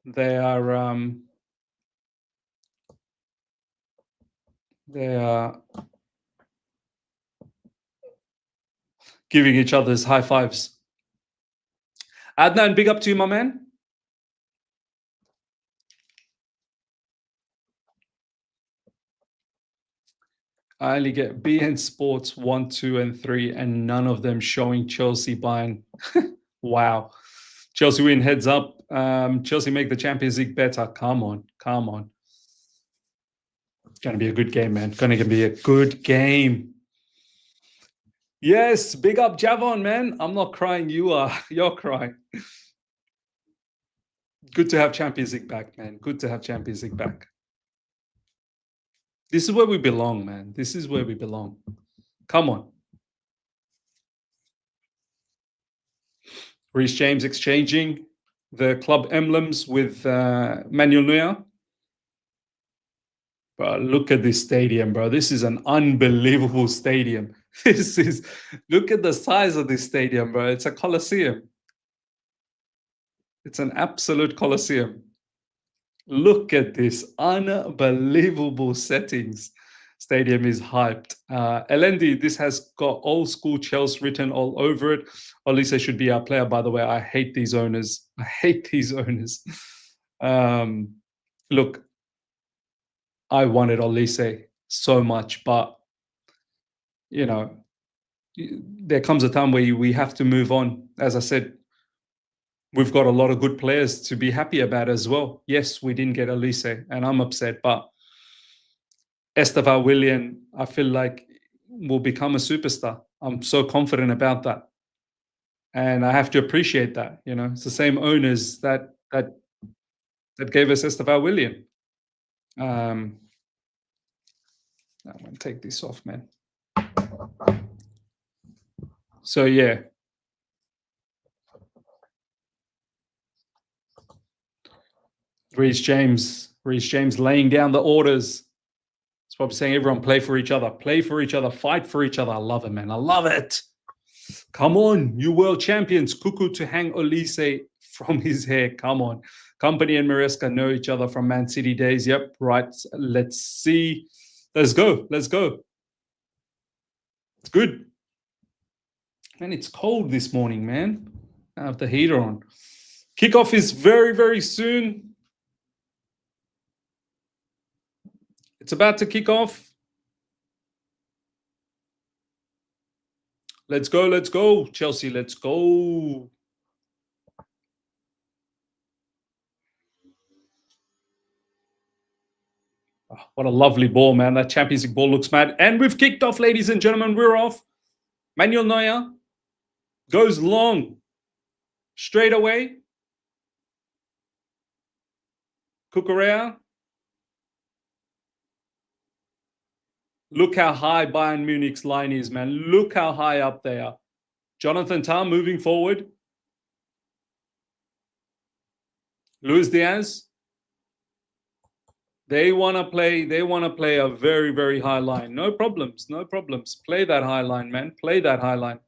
They are giving each other's high fives. Adnan, big up to you, my man. I only get BN Sports 1, 2, and 3, and none of them showing Chelsea Bayern. Wow. Chelsea win, heads up. Chelsea make the Champions League better. Come on. Gonna be a good game, man. Gonna be a good game. Yes, big up Javon, man. I'm not crying. You are. You're crying. Good to have Champions League back, man. Good to have Champions League back. This is where we belong, man. This is where we belong. Come on. Reece James exchanging. the club emblems with Manuel Neuer. But look at this stadium, bro. This is an unbelievable stadium. Look at the size of this stadium, bro. It's a coliseum. It's an absolute coliseum. Look at this unbelievable settings. Stadium is hyped. Elendi, this has got old school Chelsea written all over it. Olise should be our player, by the way. I hate these owners. I hate these owners. Look, I wanted Olise so much, but, you know, there comes a time where we have to move on. As I said, we've got a lot of good players to be happy about as well. Yes, we didn't get Olise, and I'm upset, but Estevan Willian, I feel like, will become a superstar. I'm so confident about that. And I have to appreciate that. You know, it's the same owners that gave us Estevan Willian. I'm going to take this off, man. So, yeah. Reece James laying down the orders. It's probably saying, everyone play for each other, fight for each other. I love it, man. I love it. Come on, you world champions. Cuckoo to hang Olise from his hair. Come on. Company and Maresca know each other from Man City days. Yep, right. Let's see. Let's go. It's good. And it's cold this morning, man. I have the heater on. Kickoff is very, very soon. It's about to kick off. Let's go, Chelsea, let's go. Oh, what a lovely ball, man. That Champions League ball looks mad. And we've kicked off, ladies and gentlemen. We're off. Manuel Neuer goes long. Straight away. Cucurella. Look how high Bayern Munich's line is, man. Look how high up they are. Jonathan Tah moving forward. Luis Diaz. They want to play a very, very high line. No problems. Play that high line, man. Play that high line.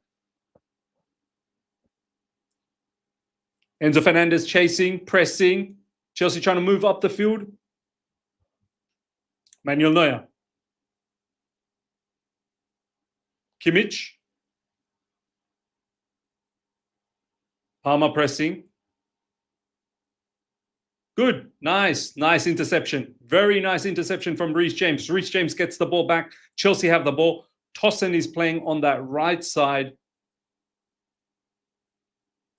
Enzo Fernandez chasing, pressing. Chelsea trying to move up the field. Manuel Neuer. Kimmich. Palmer pressing. Good. Nice interception. Very nice interception from Reece James. Reece James gets the ball back. Chelsea have the ball. Tosin is playing on that right side.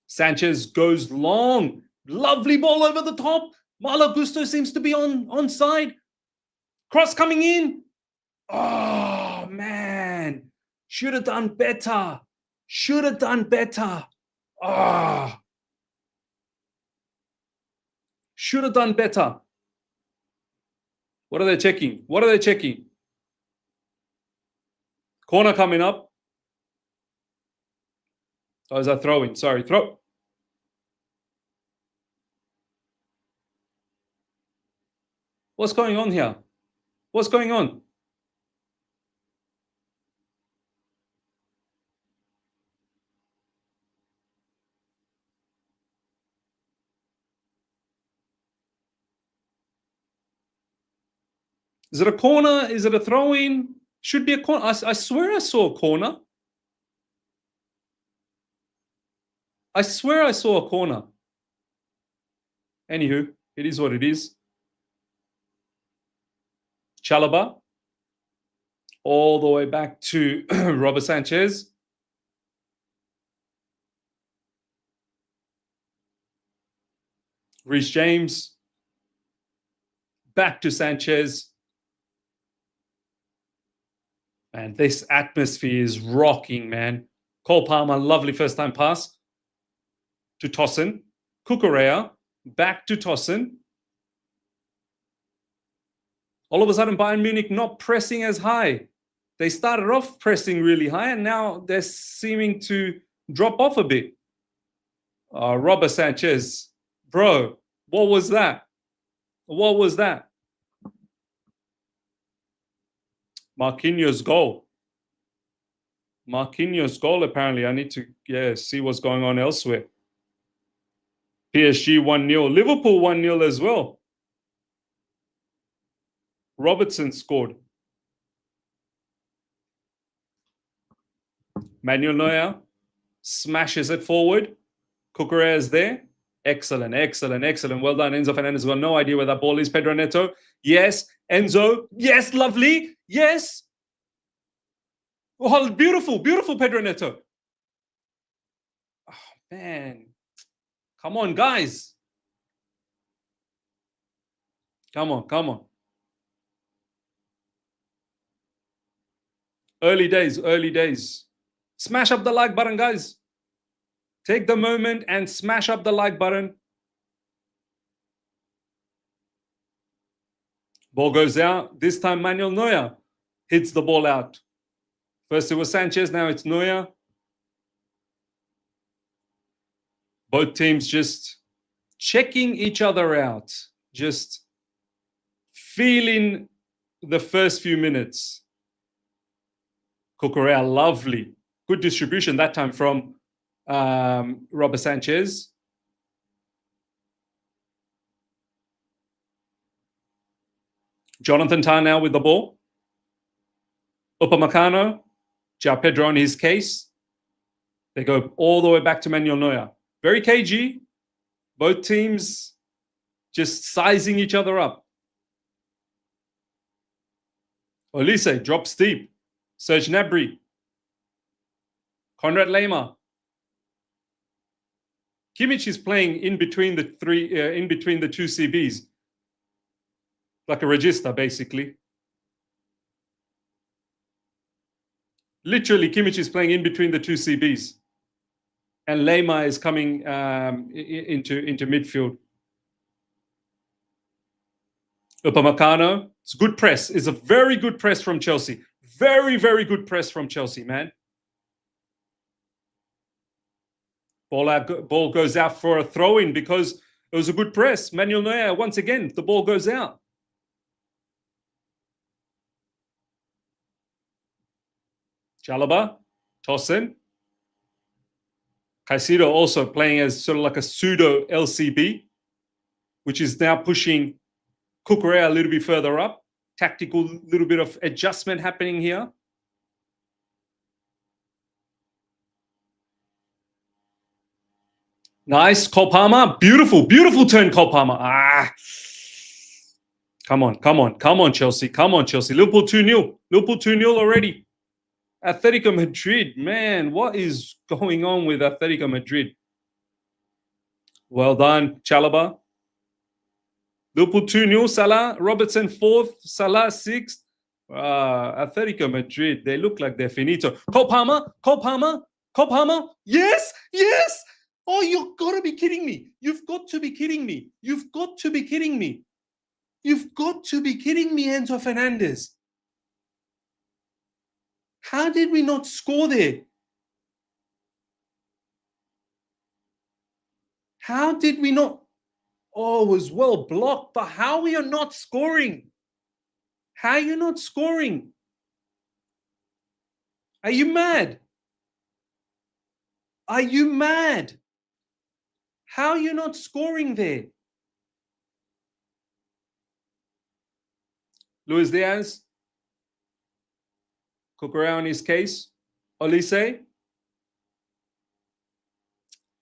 Sanchez goes long. Lovely ball over the top. Malo Gusto seems to be on side. Cross coming in. Oh, man. Should have done better. Ah. Should have done better. What are they checking? Corner coming up. Oh, is that throwing? Sorry, throw. What's going on here? What's going on? Is it a corner? Is it a throw-in? Should be a corner. I swear I saw a corner. Anywho, it is what it is. Chalobah. All the way back to Robert Sanchez. Reece James. Back to Sanchez. And this atmosphere is rocking, man. Cole Palmer, lovely first-time pass to Tosin. Cucurella, back to Tosin. All of a sudden, Bayern Munich not pressing as high. They started off pressing really high, and now they're seeming to drop off a bit. Robert Sanchez Bro, what was that? What was that? Marquinhos' goal. Marquinhos' goal, apparently. I need to see what's going on elsewhere. PSG 1-0. Liverpool 1-0 as well. Robertson scored. Manuel Neuer smashes it forward. Cucurella is there. Excellent, excellent, excellent. Well done, Enzo Fernandez. Got no idea where that ball is. Pedro Neto. Yes. Enzo. Yes, lovely. Yes. Oh, beautiful, beautiful, Pedro Neto. Oh, man. Come on, guys. Come on, come on. Early days, early days. Smash up the like button, guys. Take the moment and smash up the like button. Ball goes out. This time Manuel Neuer hits the ball out. First it was Sanchez, now it's Neuer. Both teams just checking each other out. Just feeling the first few minutes. Cucurella, lovely. Good distribution that time from Robert Sanchez. Jonathan Tah now with the ball. Upamecano, João Pedro on his case. They go all the way back to Manuel Neuer. Very cagey. Both teams just sizing each other up. Olise drops deep. Serge Gnabry. Konrad Laimer. Kimmich is playing in between the two CBs. Like a regista, basically. Literally, Kimmich is playing in between the two CBs. And Laimer is coming into midfield. Upamecano. It's good press. It's a very good press from Chelsea. Very, very good press from Chelsea, man. Ball goes out for a throw-in because it was a good press. Manuel Neuer, once again, the ball goes out. Chalobah, toss in. Caicedo also playing as sort of like a pseudo LCB, which is now pushing Cucurella a little bit further up. Tactical little bit of adjustment happening here. Nice, Cole Palmer. Beautiful, beautiful turn, Cole Palmer. Come on, come on, come on, Chelsea. Come on, Chelsea. Liverpool 2-0. Liverpool 2-0 already. Atletico Madrid, man, what is going on with Atletico Madrid? Well done, Chalobah. Liverpool 2-0, Salah. Robertson 4th, Salah 6th. Atletico Madrid, they look like they're finito. Cole Palmer, Cole Palmer, Cole Palmer. Yes, yes. Oh, you've got to be kidding me. You've got to be kidding me. You've got to be kidding me. You've got to be kidding me, Enzo Fernandez. How did we not score there? How did we not? Oh, it was well blocked, but how are you not scoring? How are you not scoring? Are you mad? Are you mad? How are you not scoring there? Luis Diaz. Cucurella in his case. Olise.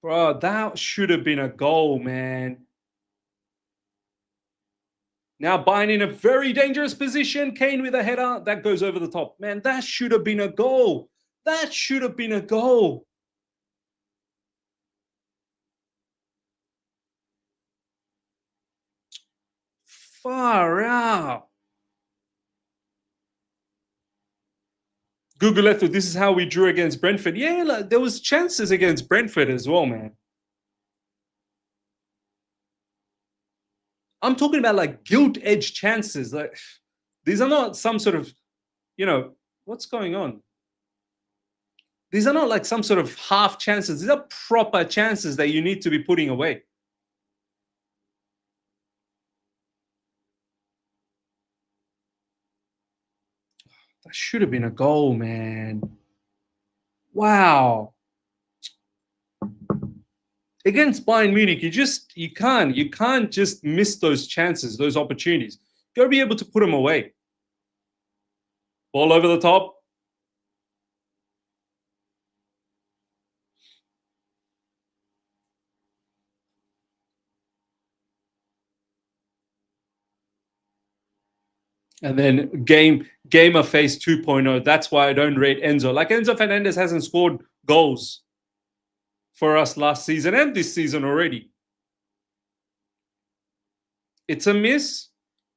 Bro, that should have been a goal, man. Now Bayern in a very dangerous position. Kane with a header. That goes over the top. Man, that should have been a goal. That should have been a goal. Far out. Google Earth, this is how we drew against Brentford. Yeah, like, there was chances against Brentford as well, man. I'm talking about like gilt-edged chances. Like, these are not some sort of, what's going on? These are not like some sort of half chances. These are proper chances that you need to be putting away. That should have been a goal, man. Wow. Against Bayern Munich, you can't just miss those chances, those opportunities. You got to be able to put them away. Ball over the top. And then gamer face 2.0. That's why I don't rate Enzo. Like Enzo Fernandez hasn't scored goals for us last season and this season already. It's a miss.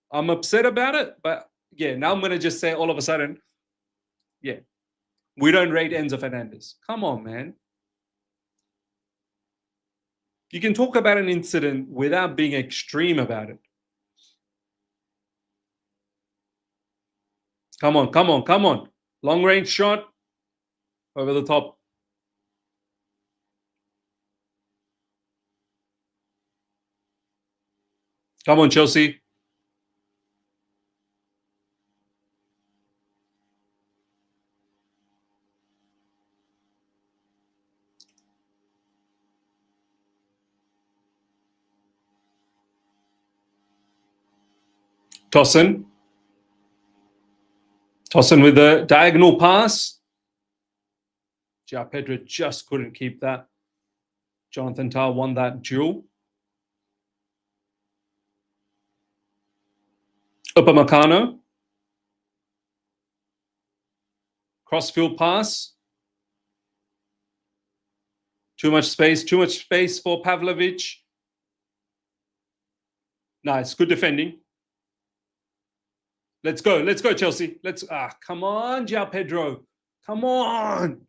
I'm upset about it, but yeah, now I'm gonna just say all of a sudden, yeah, we don't rate Enzo Fernandez. Come on, man. You can talk about an incident without being extreme about it. Come on, come on, come on. Long range shot over the top. Come on, Chelsea. Tosin. Tosin with the diagonal pass. Pedro just couldn't keep that. Jonathan Tah won that duel. Upamecano. Crossfield pass. Too much space for Pavlovic. Nice, good defending. Let's go, Chelsea. Come on, João Pedro. Come on.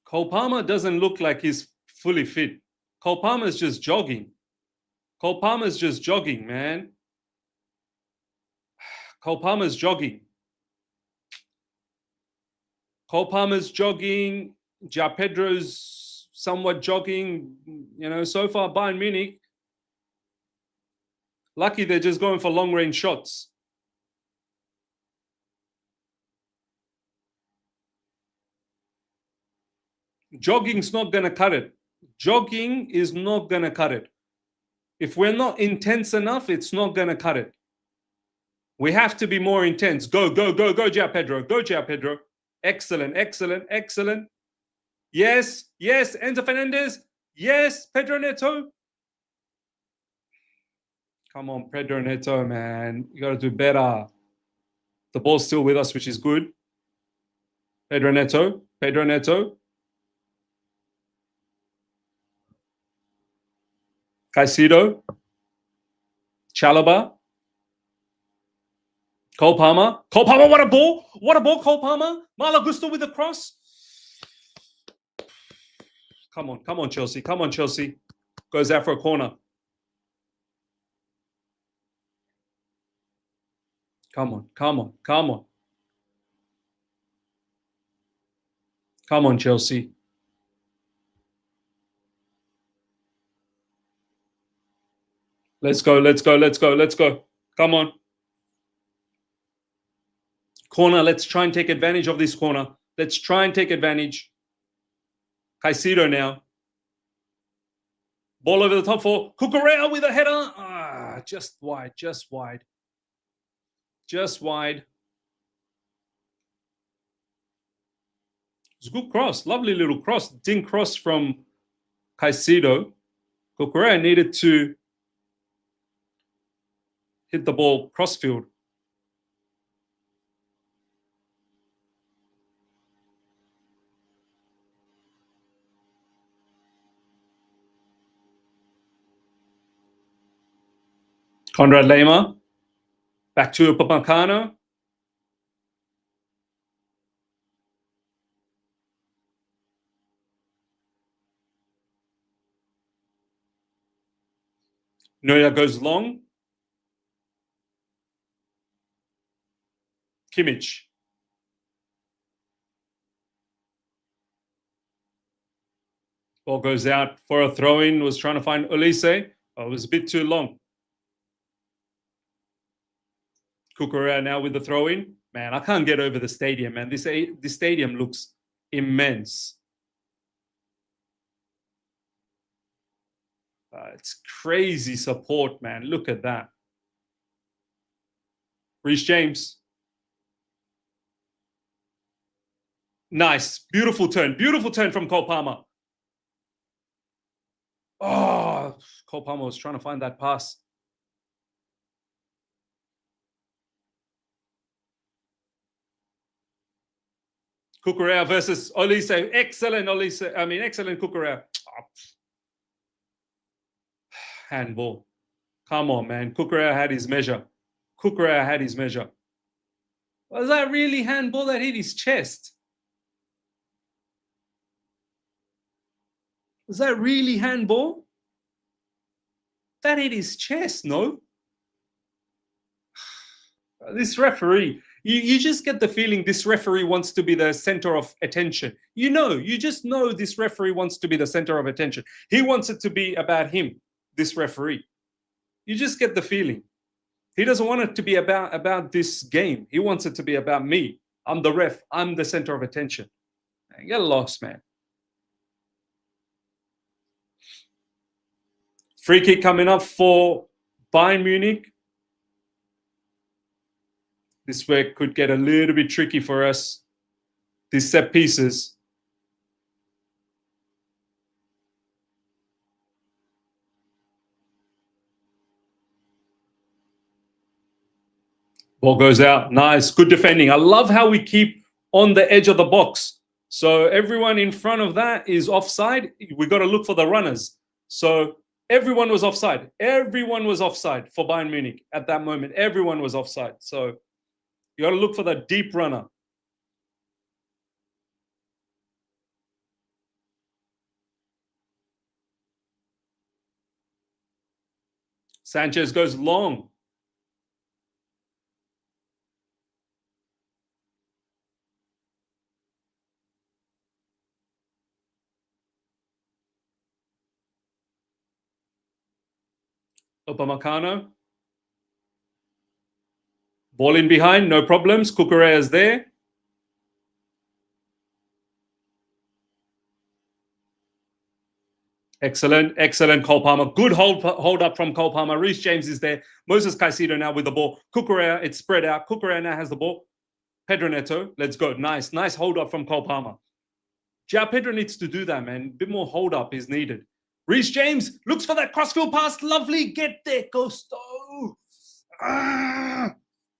Cole Palmer doesn't look like he's fully fit. Cole Palmer's just jogging. Cole Palmer's just jogging, man. Cole Palmer's jogging. Cole Palmer's jogging. João Pedro's somewhat jogging. So far, Bayern Munich. Lucky they're just going for long-range shots. Jogging's not going to cut it. Jogging is not going to cut it. If we're not intense enough, it's not going to cut it. We have to be more intense. Go, João Pedro. Go, João Pedro. Excellent. Yes, Enzo Fernandez. Yes, Pedro Neto. Come on, Pedro Neto, man. You got to do better. The ball's still with us, which is good. Pedro Neto. Caicedo. Chalobah. Cole Palmer, what a ball! Cole Palmer. Malo Gusto with the cross. Come on, Chelsea. Goes out for a corner. Come on. Come on, Chelsea. Let's go. Come on. Corner, let's try and take advantage of this corner. Let's try and take advantage. Caicedo now. Ball over the top for Cucurella with a header. Just wide. It's a good cross. Lovely little cross. Ding cross from Caicedo. Cucurella needed to hit the ball crossfield. Konrad Lema. Back to Upamecano. Neuer goes long. Kimmich. Ball goes out for a throw-in. Was trying to find Olise. Oh, it was a bit too long. Kukurea now with the throw-in. Man, I can't get over the stadium, man. This stadium looks immense. It's crazy support, man. Look at that. Reece James. Nice. Beautiful turn. Beautiful turn from Cole Palmer. Oh, Cole Palmer was trying to find that pass. Kukurea versus Olise. Excellent Olise. I mean, excellent Kukurea. Oh. Handball. Come on, man. Kukurea had his measure. Kukurea had his measure. Was that really handball that hit his chest? Was that really handball? That hit his chest, no? This referee, you just get the feeling this referee wants to be the center of attention. You just know this referee wants to be the center of attention. He wants it to be about him, this referee. You just get the feeling. He doesn't want it to be about this game. He wants it to be about me. I'm the ref. I'm the center of attention. Man, get lost, man. Free kick coming up for Bayern Munich. This way could get a little bit tricky for us. These set pieces. Ball goes out. Nice. Good defending. I love how we keep on the edge of the box. So everyone in front of that is offside. We got to look for the runners. So everyone was offside. Everyone was offside for Bayern Munich at that moment. Everyone was offside. So you got to look for the deep runner. Sanchez goes long. Upamecano. Ball in behind, no problems. Kukurea is there. Excellent, excellent Cole Palmer. Good hold up from Cole Palmer. Reece James is there. Moses Caicedo now with the ball. Kukurea, it's spread out. Kukurea now has the ball. Pedro Neto, let's go. Nice, nice hold up from Cole Palmer. Pedro needs to do that, man. A bit more hold up is needed. Reece James looks for that crossfield pass. Lovely. Get there, Gusto.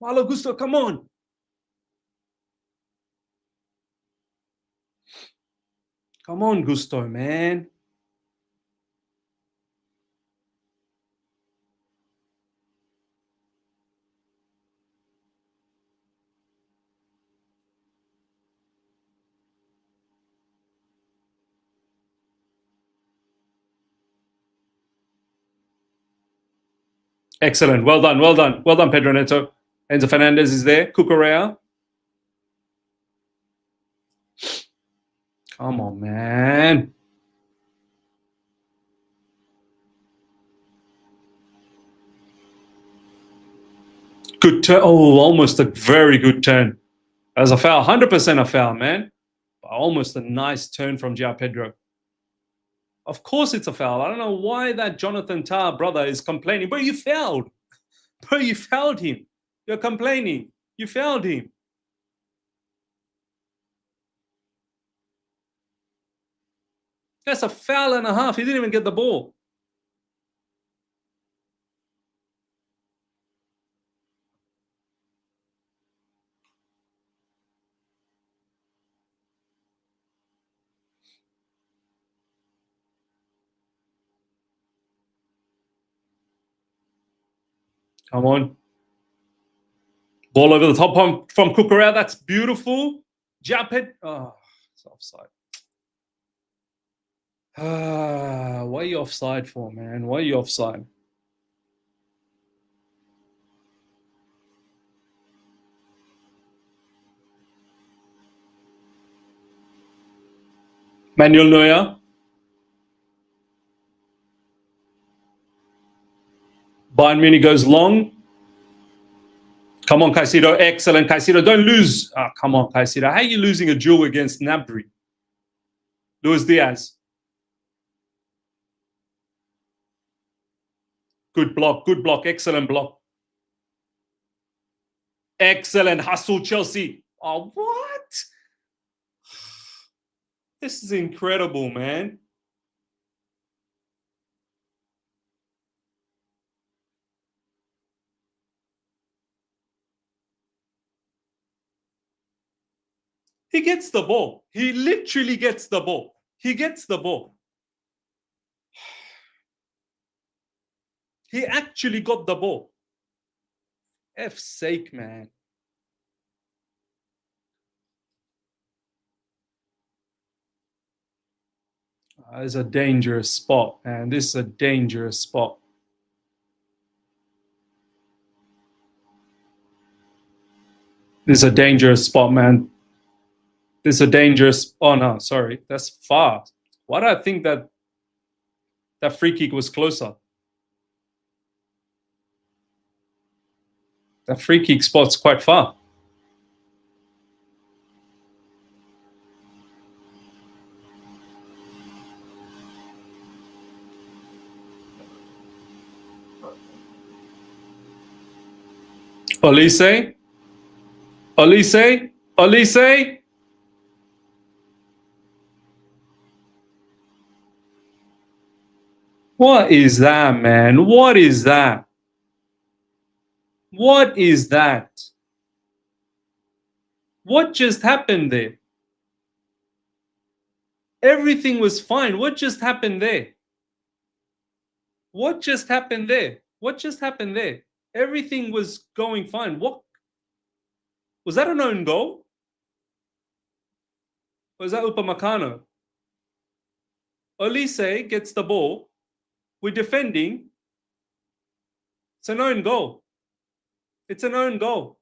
Malo Gusto, come on. Come on, Gusto, man. Excellent. Well done. Well done. Well done, Pedro Neto. Enzo Fernandez is there. Kukurea. Come on, man. Good turn. Oh, almost a very good turn. As a foul. 100% a foul, man. Almost a nice turn from João Pedro. Of course it's a foul. I don't know why that Jonathan Tah brother is complaining. But you fouled. But you fouled him. You're complaining. You fouled him. That's a foul and a half. He didn't even get the ball. Come on. Ball over the top from Kukurea. That's beautiful. Japet. Oh, it's offside. Why are you offside for, man? Why are you offside? Manuel Neuer. Bayern Munich goes long. Come on, Caicedo. Excellent, Caicedo. Don't lose. Oh, come on, Caicedo. How are you losing a duel against Gnabry? Luis Diaz. Good block, excellent block. Excellent hustle, Chelsea. Oh, what? This is incredible, man. He gets the ball. He literally gets the ball. He gets the ball. He actually got the ball. F's sake, man. This is a dangerous spot, man. This is a dangerous spot. This is a dangerous spot, man. This is a dangerous. Oh no, sorry, that's far. Why do I think that free kick was closer? That free kick spot's quite far. Olise. Olise. Olise. What is that, man? What is that? What is that? What just happened there? Everything was fine. What just happened there? What just happened there? What just happened there? Everything was going fine. What was that, an own goal? Or was that Upamecano? Olise gets the ball. We're defending. It's an own goal. It's an own goal.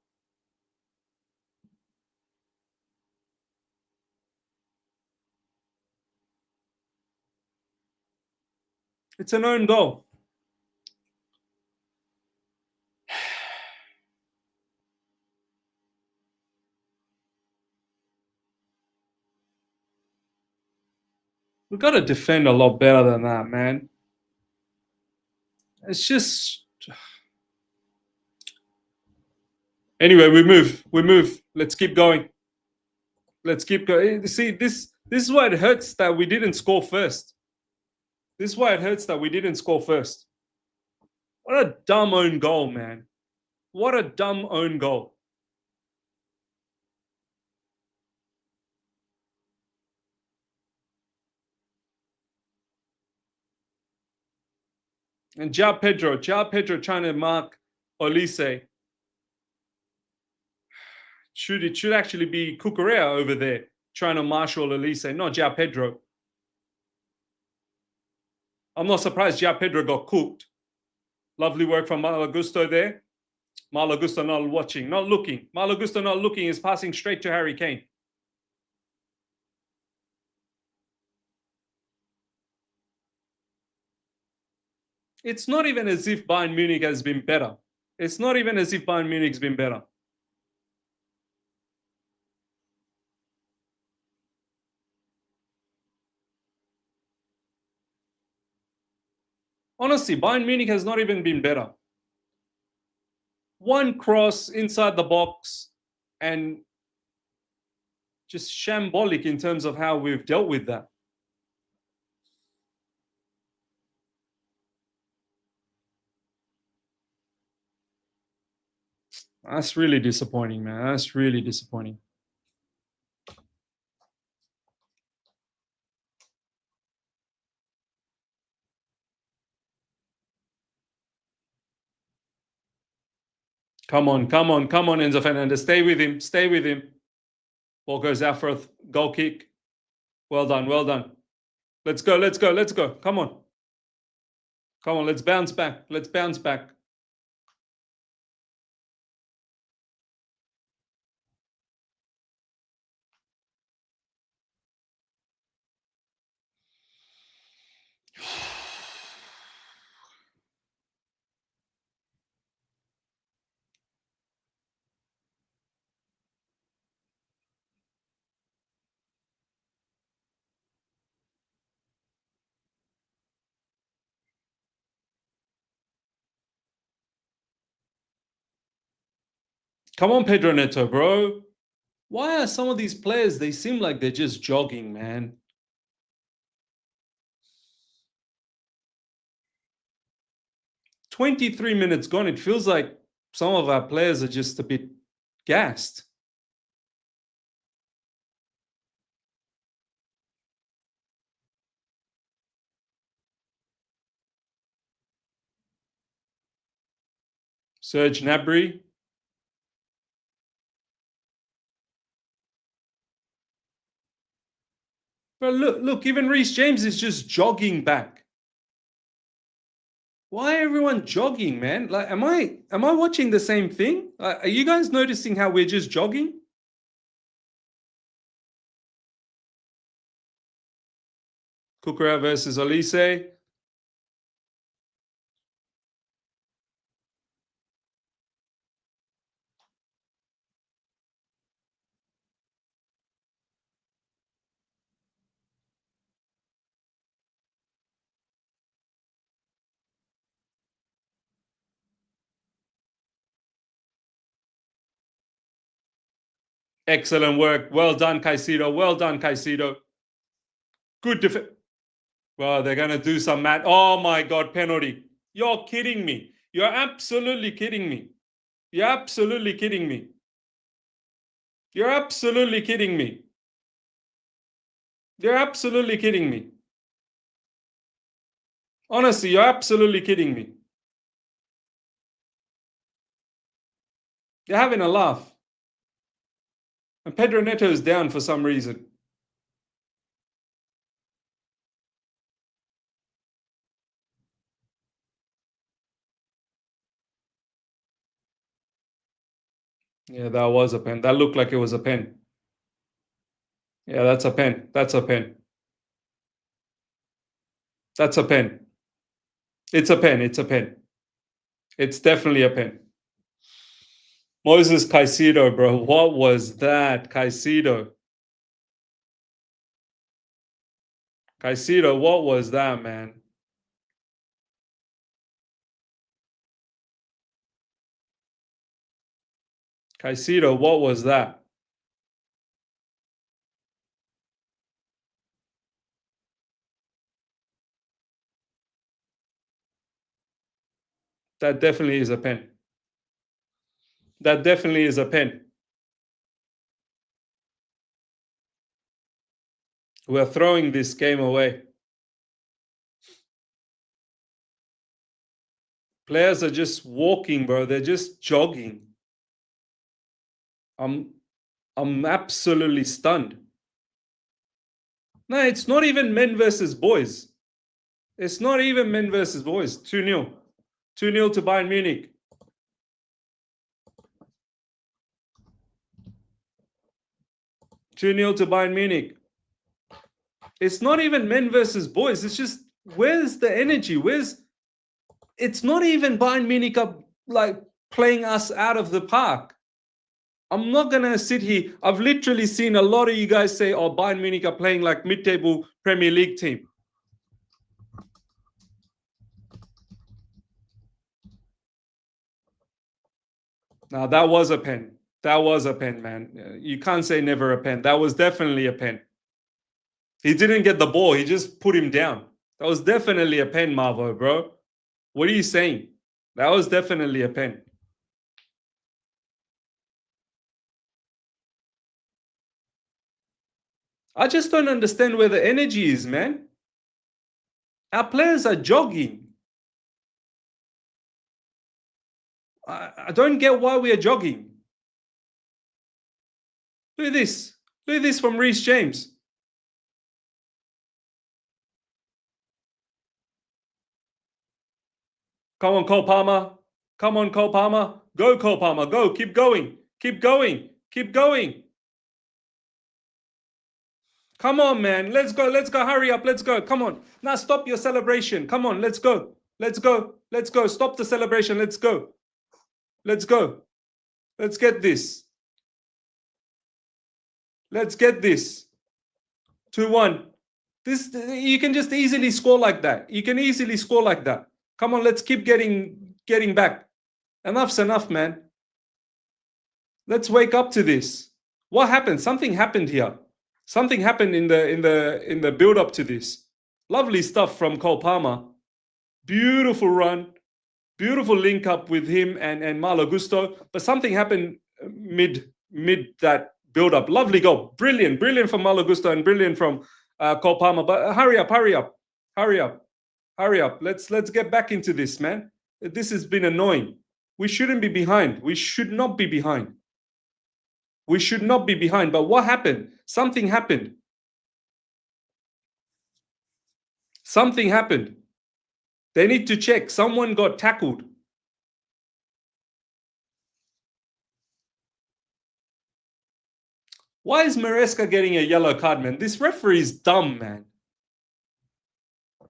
It's an own goal. We've got to defend a lot better than that, man. It's just... Anyway, we move. We move. Let's keep going. Let's keep going. See, this is why it hurts that we didn't score first. This is why it hurts that we didn't score first. What a dumb own goal, man. What a dumb own goal. And João Pedro trying to mark Olise. It should actually be Cucurella over there trying to marshal Olise, not João Pedro. I'm not surprised João Pedro got cooked. Lovely work from Malo Gusto there. Malo Gusto not watching, not looking. Malo Gusto not looking, is passing straight to Harry Kane. It's not even as if Bayern Munich has been better. It's not even as if Bayern Munich's been better. Honestly, Bayern Munich has not even been better. One cross inside the box and just shambolic in terms of how we've dealt with that. That's really disappointing, man. That's really disappointing. Come on, Enzo Fernandez. Stay with him. Stay with him. Ball goes out for a goal kick. Well done, well done. Let's go, let's go, let's go. Come on. Come on, let's bounce back. Let's bounce back. Come on, Pedro Neto, bro. Why are some of these players, they seem like they're just jogging, man? "23 minutes gone." It feels like some of our players are just a bit gassed. Serge Gnabry. But look, even Reece James is just jogging back. Why everyone jogging, man? Like, am I watching the same thing? Are you guys noticing how we're just jogging? Kukura versus Olise. Excellent work. Well done, Caicedo. Well done, Caicedo. Good defense. Well, they're going to do some mad. Oh my God, penalty. You're kidding me. You're absolutely kidding me. You're absolutely kidding me. You're absolutely kidding me. You're absolutely kidding me. Honestly, you're absolutely kidding me. You're having a laugh. And Pedro Neto is down for some reason. Yeah, that was a pen. That looked like it was a pen. Yeah, that's a pen. That's a pen. That's a pen. It's a pen. It's a pen. It's definitely a pen. Moses Caicedo, bro. What was that? Caicedo. Caicedo, what was that, man? Caicedo, what was that? That definitely is a pen. That definitely is a pen. We're throwing this game away. Players are just walking, bro. They're just jogging. I'm absolutely stunned. No, it's not even men versus boys. It's not even men versus boys. 2-0. 2-0 to Bayern Munich. Two 0 to Bayern Munich. It's not even men versus boys. It's just, where's the energy? It's not even Bayern Munich up like playing us out of the park. I'm not going to sit here. I've literally seen a lot of you guys say, oh, Bayern Munich are playing like mid-table Premier League team. Now, that was a pen. That was a pen, man. You can't say never a pen. That was definitely a pen. He didn't get the ball. He just put him down. That was definitely a pen, Marvo, bro. What are you saying? That was definitely a pen. I just don't understand where the energy is, man. Our players are jogging. I don't get why we are jogging. Look at this. Look at this from Reece James. Come on, Cole Palmer. Come on, Cole Palmer. Go, Cole Palmer. Go. Keep going. Keep going. Keep going. Come on, man. Let's go. Let's go. Hurry up. Let's go. Come on. Now stop your celebration. Come on. Let's go. Let's go. Let's go. Stop the celebration. Let's go. Let's go. Let's get this. Let's get this. 2-1. This, you can just easily score like that. You can easily score like that. Come on, let's keep getting back. Enough's enough, man. Let's wake up to this. What happened? Something happened here. Something happened in the build up to this. Lovely stuff from Cole Palmer. Beautiful run. Beautiful link up with him and Malo Gusto. But something happened mid that build up. Lovely goal. Brilliant from Malo Gusto and brilliant from Cole Palmer. But hurry up. Let's get back into this, man. This has been annoying. We shouldn't be behind. We should not be behind. We should not be behind. But what happened? Something happened. Something happened. They need to check. Someone got tackled. Why is Maresca getting a yellow card, man? This referee is dumb, man.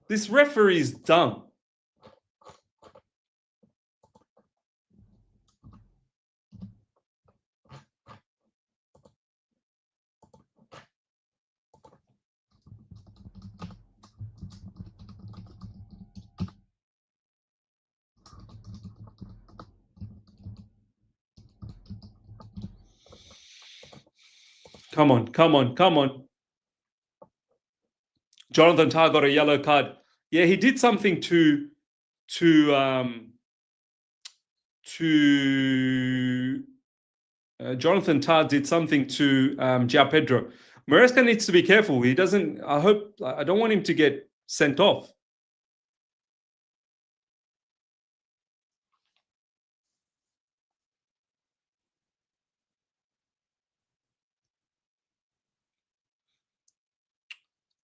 This referee is dumb. Come on. Jonathan Tah got a yellow card. Yeah, he did something to Jonathan Tah did something to João Pedro. Maresca needs to be careful. He doesn't. I don't want him to get sent off.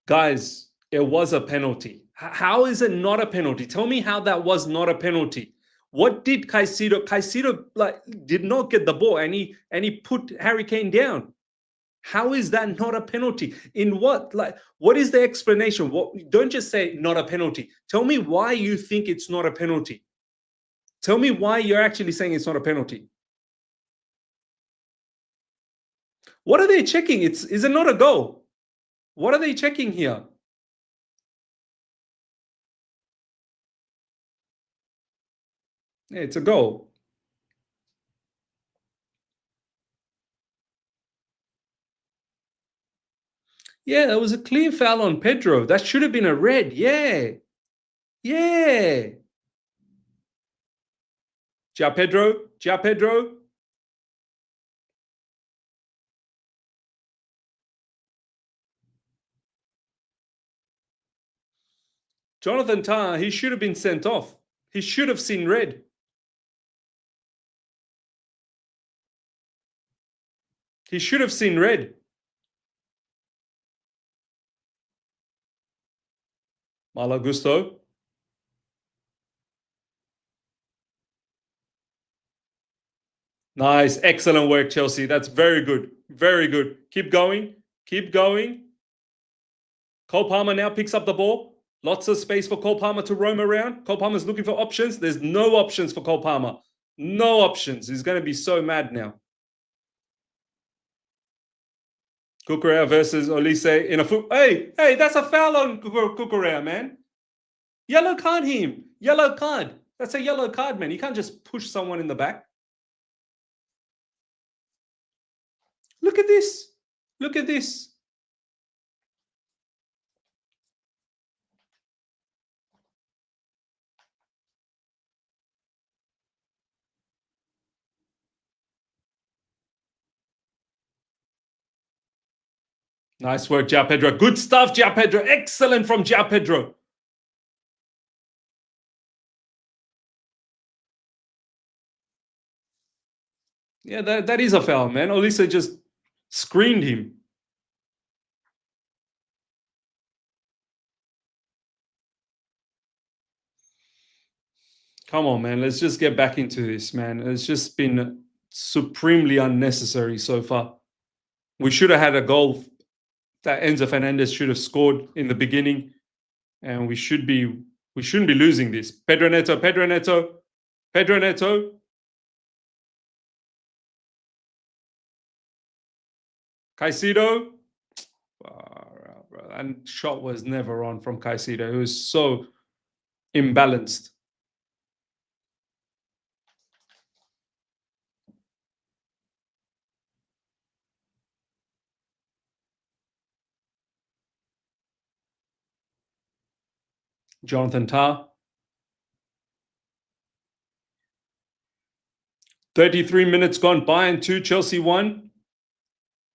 Guys, it was a penalty. How is it not a penalty? Tell me how that was not a penalty. What did Caicedo? Caicedo did not get the ball, and he put Harry Kane down. How is that not a penalty? In what? What is the explanation? Don't just say not a penalty. Tell me why you think it's not a penalty. Tell me why you're actually saying it's not a penalty. What are they checking? Is it not a goal? What are they checking here? Yeah, it's a goal. Yeah, that was a clear foul on Pedro. That should have been a red. Yeah. João Pedro. Jonathan Tah, he should have been sent off. He should have seen red. He should have seen red. Malo Gusto. Nice. Excellent work, Chelsea. That's very good. Very good. Keep going. Cole Palmer now picks up the ball. Lots of space for Cole Palmer to roam around. Cole Palmer's looking for options. There's no options for Cole Palmer. No options. He's going to be so mad now. Cucurella versus Olise in a foot. Hey, that's a foul on Cucurella, man. Yellow card him. Yellow card. That's a yellow card, man. You can't just push someone in the back. Look at this. Nice work, João Pedro. Good stuff, João Pedro. Excellent from João Pedro. Yeah, that is a foul, man. Olise just screened him. Come on, man. Let's just get back into this, man. It's just been supremely unnecessary so far. We should have had a goal that Enzo Fernandez should have scored in the beginning, and we shouldn't be losing this. Pedro Neto. Caicedo. And shot was never on from Caicedo. It was so imbalanced. Jonathan Tah. 33 minutes gone. Bayern 2, Chelsea 1.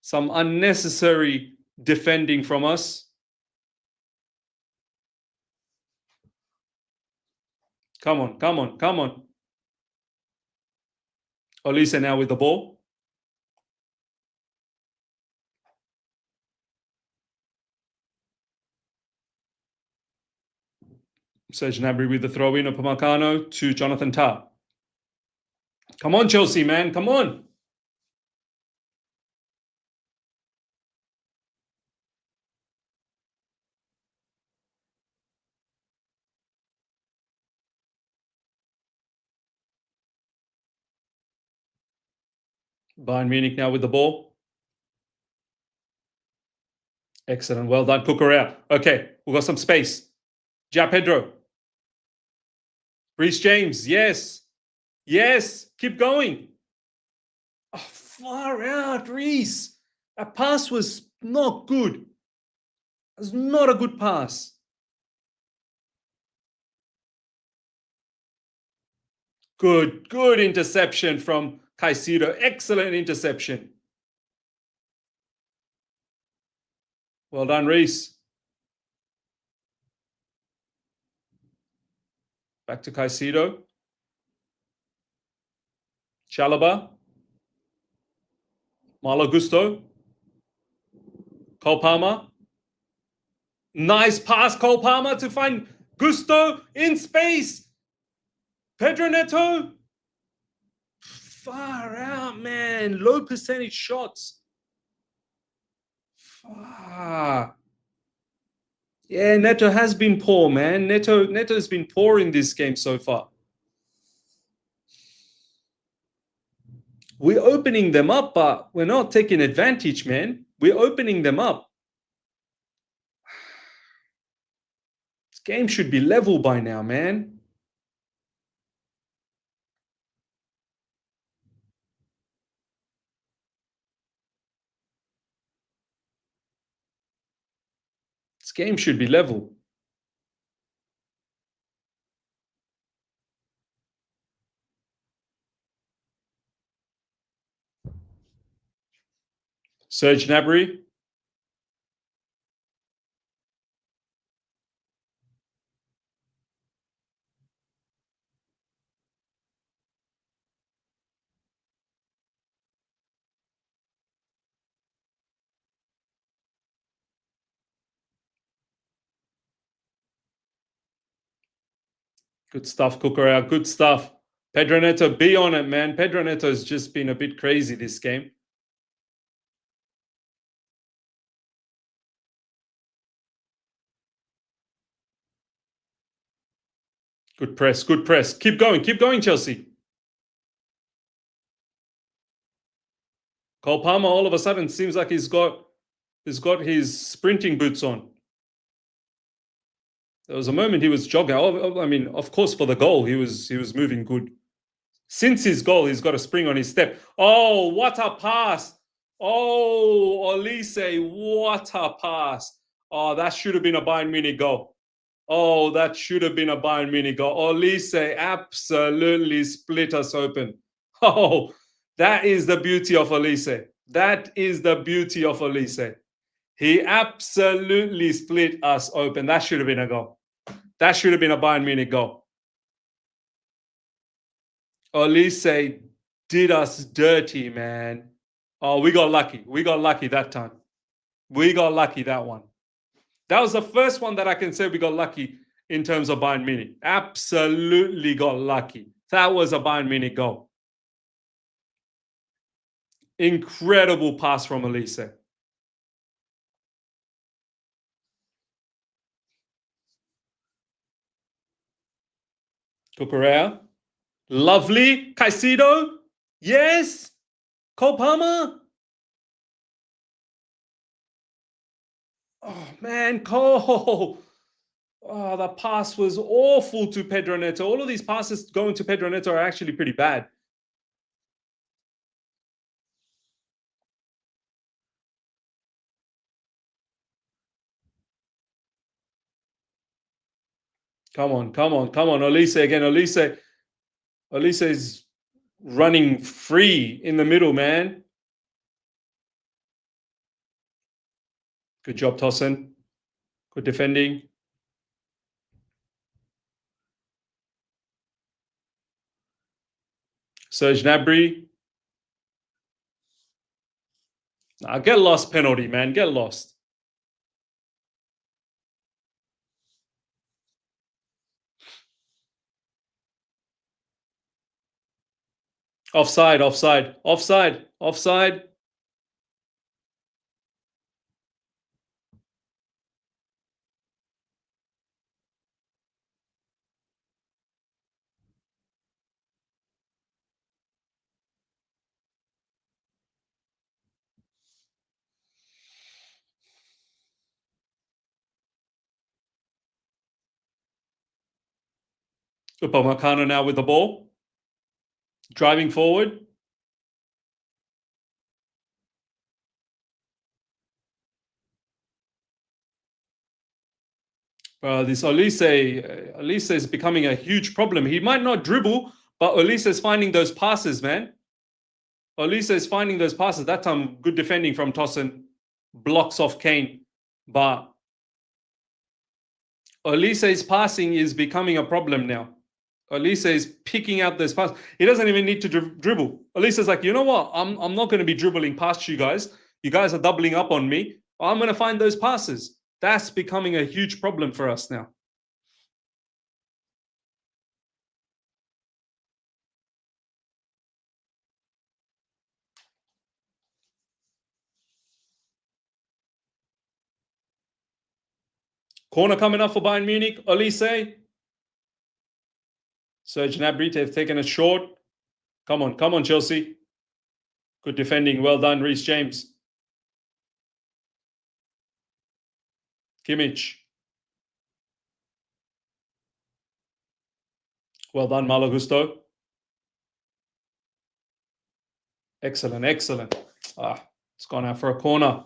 Some unnecessary defending from us. Come on, come on, come on. Olise now with the ball. Serge Gnabry with the throw in of Upamecano to Jonathan Tah. Come on, Chelsea, man. Come on. Bayern Munich now with the ball. Excellent. Well done, Cucurella. Okay, we've got some space. Ja Pedro. Reece James. Yes. Yes. Keep going. Oh, far out, Reece. That pass was not good. It was not a good pass. Good interception from Caicedo. Excellent interception. Well done, Reece. Back to Caicedo. Chalobah. Malo Gusto. Cole Palmer. Nice pass, Cole Palmer, to find Gusto in space. Pedro Neto. Far out, man. Low percentage shots. Far. Yeah, Neto has been poor, man. Neto's been poor in this game so far. We're opening them up, but we're not taking advantage, man. We're opening them up. This game should be level by now, man. This game should be level. Serge Gnabry. Good stuff, Cucurella. Good stuff. Pedro Neto, be on it, man. Pedro Neto has just been a bit crazy this game. Good press, good press. Keep going, Chelsea. Cole Palmer all of a sudden seems like he's got his sprinting boots on. There was a moment he was jogging. I mean, of course, for the goal, he was moving good. Since his goal, he's got a spring on his step. Oh, what a pass. Oh, Olise, what a pass. Oh, that should have been a Bayern Munich goal. Oh, that should have been a Bayern Munich goal. Olise absolutely split us open. Oh, that is the beauty of Olise. That is the beauty of Olise. He absolutely split us open. That should have been a goal. That should have been a Bayern Munich goal. Olise did us dirty, man. Oh, we got lucky. We got lucky that time. We got lucky that one. That was the first one that I can say we got lucky in terms of Bayern Munich. Absolutely got lucky. That was a Bayern Munich goal. Incredible pass from Olise. Cucurella. Lovely. Caicedo. Yes. Cole Palmer. Oh, man. Cole. Oh, the pass was awful to Pedro Neto. All of these passes going to Pedro Neto are actually pretty bad. Come on, come on, come on. Olise again. Olise is running free in the middle, man. Good job, Tosin. Good defending. Serge Gnabry. Nah, get lost penalty, man. Get lost. Offside, offside, offside, offside. Upamecano now with the ball. Driving forward. This Olise is becoming a huge problem. He might not dribble, but Olise is finding those passes, man. Olise is finding those passes. That time, good defending from Tosin. Blocks off Kane. But Olise's passing is becoming a problem now. Olise is picking out those passes. He doesn't even need to dribble. Olise's like, you know what? I'm not going to be dribbling past you guys. You guys are doubling up on me. I'm going to find those passes. That's becoming a huge problem for us now. Corner coming up for Bayern Munich. Olise. Serge Gnabry have taken it short. Come on, Chelsea. Good defending. Well done, Reece James. Kimmich. Well done, Malo Gusto. Excellent, excellent. It's gone out for a corner.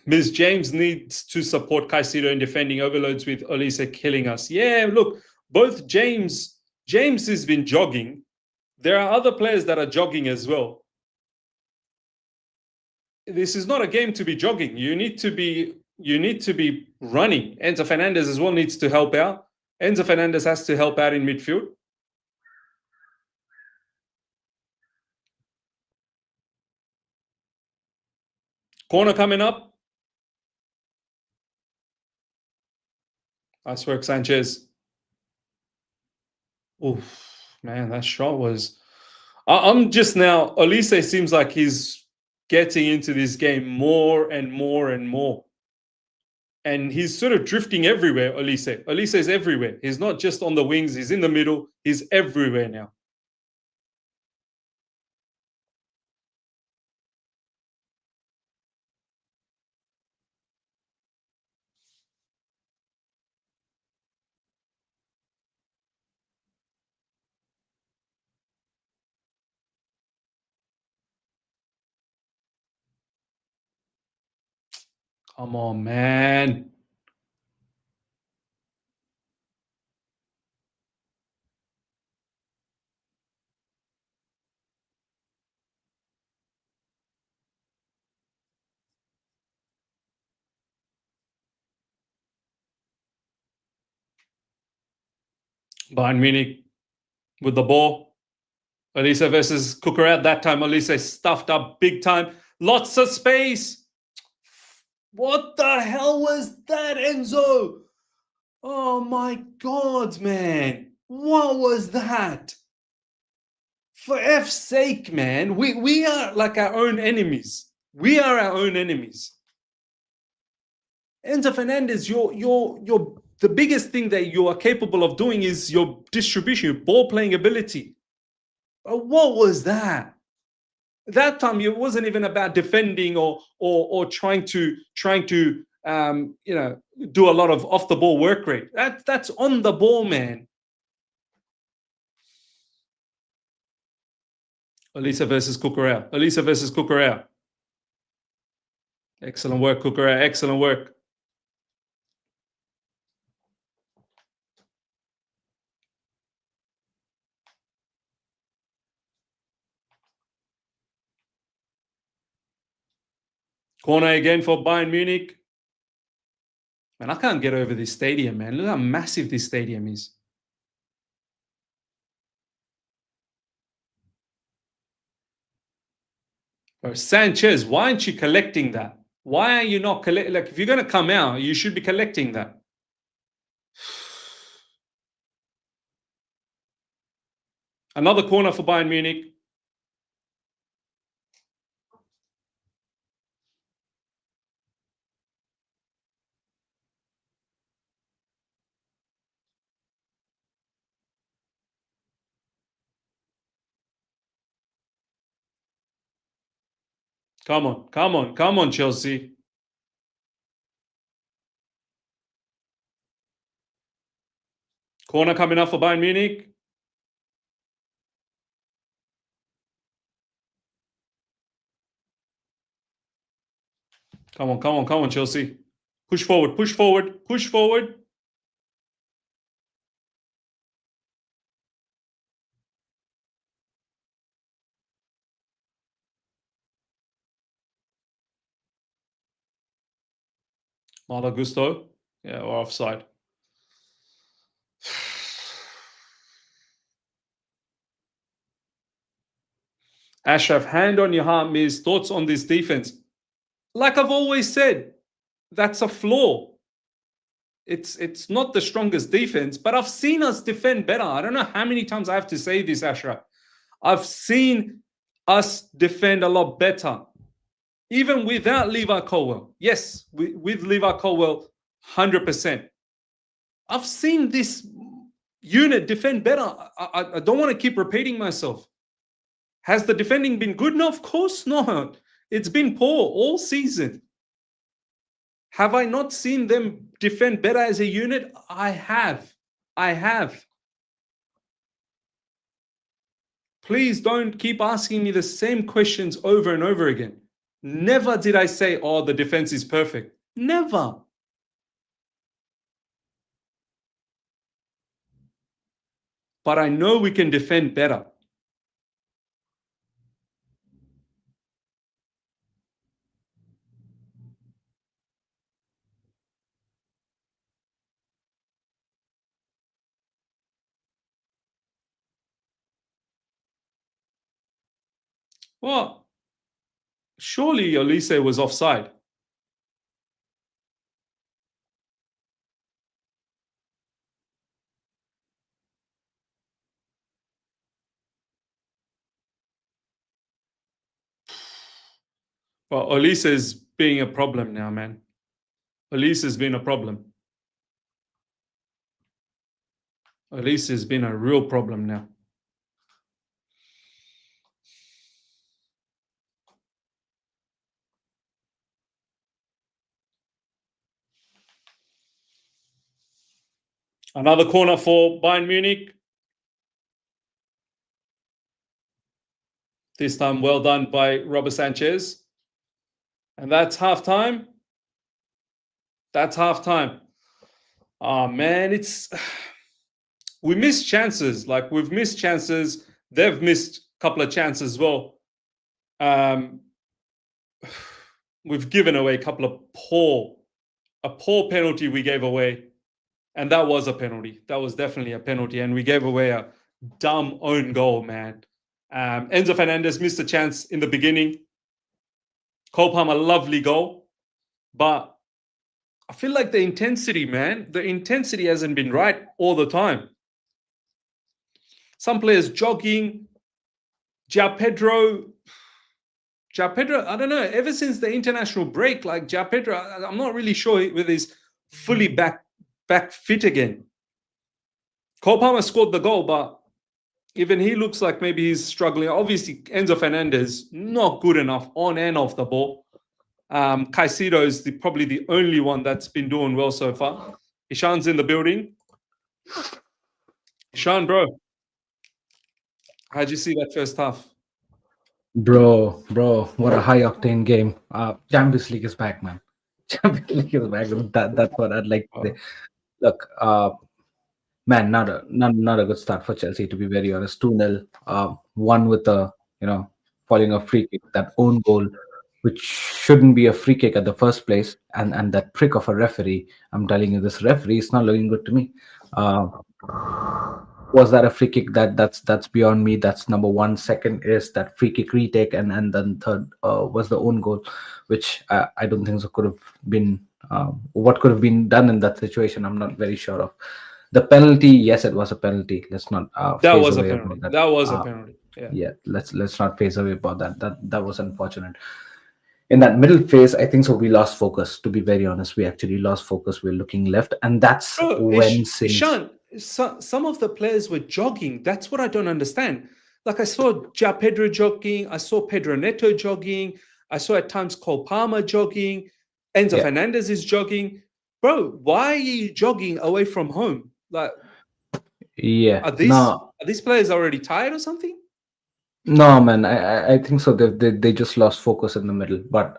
Ms. James needs to support Caicedo in defending overloads with Olise killing us. Yeah, look, both James has been jogging. There are other players that are jogging as well. This is not a game to be jogging. You need to be running. Enzo Fernandez as well needs to help out. Enzo Fernandez has to help out in midfield. Corner coming up. Nice work, Sanchez. Oof, man, that shot was... I'm just now... Olise seems like he's getting into this game more and more and more. And he's sort of drifting everywhere, Olise. Olise is everywhere. He's not just on the wings. He's in the middle. He's everywhere now. Come on, man. Bayern Munich with the ball. Olise versus Cucurella. That time, Olise stuffed up big time. Lots of space. What the hell was that, Enzo? Oh my God, man. What was that? For F's sake, man. We are like our own enemies. We are our own enemies. Enzo Fernandez, you're the biggest thing that you are capable of doing is your distribution, your ball playing ability. What was that? That time it wasn't even about defending or trying to do a lot of off the ball work rate. That's on the ball, man. Olise versus Cucurella. Olise versus Cucurella. Excellent work, Cucurella. Excellent work. Corner again for Bayern Munich. Man, I can't get over this stadium, man. Look how massive this stadium is. Bro, Sanchez, why aren't you collecting that? Why are you not collecting? Like, if you're going to come out, you should be collecting that. Another corner for Bayern Munich. Come on, come on, come on, Chelsea. Corner coming up for Bayern Munich. Come on, come on, come on, Chelsea. Push forward, push forward, push forward. Malo Gusto. Yeah, we're offside. Ashraf, hand on your heart, Miz. Thoughts on this defense? Like I've always said, that's a flaw. It's not the strongest defense, but I've seen us defend better. I don't know how many times I have to say this, Ashraf. I've seen us defend a lot better, even without Levi Colwell. Yes, with Levi Colwell, 100%. I've seen this unit defend better. I don't want to keep repeating myself. Has the defending been good? No, of course not. It's been poor all season. Have I not seen them defend better as a unit? I have. I have. Please don't keep asking me the same questions over and over again. Never did I say, oh, the defense is perfect. Never. But I know we can defend better. Well, surely Elise was offside. Well, Elise is being a problem now, man. Elise has been a problem. Elise has been a real problem now. Another corner for Bayern Munich. This time well done by Robert Sanchez. And that's halftime. That's halftime. Oh, man, we missed chances. Like, we've missed chances. They've missed a couple of chances as well. We've given away a couple of a poor penalty we gave away. And that was a penalty. That was definitely a penalty. And we gave away a dumb own goal, man. Enzo Fernandez missed a chance in the beginning. Cole Palmer, lovely goal. But I feel like the intensity, man, the intensity hasn't been right all the time. Some players jogging. João Pedro, I don't know, ever since the international break, like João Pedro, I'm not really sure whether he's fully back fit again. Cole Palmer scored the goal, but even he looks like maybe he's struggling. Obviously, Enzo Fernandez, not good enough on and off the ball. Caicedo is probably the only one that's been doing well so far. Ishan's in the building. Ishan, bro, how'd you see that first half? Bro, what a high octane game. Champions League is back, man. Champions League is back. That's what I'd like to say. Look, man, not a good start for Chelsea, to be very honest. 2-0, one with a falling off free kick, that own goal. which shouldn't be a free kick at the first place, and that prick of a referee. I'm telling you, this referee is not looking good to me. Uh, was that a free kick? That's beyond me. That's number one. Second is that free kick retake, and then third was the own goal, which I don't think so could have been what could have been done in that situation. I'm not very sure of. The penalty, yes, it was a penalty. Let's not That phase was a away penalty. about that. That was a penalty. Yeah. Yeah, let's not phase away about that. That was unfortunate. In that middle phase, I think so we lost focus. To be very honest, we actually lost focus. We're looking left, and that's Bro, when things. Ishan, some of the players were jogging. That's what I don't understand. Like I saw Ja Pedro jogging. I saw Pedro Neto jogging. I saw at times Cole Palmer jogging. Enzo Yeah. Fernandez is jogging. Bro, why are you jogging away from home? Like, Yeah, are no, these players already tired or something? no, man. I think so. They just lost focus in the middle, but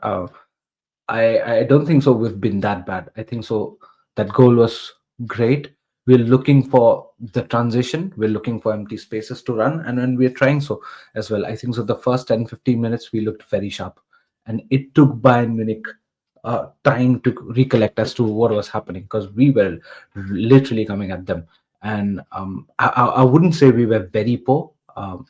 I don't think so. We've been that bad. I think so. That goal was great. We're looking for the transition. We're looking for empty spaces to run, and when we're trying so as well. I think so. The first 10-15 minutes we looked very sharp, and it took Bayern Munich time to recollect as to what was happening, because we were literally coming at them. And I wouldn't say we were very poor.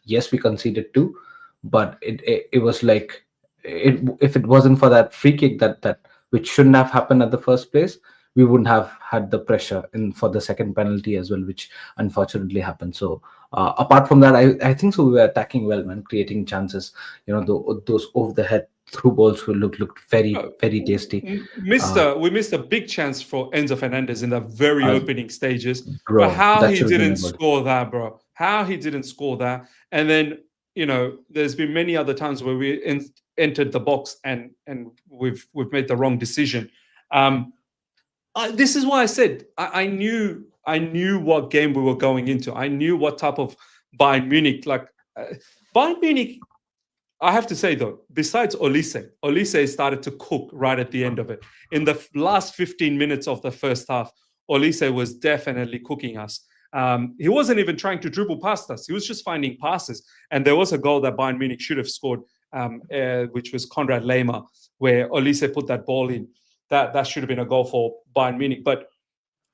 Yes, we conceded two, but it was like if it wasn't for that free kick that which shouldn't have happened at the first place, we wouldn't have had the pressure in for the second penalty as well, which unfortunately happened. So apart from that, I think so we were attacking well, man, creating chances. Those over the head through balls will looked very Oh, very tasty. We missed a big chance for Enzo Fernandez in the very Uh, opening stages. Bro, But how that he should have been a didn't goal. score that, bro? How he didn't score that? And then there's been many other times where we entered the box and we've made the wrong decision. This is why I said I knew what game we were going into. I knew what type of Bayern Munich, Bayern Munich. I have to say though, besides Olise started to cook right at the end of it. In the last 15 minutes of the first half, Olise was definitely cooking us. He wasn't even trying to dribble past us. He was just finding passes. And there was a goal that Bayern Munich should have scored, which was Konrad Lehmer, where Olise put that ball in. That should have been a goal for Bayern Munich. But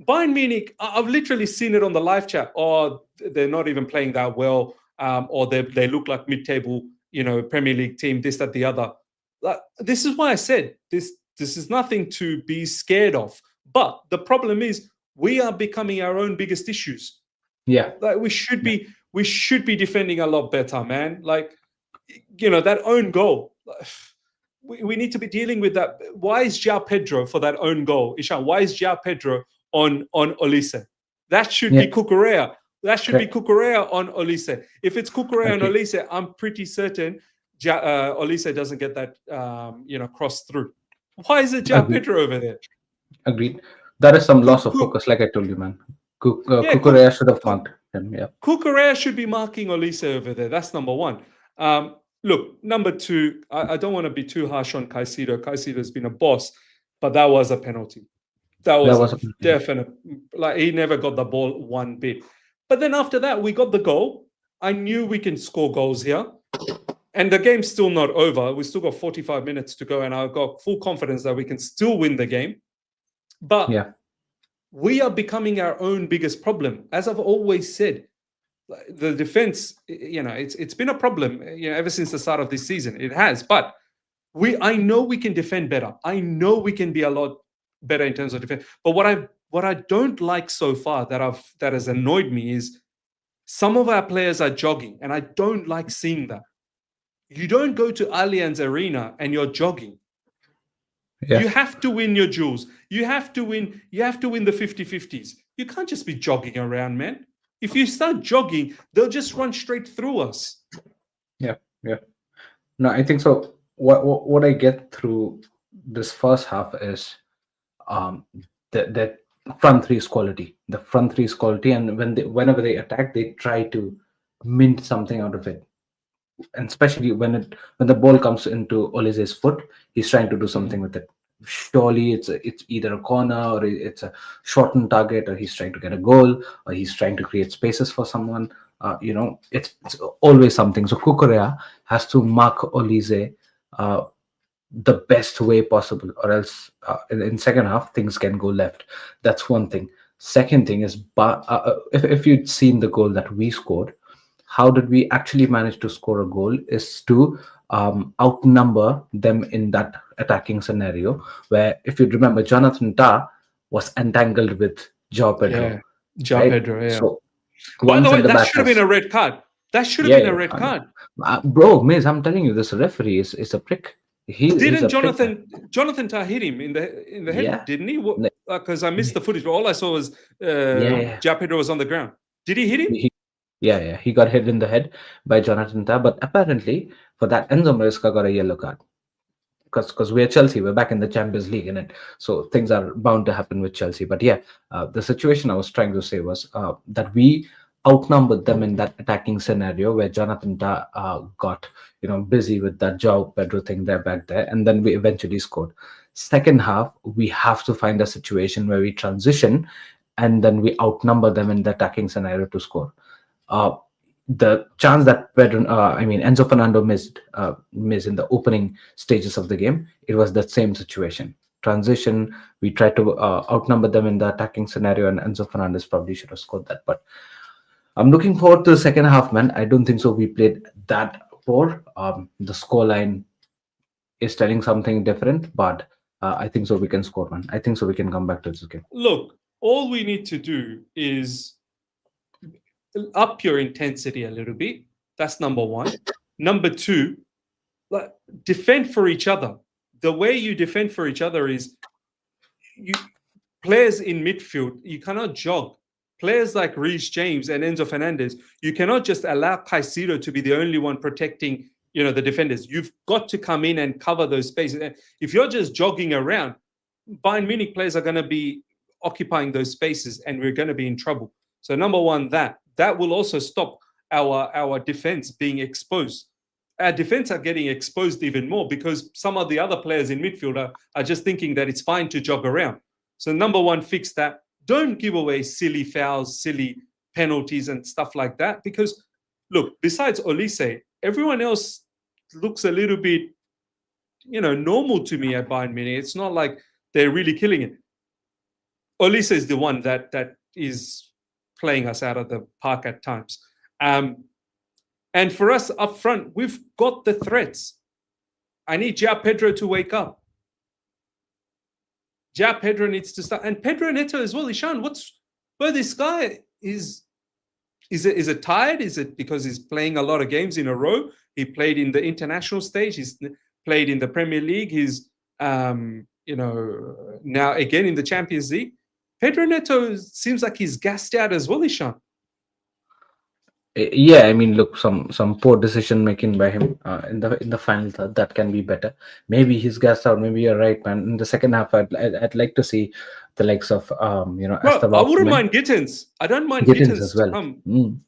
Bayern Munich, I've literally seen it on the live chat. Oh, they're not even playing that well, or they look like mid-table, Premier League team, this, that, the other. This is why I said this is nothing to be scared of. But the problem is we are becoming our own biggest issues. Yeah, Like we should be defending a lot better, man. That own goal. We need to be dealing with that. Why is João Pedro for that own goal? Ishan, why is João Pedro on Olise? That should be Cucurella. That should be Cucurella on Olise. If it's Cucurella on Olise, I'm pretty certain Olise doesn't get that cross through. Why is it João Pedro over there? Agreed. That is some loss of focus, like I told you, man. Cucurella should have marked him. Yeah, Cucurella should be marking Olise over there. That's number one. Look, number two, I don't want to be too harsh on Caicedo. Caicedo's been a boss, but that was a penalty. That was a definite. Like he never got the ball one bit. But then after that, we got the goal. I knew we can score goals here. And the game's still not over. We still got 45 minutes to go, and I've got full confidence that we can still win the game. But we are becoming our own biggest problem. As I've always said, the defense, it's been a problem, ever since the start of this season. It has. But I know we can defend better. I know we can be a lot better in terms of defense. But what I don't like so far that has annoyed me is some of our players are jogging, and I don't like seeing that. You don't go to Allianz Arena and you're jogging. Yeah. You have to win your duels. You have to win the 50-50s. You can't just be jogging around, man. If you start jogging, they'll just run straight through us. Yeah. No, I think so. What I get through this first half is that front three is quality. The front three is quality, and whenever they attack, they try to mint something out of it. And especially when the ball comes into Olise's foot, he's trying to do something with it. Surely it's either a corner, or it's a shortened target, or he's trying to get a goal, or he's trying to create spaces for someone. It's always something. So Cucurella has to mark Olise the best way possible, or else in second half things can go left. That's one thing. Second thing is, if you'd seen the goal that we scored, how did we actually manage to score a goal is to outnumber them in that attacking scenario, where, if you remember, Jonathan Tah was entangled with Joao Pedro, Yeah, Ja right? Pedro. Yeah. So By one the way, centre that back should have been has, a red card. That should have yeah, been a yeah, red card. bro, Miz, I'm telling you, this referee is a prick. He's Didn't a prick, man. Jonathan Tah hit him in the head? Yeah. Didn't he? Ne- Because I missed the footage, but all I saw was yeah, yeah. Ja Pedro was on the ground. Did he hit him? Yeah, he got hit in the head by Jonathan Tah, but apparently for that, Enzo Maresca got a yellow card, because we're Chelsea, we're back in the Champions League, in it, so things are bound to happen with Chelsea. But yeah, the situation I was trying to say was that we outnumbered them in that attacking scenario where Jonathan Tah got busy with that Joao Pedro thing there back there, and then we eventually scored. Second half, we have to find a situation where we transition, and then we outnumber them in the attacking scenario to score. Uh, the chance that Enzo Fernando missed in the opening stages of the game, it was that same situation. Transition, we tried to outnumber them in the attacking scenario, and Enzo Fernandez probably should have scored that. But I'm looking forward to the second half, man. I don't think so. We played that poor. The scoreline is telling something different, but I think so we can score, man. I think so we can come back to this game. Look, all we need to do is up your intensity a little bit. That's number one. Number two, defend for each other. The way you defend for each other is players in midfield, you cannot jog. Players like Reece James and Enzo Fernandez, you cannot just allow Caicedo to be the only one protecting, the defenders. You've got to come in and cover those spaces. If you're just jogging around, Bayern Munich players are going to be occupying those spaces, and we're going to be in trouble. So number one, that will also stop our defense being exposed. Our defense are getting exposed even more because some of the other players in midfield are just thinking that it's fine to jog around. So number one, fix that. Don't give away silly fouls, silly penalties and stuff like that. Because, look, besides Olise, everyone else looks a little bit, normal to me at Bayern Munich. It's not like they're really killing it. Olise is the one that is playing us out of the park at times. And for us up front, we've got the threats. I need Joao Pedro to wake up. Joao Pedro needs to start, and Pedro Neto as well. Ishan, this guy is it tired? Is it because he's playing a lot of games in a row? He played in the international stage. He's played in the Premier League. He's now again in the Champions League. Pedro Neto seems like he's gassed out as well, Ishan. Yeah, I mean, look, some poor decision making by him in the final third, that can be better. Maybe he's gassed out. Maybe you're right, man. In the second half, I'd like to see the likes of Bro, I wouldn't mind Gittins. I don't mind Gittins Gittins as well.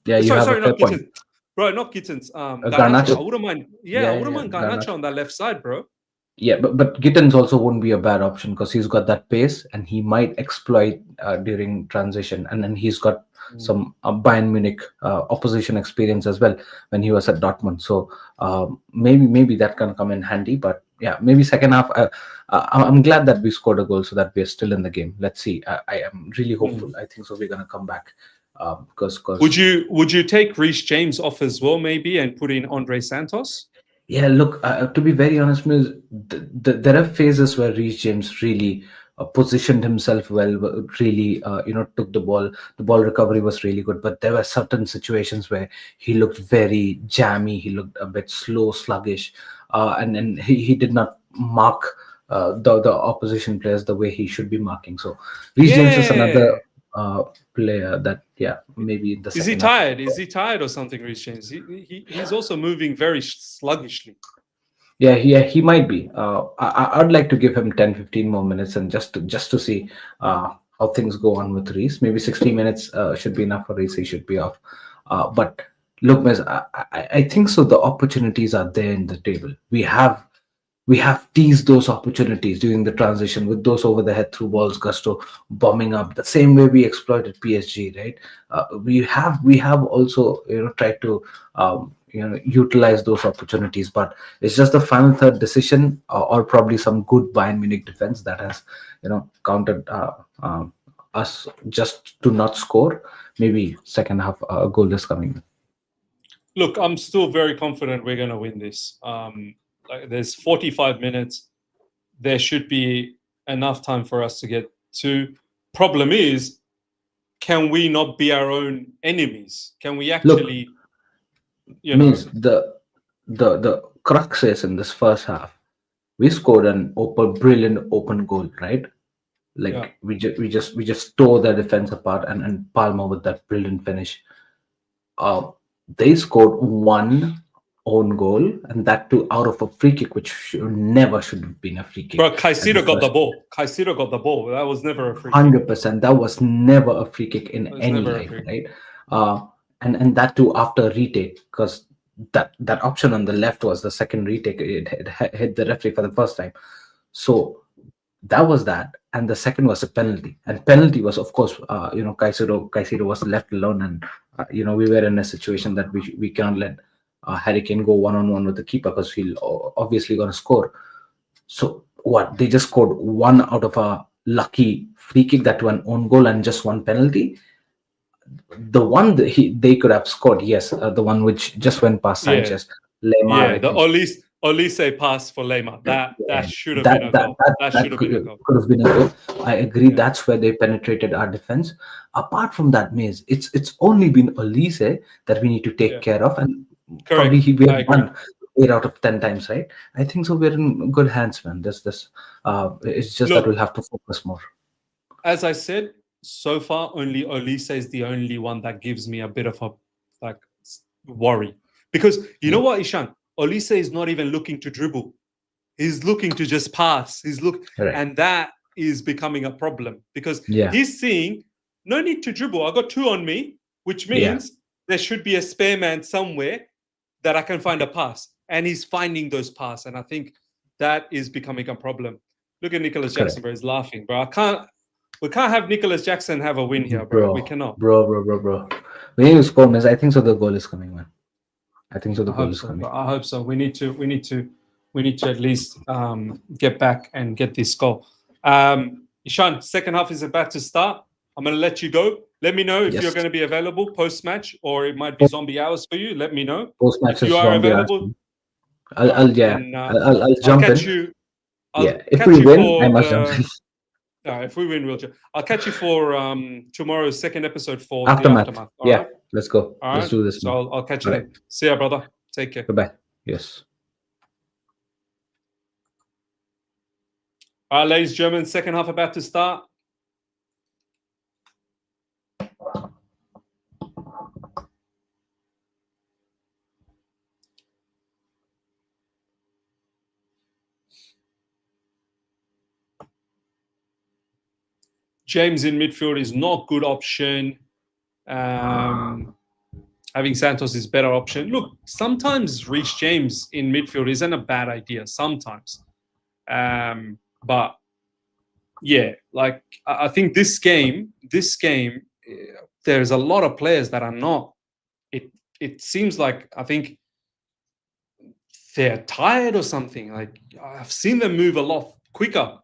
Yeah, you have sorry, a fair not point. Gittins. Bro, not Gittins. Garnacho. Garnacho. I wouldn't mind. Yeah, I wouldn't mind Garnacho Garnacho on that left side, bro. Yeah, but Gittins also won't be a bad option because he's got that pace and he might exploit during transition. And then he's got some Bayern Munich opposition experience as well when he was at Dortmund. So maybe that can come in handy. But yeah, maybe second half. I'm glad that we scored a goal so that we're still in the game. Let's see. I am really hopeful. I think so. We're gonna come back. Because would you take Reece James off as well, maybe, and put in Andre Santos? Yeah, look, to be very honest, there are phases where Reece James really positioned himself well, really, took the ball. The ball recovery was really good, but there were certain situations where he looked very jammy. He looked a bit slow, sluggish, and he did not mark the opposition players the way he should be marking. So Reece James is another player that, maybe in the is he tired? Is he tired or something, Reece James? He's also moving very sluggishly. Yeah, he might be. I'd like to give him 10-15 more minutes and just to see how things go on with Reece. Maybe 60 minutes should be enough for Reece. He should be off. But look, Miz, I think so. The opportunities are there in the table. We have teased those opportunities during the transition with those over the head through balls, Gusto bombing up the same way we exploited PSG, right? We have also tried to utilize those opportunities. But it's just the final third decision, or probably some good Bayern Munich defense that has countered us just to not score. Maybe second half a goal is coming. Look, I'm still very confident we're going to win this. There's 45 minutes. There should be enough time for us to get to. Problem is, can we not be our own enemies? Can we actually, Means the crux is in this first half, we scored an brilliant open goal, right? Like we just tore their defense apart, and Palmer with that brilliant finish. They scored one own goal, and that too out of a free kick, which never should have been a free kick. Bro, Caicedo got the ball. Caicedo got the ball. That was never a free kick. 100%. That was never a free kick in any life, right? And that too after a retake, because that option on the left was the second retake. It hit the referee for the first time. So that was that, and the second was a penalty. And penalty was, of course, Caicedo was left alone, and we were in a situation that we can't let Harry Kane go one-on-one with the keeper, because he'll obviously going to score. So what? They just scored one out of a lucky free kick, that one own goal, and just one penalty. The one that they could have scored, yes, the one which just went past Sanchez. Lemar, the Olise pass for Lemar. That should have been a goal. That should have been a goal. Could have been a goal. I agree. That's where they penetrated our defense. Apart from that, Maze, it's only been Olise that we need to take care of, and probably we have won 8 out of 10 times, right? I think so. We're in good hands, man. It's just that we'll have to focus more. As I said, so far only Olise is the only one that gives me a bit of a worry, because you know what, Ishan? Olise is not even looking to dribble. He's looking to just pass. And that is becoming a problem, because he's seeing no need to dribble. I got 2 on me, which means there should be a spare man somewhere that I can find a pass. And he's finding those passes. And I think that is becoming a problem. Look at Nicholas Jackson, bro. He's laughing, bro. We can't have Nicholas Jackson have a win here, bro. We cannot. Bro. We need to score, man. I think so. The goal is coming, man. I think so. The goal is coming. I hope so. We need to at least get back and get this goal. Ishan, second half is about to start. I'm going to let you go. Let me know if you're going to be available post-match, or it might be zombie hours for you. Let me know. Post-match if you are available. I'll jump in. If we win, I must jump in. If we win, we'll jump. I'll catch you for tomorrow's second episode for Aftermath. the Aftermath. Right? Let's go. All Let's do this. So I'll catch you then. See ya, brother. Take care. Goodbye. Yes. All right, ladies and gentlemen, second half about to start. James in midfield is not good option. Having Santos is better option. Look, sometimes Reece James in midfield isn't a bad idea. Sometimes, but yeah, like I think this game, there's a lot of players that are not. It seems like I think they're tired or something. Like I've seen them move a lot quicker.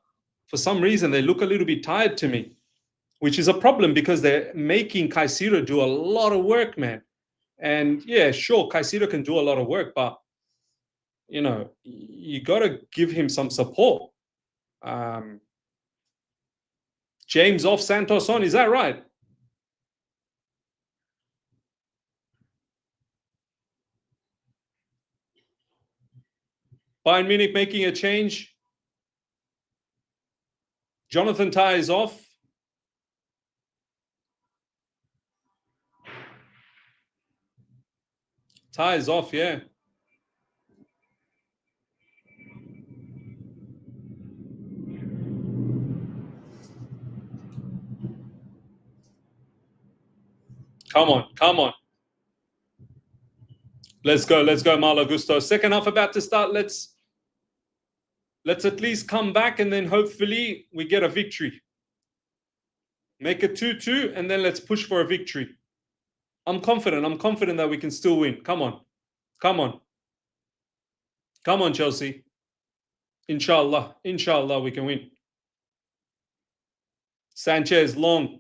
For some reason, they look a little bit tired to me, which is a problem because they're making Caicedo do a lot of work, man. And yeah, sure, Caicedo can do a lot of work, but you got to give him some support. James off, Santos on, is that right? Bayern Munich making a change. Jonathan Tah is off. Tah is off, yeah. Come on. Let's go, Malo Gusto. Second half about to start. Let's at least come back and then hopefully we get a victory. Make it 2-2 and then let's push for a victory. I'm confident that we can still win. Come on. Come on. Come on, Chelsea. Inshallah. Inshallah, we can win. Sanchez, long.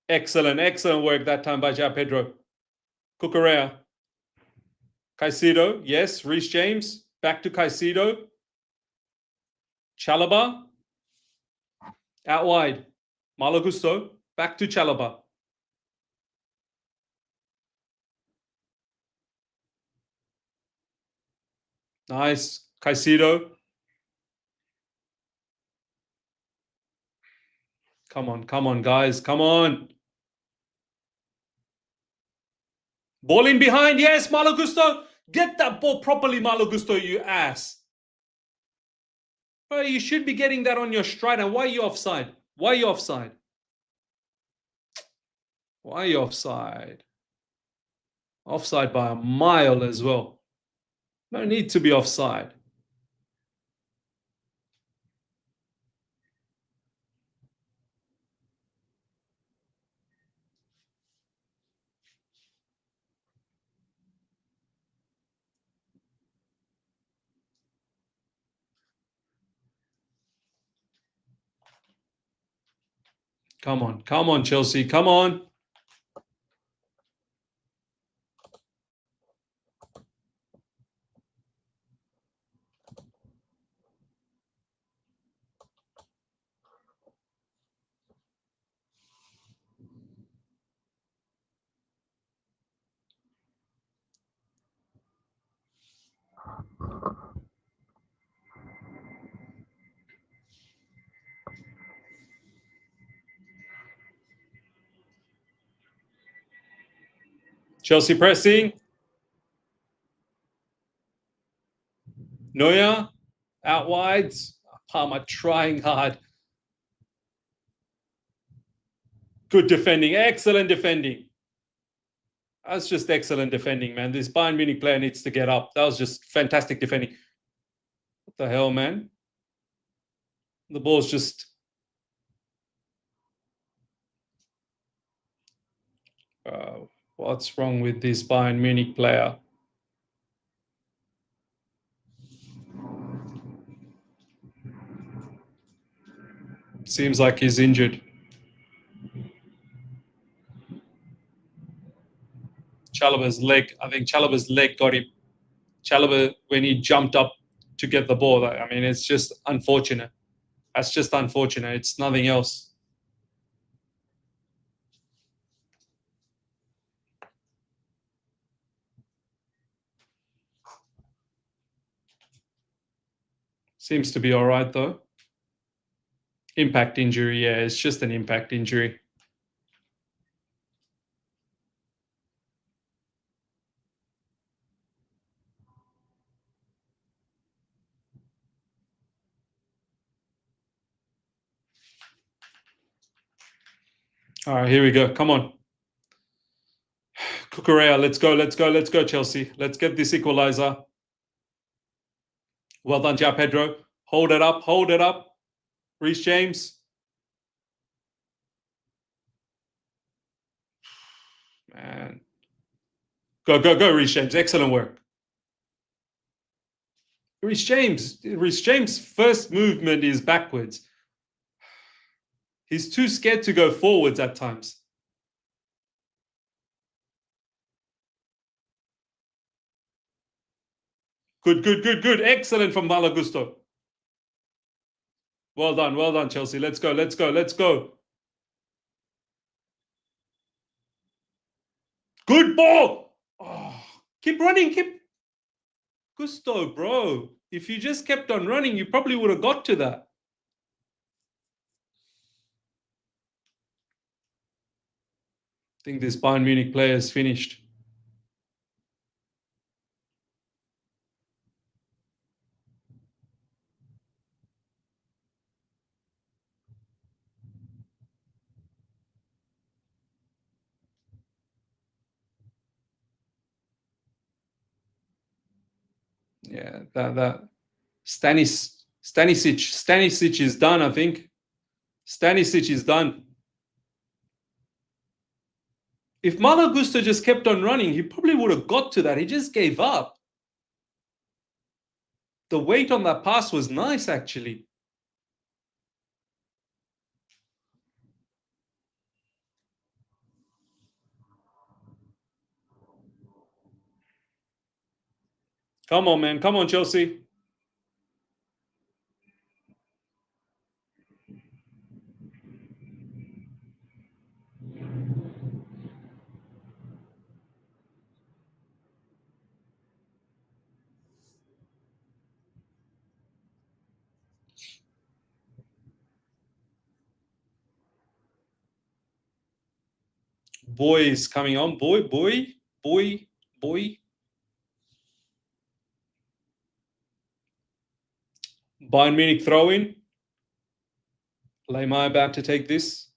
Excellent, excellent work that time by João Pedro. Cucurella. Caicedo, yes. Reece James, back to Caicedo. Chalobah, out wide. Malo Gusto, back to Chalobah. Nice. Caicedo. Come on, guys. Come on. Ball in behind. Yes, Malo Gusto. Get that ball properly, Malo Gusto, you ass. Bro, you should be getting that on your stride. And why are you offside? Why are you offside? Why are you offside? Offside by a mile as well. No need to be offside. Come on, Chelsea. Come on. Chelsea pressing. Neuer out wide. Palmer trying hard. Good defending. Excellent defending. That's just excellent defending, man. This Bayern Munich player needs to get up. That was just fantastic defending. What the hell, man? The ball's just... what's wrong with this Bayern Munich player? Seems like he's injured. Chalobah's leg, I think Chalobah's leg got him. Chalobah, when he jumped up to get the ball, I mean, it's just unfortunate. That's just unfortunate. It's nothing else. Seems to be all right, though. Impact injury, yeah, it's just an impact injury. All right, here we go. Come on. Cucurella, let's go, Chelsea. Let's get this equalizer. Well done, João Pedro. Hold it up. Reece James. Man. Go, Reece James. Excellent work. Reece James' first movement is backwards. He's too scared to go forwards at times. Good. Excellent from Malo Gusto. Well done, Chelsea. Let's go. Good ball. Oh, keep running, Gusto, bro. If you just kept on running, you probably would have got to that. I think this Bayern Munich player is finished. Yeah, that Stanisic is done, I think. Stanisic is done. If Malo Gusto just kept on running, he probably would have got to that. He just gave up. The weight on that pass was nice, actually. Come on, man. Come on, Chelsea. Boy is coming on. Boy. Bayern Munich throw in. Layma about to take this.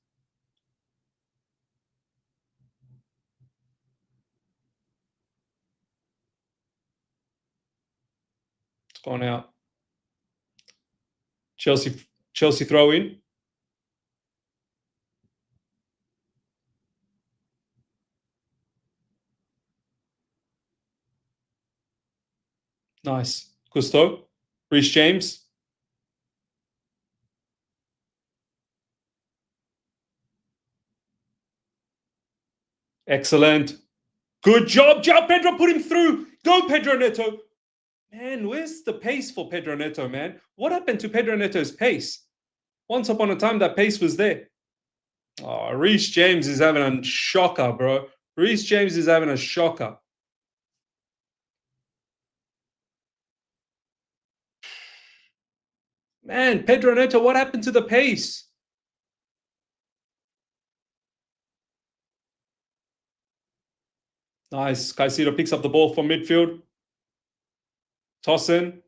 It's gone out. Chelsea throw in. Nice. Gusto. Reece James. Excellent. Good job, João Pedro. Put him through. Go, Pedro Neto. Man, where's the pace for Pedro Neto, man? What happened to Pedro Neto's pace? Once upon a time, that pace was there. Oh, Reece James is having a shocker, bro. Reece James is having a shocker. Man, Pedro Neto, what happened to the pace? Nice. Caicedo picks up the ball from midfield. Toss in.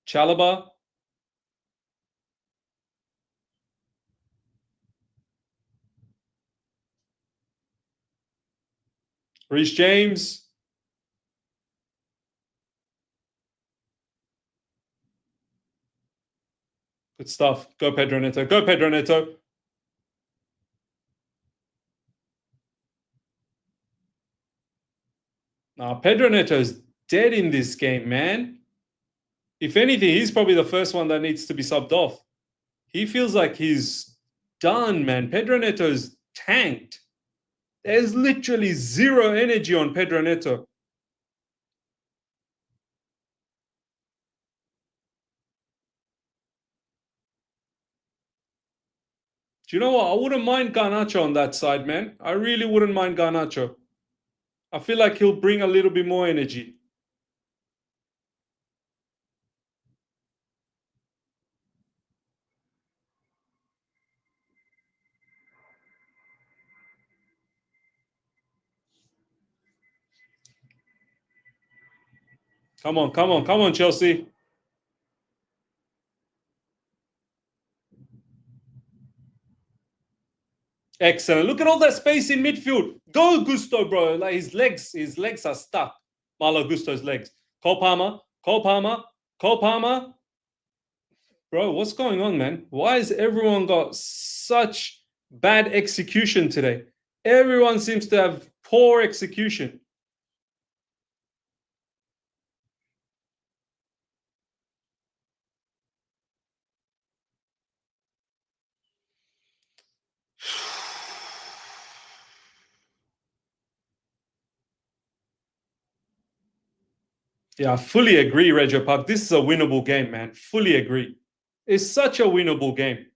Chalobah. Reece James. Good stuff. Go Pedro Neto. Go Pedro Neto. Now, Pedro Neto is dead in this game, man. If anything, he's probably the first one that needs to be subbed off. He feels like he's done, man. Pedro Neto's tanked. There's literally zero energy on Pedro Neto. Do you know what? I wouldn't mind Garnacho on that side, man. I really wouldn't mind Garnacho. I feel like he'll bring a little bit more energy. Come on, Chelsea. Excellent. Look at all that space in midfield. Go, Gusto, bro. Like his legs are stuck. Malo Gusto's legs. Cole Palmer. Bro, what's going on, man? Why has everyone got such bad execution today? Everyone seems to have poor execution. Yeah, I fully agree, Regio Park. This is a winnable game, man. Fully agree. It's such a winnable game.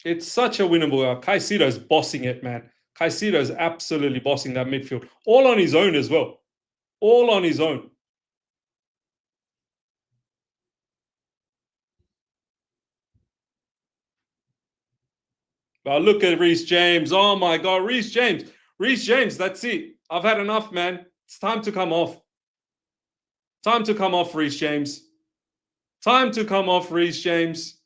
It's such a winnable. Caicedo's bossing it, man. Caicedo's absolutely bossing that midfield. All on his own as well. All on his own. But look at Reece James. Oh my God, Reece James. Reece James, that's it. I've had enough, man. It's time to come off. Time to come off, Reece James. Time to come off, Reece James.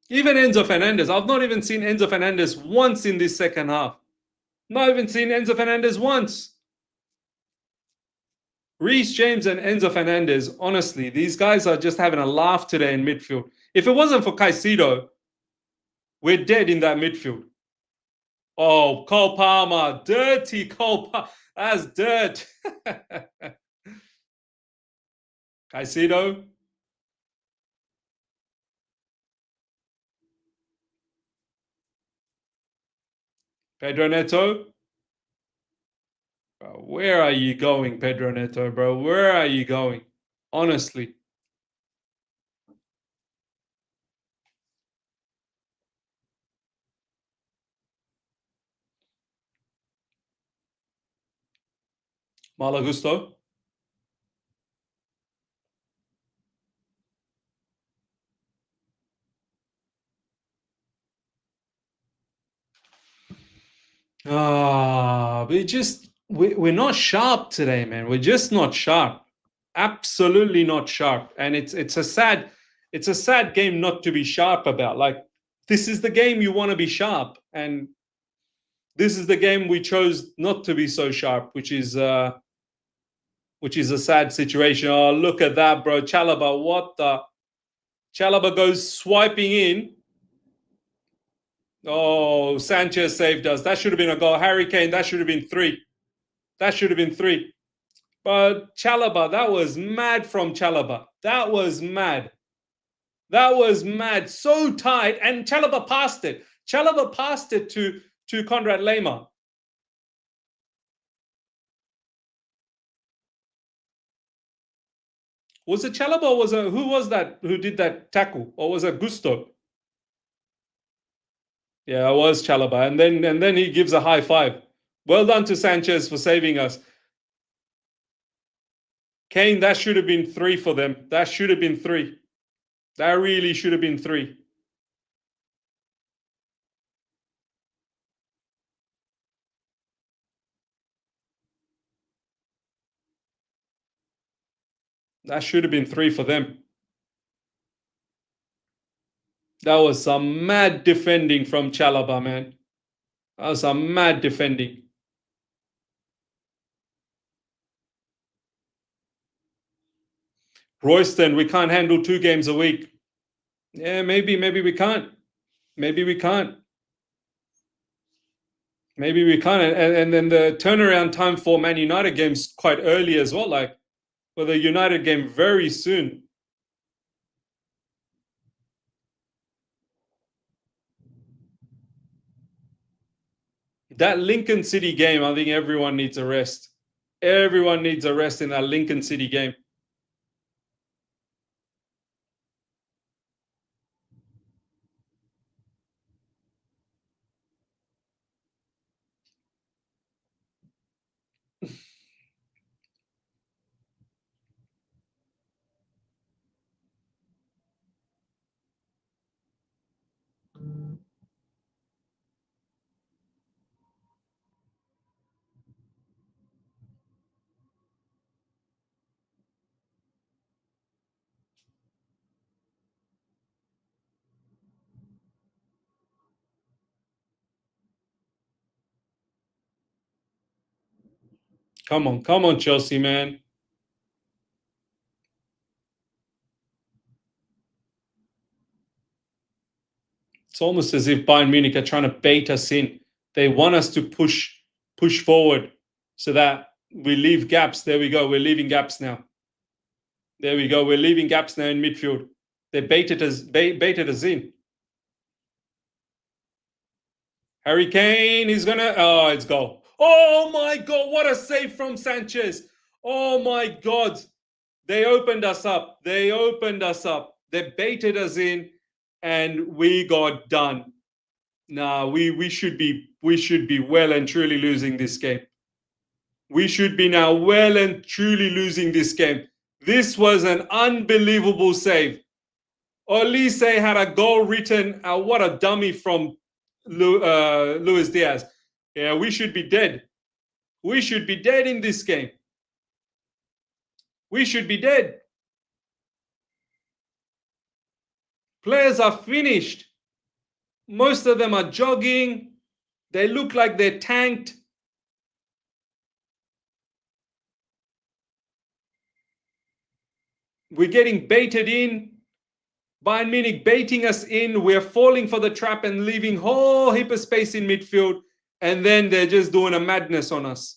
Even Enzo Fernandez. I've not even seen Enzo Fernandez once in this second half. Not even seen Enzo Fernandez once. Reece James and Enzo Fernandez, honestly, these guys are just having a laugh today in midfield. If it wasn't for Caicedo, we're dead in that midfield. Oh, Cole Palmer. Dirty Cole Palmer. That's dirt. Caicedo. Pedro Neto. Bro, where are you going, Pedro Neto, bro? Where are you going? Honestly. Malagusto. We're not sharp today, man. We're just not sharp. Absolutely not sharp. And it's a sad game not to be sharp about. Like, this is the game you want to be sharp, and this is the game we chose not to be so sharp, which is a sad situation. Oh, look at that, bro. Chalobah, what the? Chalobah goes swiping in. Oh, Sanchez saved us. That should have been a goal. Harry Kane, that should have been 3. That should have been 3. But Chalobah, that was mad from Chalobah. That was mad. That was mad. So tight. And Chalobah passed it. Chalobah passed it to Konrad Lehmer. Was it Chalobah or who was that who did that tackle? Or was it Gusto? Yeah, it was Chalobah. And then he gives a high five. Well done to Sanchez for saving us. Kane, that should have been 3 for them. That should have been 3. That really should have been 3. That should have been 3 for them. That was some mad defending from Chalobah, man. That was some mad defending. Royston, we can't handle 2 games a week. Yeah, maybe we can't. Maybe we can't. Maybe we can't. And then the turnaround time for Man United game's quite early as well. Like, for the United game very soon. That Lincoln City game, I think everyone needs a rest. Everyone needs a rest in that Lincoln City game. Come on, Chelsea, man. It's almost as if Bayern Munich are trying to bait us in. They want us to push forward so that we leave gaps. There we go. We're leaving gaps now. There we go. We're leaving gaps now in midfield. They baited us in. Harry Kane is gonna. Oh, it's goal. Oh my God! What a save from Sanchez. Oh my God! They opened us up. They opened us up. They baited us in, and we got done. Nah, we should be well and truly losing this game. We should be now well and truly losing this game. This was an unbelievable save. Olise had a goal written. What a dummy from Luis Diaz. Yeah, we should be dead. We should be dead in this game. We should be dead. Players are finished. Most of them are jogging. They look like they're tanked. We're getting baited in. Bayern Munich baiting us in. We're falling for the trap and leaving whole heap of space in midfield. And then they're just doing a madness on us.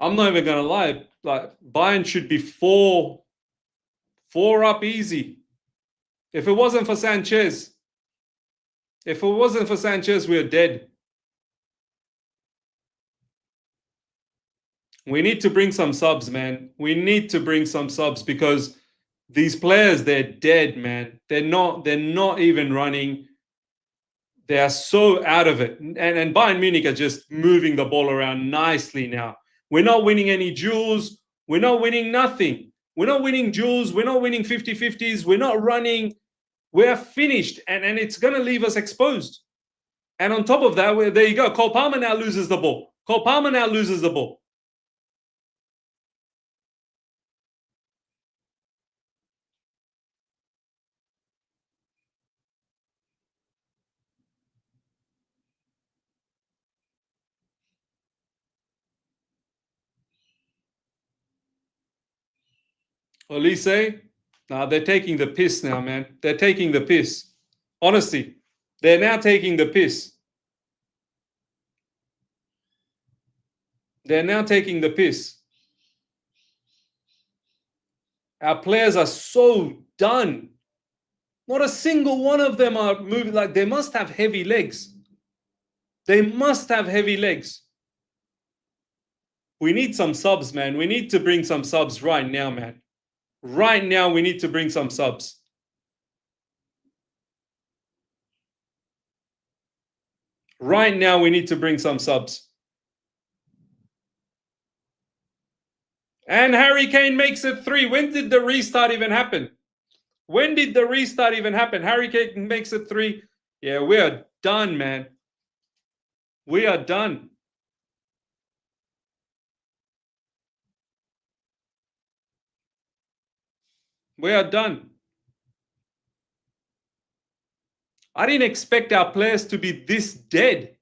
I'm not even gonna lie. Like Bayern should be four up easy. If it wasn't for Sanchez, we're dead. We need to bring some subs, man. We need to bring some subs because these players, they're dead, man. They're not even running. They are so out of it. And Bayern Munich are just moving the ball around nicely now. We're not winning any duels. We're not winning nothing. We're not winning duels. We're not winning 50-50s. We're not running. We're finished. And it's going to leave us exposed. And on top of that, there you go. Cole Palmer now loses the ball. Olise, nah, they're taking the piss now, man. They're taking the piss. Honestly, they're now taking the piss. They're now taking the piss. Our players are so done. Not a single one of them are moving. Like, they must have heavy legs. They must have heavy legs. We need some subs, man. We need to bring some subs right now, man. Right now, we need to bring some subs. Right now, we need to bring some subs. And Harry Kane makes it 3. When did the restart even happen? When did the restart even happen? Harry Kane makes it 3. Yeah, we are done, man. We are done. We are done. I didn't expect our players to be this dead.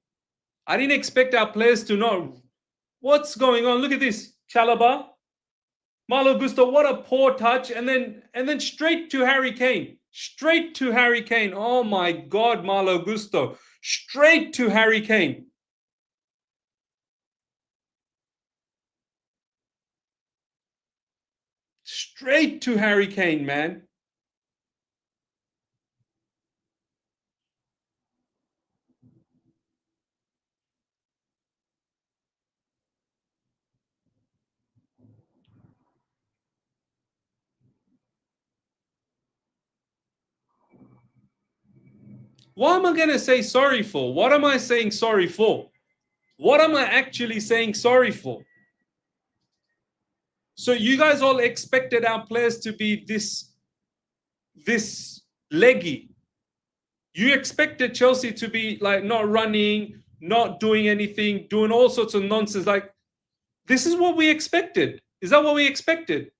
I didn't expect our players to know what's going on. Look at this. Chalobah. Malo Gusto, what a poor touch. And then straight to Harry Kane. Straight to Harry Kane. Oh my God, Malo Gusto. Straight to Harry Kane. Straight to Harry Kane, man. What am I going to say sorry for? What am I saying sorry for? What am I actually saying sorry for? So you guys all expected our players to be this leggy. You expected Chelsea to be like not running, not doing anything, doing all sorts of nonsense. Like, this is what we expected. Is that what we expected?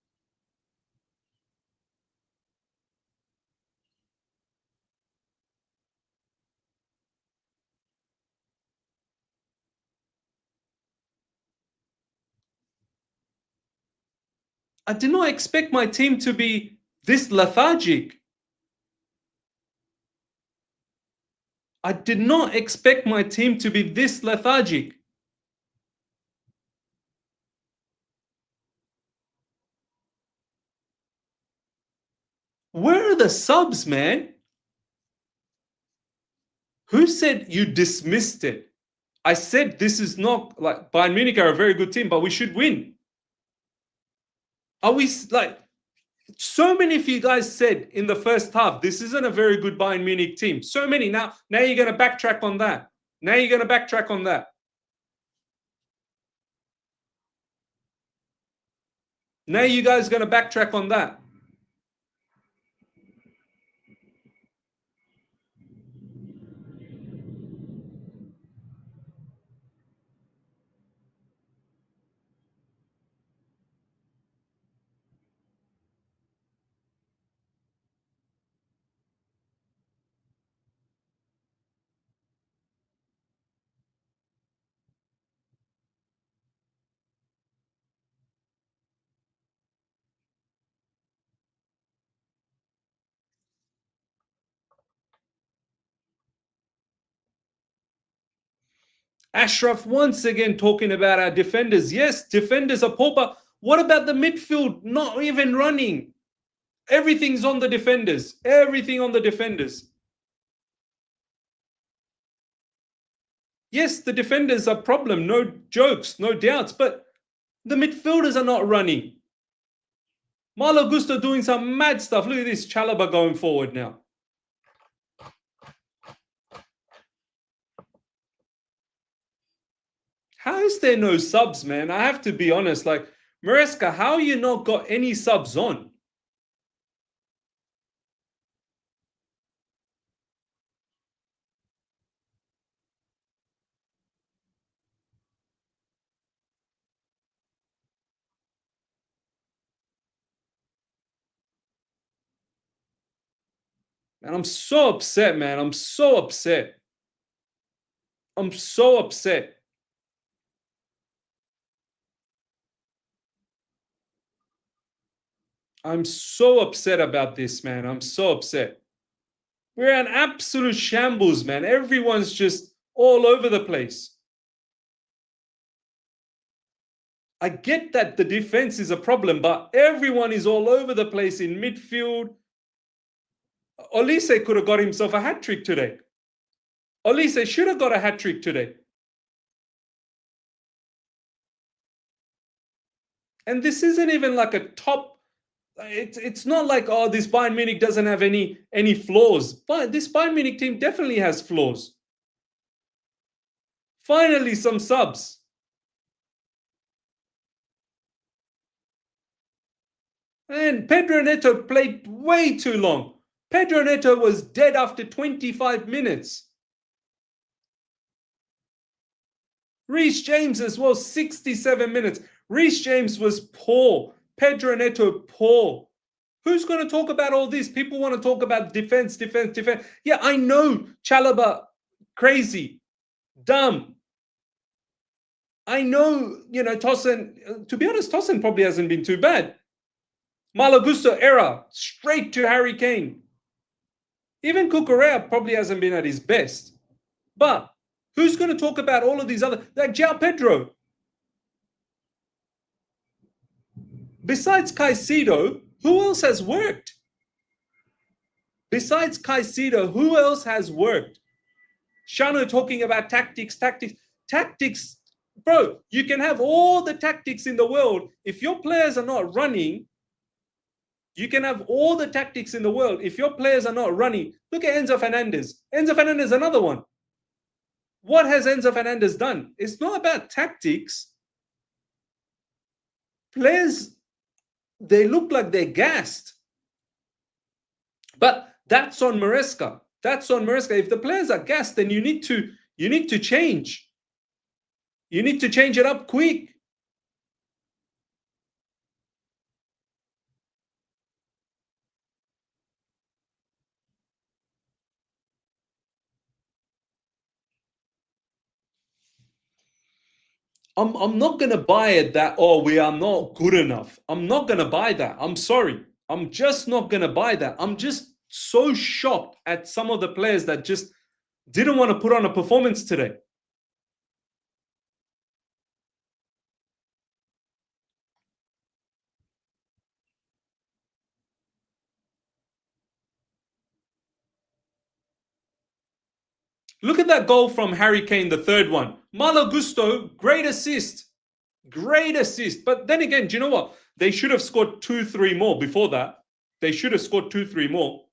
I did not expect my team to be this lethargic. I did not expect my team to be this lethargic. Where are the subs, man? Who said you dismissed it? I said this is not like Bayern Munich are a very good team, but we should win. Are we like so many of you guys said in the first half, this isn't a very good Bayern Munich team. So many. Now you're going to backtrack on that. Now you're going to backtrack on that. Now you guys going to backtrack on that. Ashraf once again talking about our defenders. Yes, defenders are poor, but what about the midfield? Not even running. Everything's on the defenders. Everything on the defenders. Yes, the defenders are a problem. No jokes, no doubts. But the midfielders are not running. Malo Gusto doing some mad stuff. Look at this. Chalobah going forward now. How is there no subs, man? I have to be honest. Like, Maresca, how you not got any subs on? And I'm so upset, man. I'm so upset. I'm so upset. I'm so upset about this, man. I'm so upset. We're an absolute shambles, man. Everyone's just all over the place. I get that the defense is a problem, but everyone is all over the place in midfield. Olise could have got himself a hat-trick today. Olise should have got a hat-trick today. And this isn't even like a top. It's not like, oh, this Bayern Munich doesn't have any flaws. But this Bayern Munich team definitely has flaws. Finally, some subs. And Pedro Neto played way too long. Pedro Neto was dead after 25 minutes. Reece James as well, 67 minutes. Reece James was poor. Pedro Neto, poor. Who's going to talk about all this? People want to talk about defense. Yeah, I know Chalobah, crazy, dumb. I know, Tosin, to be honest, Tosin probably hasn't been too bad. Malo Gusto, error, straight to Harry Kane. Even Cucurella probably hasn't been at his best. But who's going to talk about all of these other, like João Pedro? Besides Caicedo, who else has worked? Besides Caicedo, who else has worked? Shano talking about tactics. Bro, you can have all the tactics in the world. If your players are not running, you can have all the tactics in the world. If your players are not running, look at Enzo Fernandez. Enzo Fernandez, another one. What has Enzo Fernandez done? It's not about tactics. Players, they look like they're gassed. But that's on Maresca. That's on Maresca. If the players are gassed, then you need to change. You need to change it up quick. I'm not going to buy it that, oh, we are not good enough. I'm not going to buy that. I'm sorry. I'm just not going to buy that. I'm just so shocked at some of the players that just didn't want to put on a performance today. Look at that goal from Harry Kane, the third one. Malo Gusto, great assist. Great assist. But then again, do you know what? They should have scored 2-3 more before that. They should have scored 2-3 more.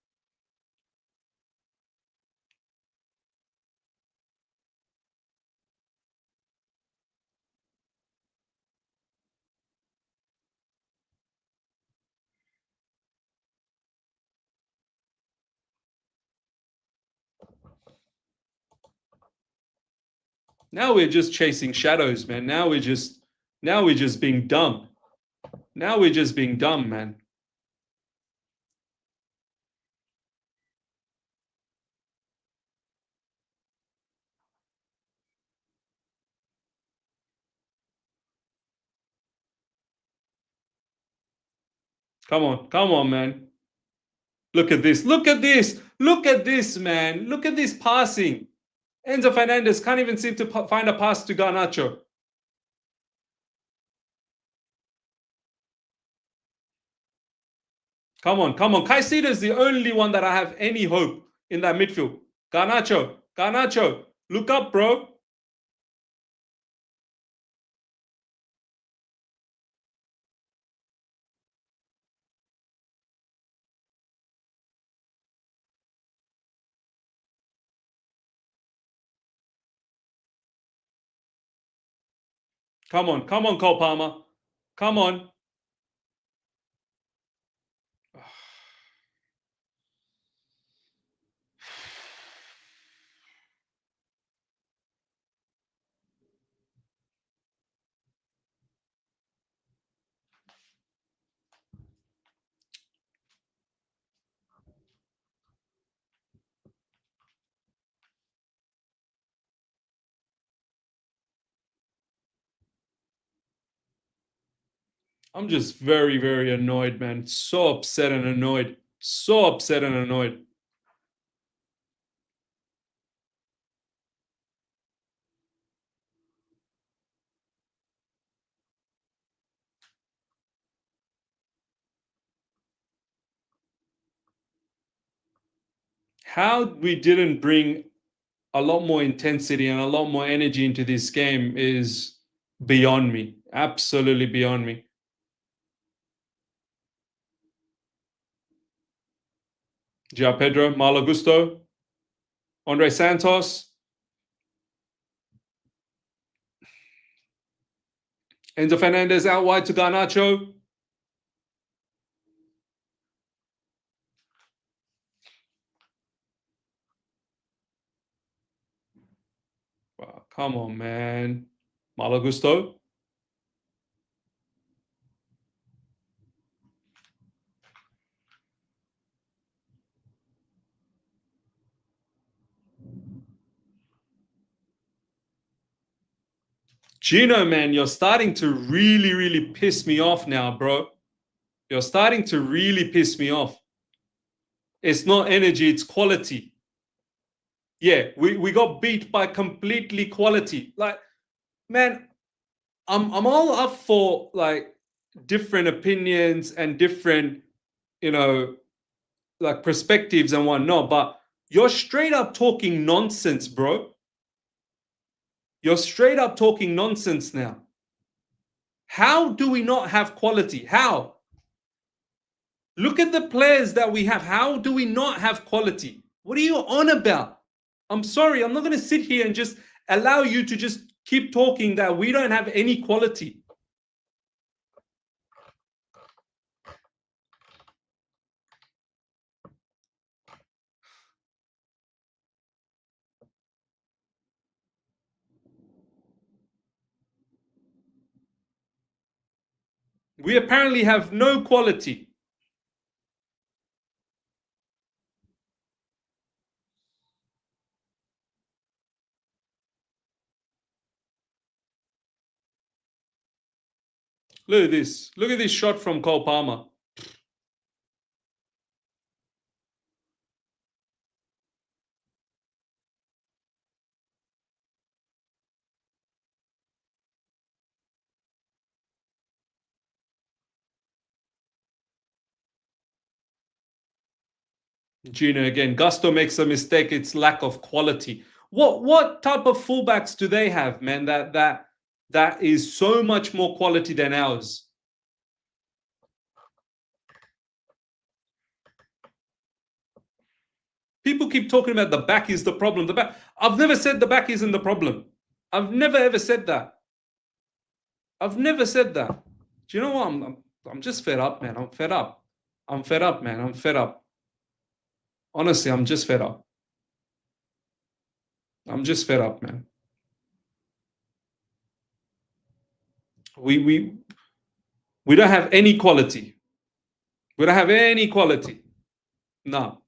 Now we're just chasing shadows, man. Now we're just being dumb. Now we're just being dumb, man. Come on, man. Look at this. Look at this. Look at this, man. Look at this passing. Enzo Fernandez can't even seem to find a pass to Garnacho. Come on. Caicedo is the only one that I have any hope in that midfield. Garnacho, look up, bro. Come on, Cole Palmer. Come on. I'm just very, very annoyed, man. So upset and annoyed. So upset and annoyed. How we didn't bring a lot more intensity and a lot more energy into this game is beyond me. Absolutely beyond me. João Pedro, Malo Gusto, Andre Santos, Enzo Fernandez out wide to Garnacho. Wow, come on, man. Malo Gusto. Gino, man, you're starting to really, really piss me off now, bro. You're starting to really piss me off. It's not energy, it's quality. Yeah, we got beat by completely quality. Like, man, I'm all up for like different opinions and different, like perspectives and whatnot, but you're straight up talking nonsense, bro. You're straight up talking nonsense now. How do we not have quality? How? Look at the players that we have. How do we not have quality? What are you on about? I'm sorry, I'm not going to sit here and just allow you to just keep talking that we don't have any quality. We apparently have no quality. Look at this. Look at this shot from Cole Palmer. Gino again. Gusto makes a mistake. It's lack of quality. What type of fullbacks do they have, man? That is so much more quality than ours. People keep talking about the back is the problem. The back. I've never said the back isn't the problem. I've never ever said that. I've never said that. Do you know what? I'm just fed up, man. I'm fed up. I'm fed up, man. I'm fed up. Honestly, I'm just fed up. I'm just fed up, man. We don't have any quality. We don't have any quality. No.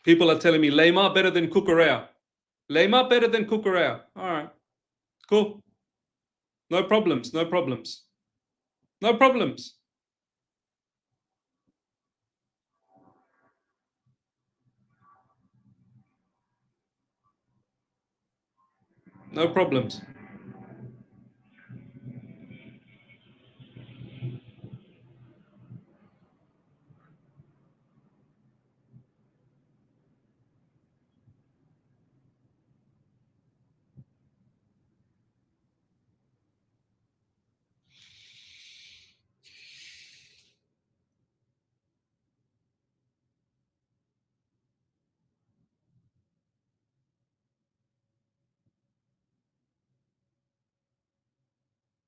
People are telling me Lemar better than Cucurella. Lemar better than Cucurella. All right. Cool. No problems. No problems. No problems. No problems.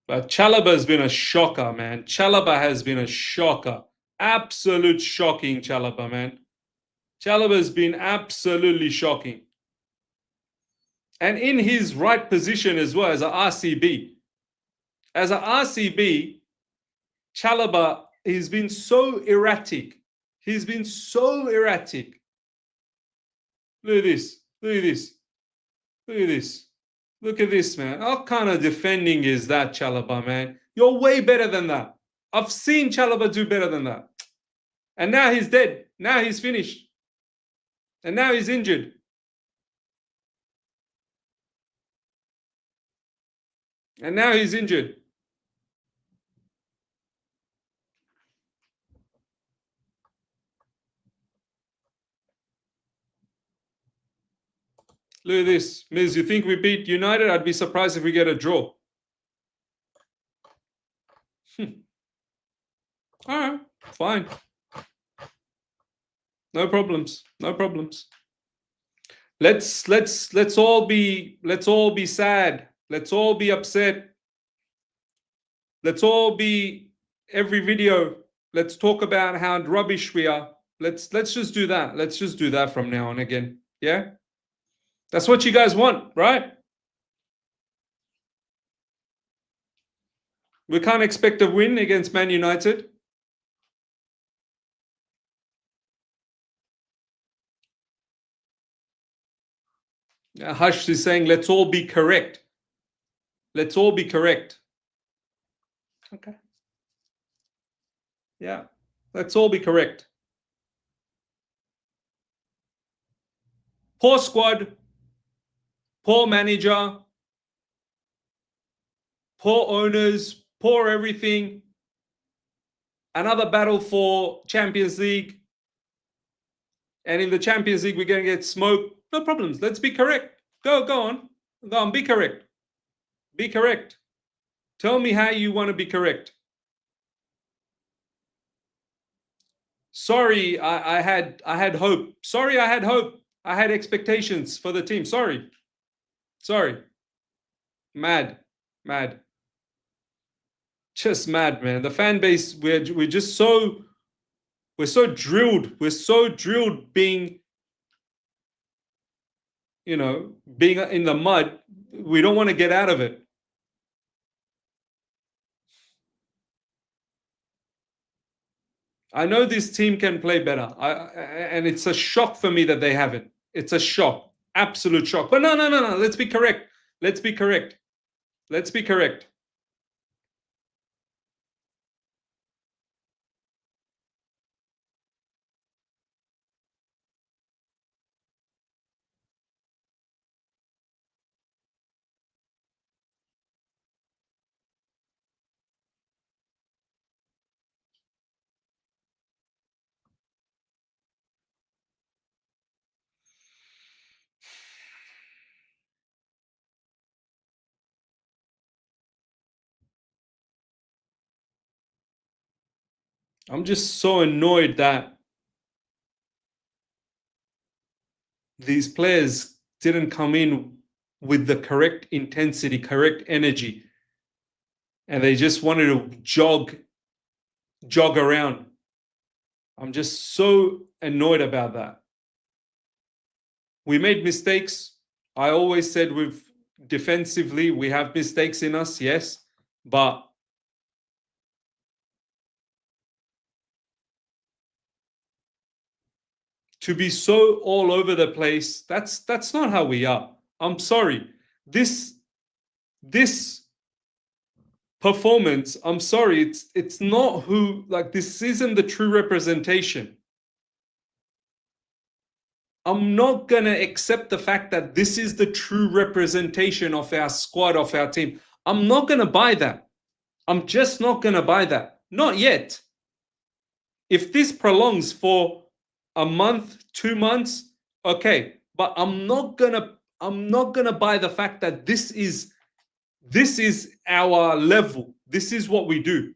But Chalobah has been a shocker, man. Chalobah has been a shocker. Absolute shocking, Chalobah, man. Chalobah has been absolutely shocking. And in his right position as well, as an RCB. As an RCB, Chalobah, he's been so erratic. He's been so erratic. Look at this. Look at this. Look at this. Look at this, man. What kind of defending is that, Chalobah, man? You're way better than that. I've seen Chalobah do better than that. And now he's dead. Now he's finished. And now he's injured. And now he's injured. Look at this. Miz, you think we beat United? I'd be surprised if we get a draw. All right, fine. No problems. No problems. Let's all be sad. Let's all be upset. Let's all be every video. Let's talk about how rubbish we are. Let's just do that. Let's just do that from now on again. Yeah? That's what you guys want, right? We can't expect a win against Man United. Hush is saying, let's all be correct. Let's all be correct. Okay. Yeah, let's all be correct. Poor squad, poor manager, poor owners, poor everything. Another battle for Champions League. And in the Champions League, we're going to get smoked. No problems. Let's be correct. Go on. Go on. Be correct. Be correct. Tell me how you want to be correct. Sorry, I had hope. Sorry, I had hope. I had expectations for the team. Sorry. Mad. Just mad, man. The fan base, we're just so drilled. We're so drilled being in the mud. We don't want to get out of it. I know this team can play better. And it's a shock for me that they haven't. It's a shock. Absolute shock. But no. Let's be correct. Let's be correct. I'm just so annoyed that these players didn't come in with the correct intensity, correct energy, and they just wanted to jog around. I'm just so annoyed about that. We made mistakes. I always said with defensively, we have mistakes in us, yes, but to be so all over the place, that's not how we are. I'm sorry. This performance, I'm sorry, it's not who, like, this isn't the true representation. I'm not going to accept the fact that this is the true representation of our squad, of our team. I'm not going to buy that. I'm just not going to buy that. Not yet. If this prolongs for a month, 2 months, okay. But I'm not going to buy the fact that this is our level. This is what we do.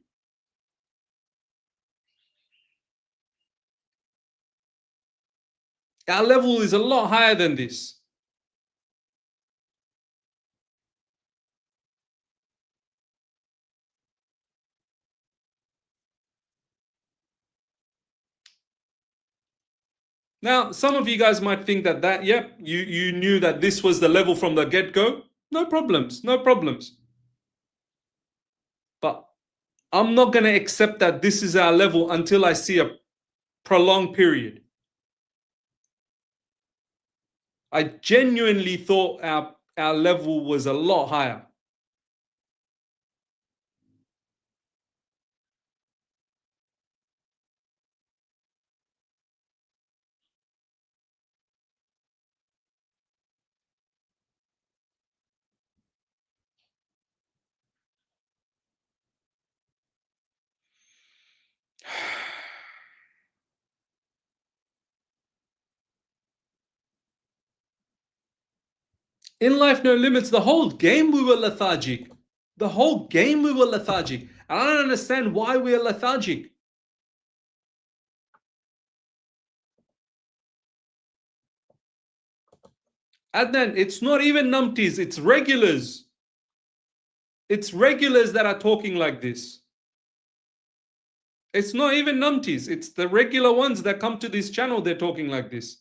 Our level is a lot higher than this. Now, some of you guys might think that yep, you knew that this was the level from the get-go. No problems, no problems. But I'm not going to accept that this is our level until I see a prolonged period. I genuinely thought our level was a lot higher. In Life No Limits, the whole game we were lethargic. The whole game we were lethargic. I don't understand why we are lethargic. Adnan, it's not even numpties, it's regulars. It's regulars that are talking like this. It's not even numpties. It's the regular ones that come to this channel. They're talking like this.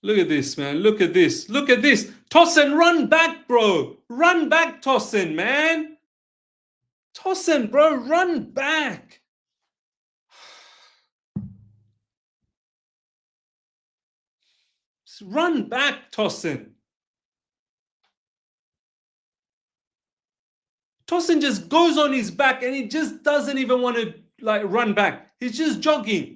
Look at this, man. Look at this. Look at this. Tosin, run back, bro. Run back, Tosin, man. Tosin, bro, run back. Run back, Tosin. Tosin just goes on his back and he just doesn't even want to like run back. He's just jogging.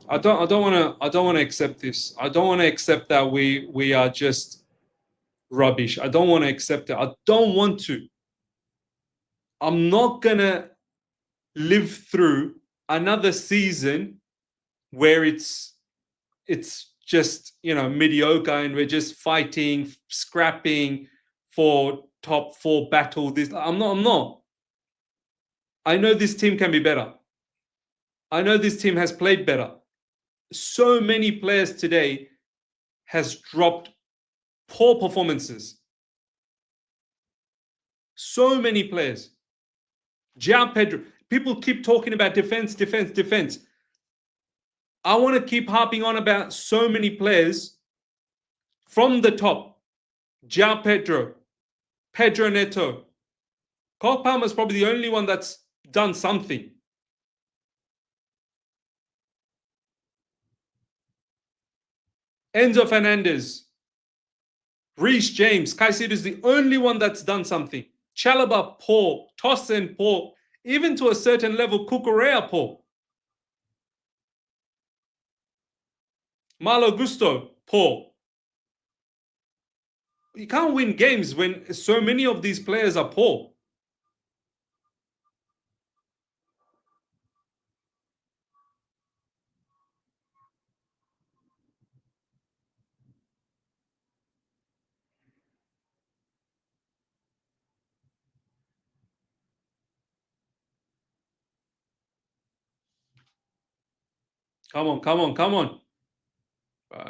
I don't want to accept this. I don't want to accept that we are just rubbish. I don't want to accept it. I don't want to. I'm not gonna live through another season where it's just, you know, mediocre and we're just fighting, scrapping for top 4 battle. This I'm not. I know this team can be better. I know this team has played better. So many players today has dropped poor performances. So many players. João Pedro. People keep talking about defense. I want to keep harping on about so many players from the top. João Pedro, Pedro Neto. Cole Palmer is probably the only one that's done something. Enzo Fernandez, Reece James, Caicedo is the only one that's done something. Chalobah, poor. Tosin, poor. Even to a certain level, Cucurella, poor. Malo Gusto, poor. You can't win games when so many of these players are poor. Come on.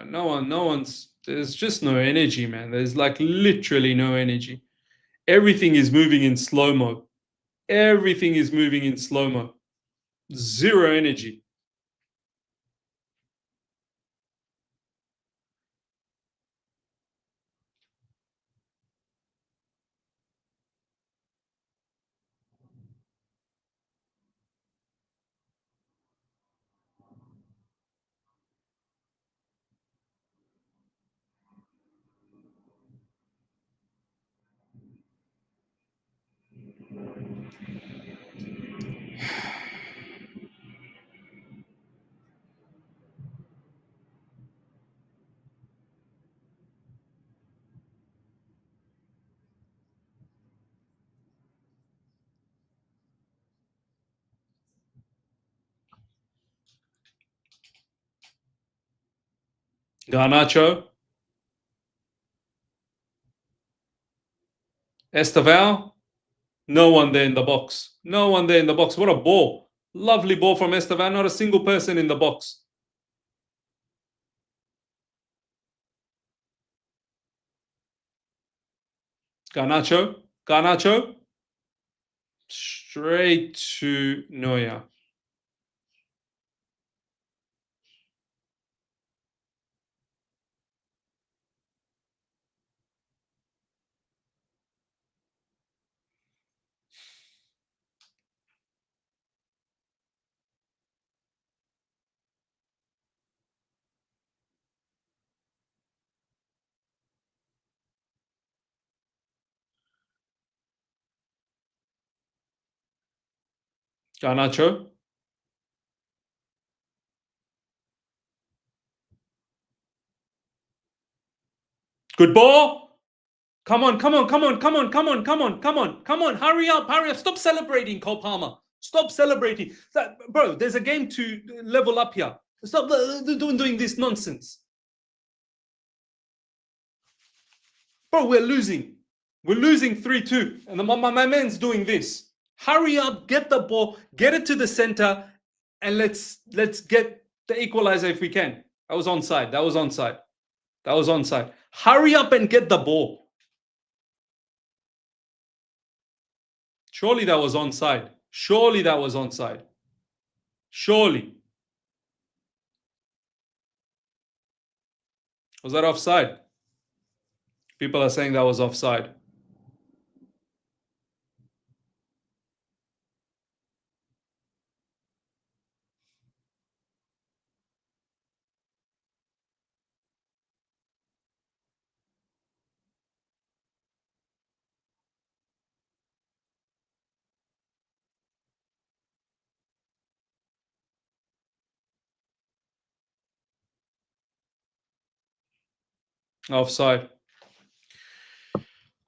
No one's, there's just no energy, man. There's like literally no energy. Everything is moving in slow-mo. Everything is moving in slow-mo. Zero energy. Garnacho. Esteval. No one there in the box. No one there in the box. What a ball. Lovely ball from Esteval. Not a single person in the box. Garnacho. Straight to Neuer. Garnacho. Good ball. Come on. Hurry up. Stop celebrating, Cole Palmer. Stop celebrating. Bro, there's a game to level up here. Stop doing this nonsense. Bro, we're losing. We're losing 3-2. And my man's doing this. Hurry up, get the ball, get it to the center, and let's get the equalizer if we can. That was onside. Hurry up and get the ball. Surely that was onside. Surely. Was that offside? People are saying that was offside.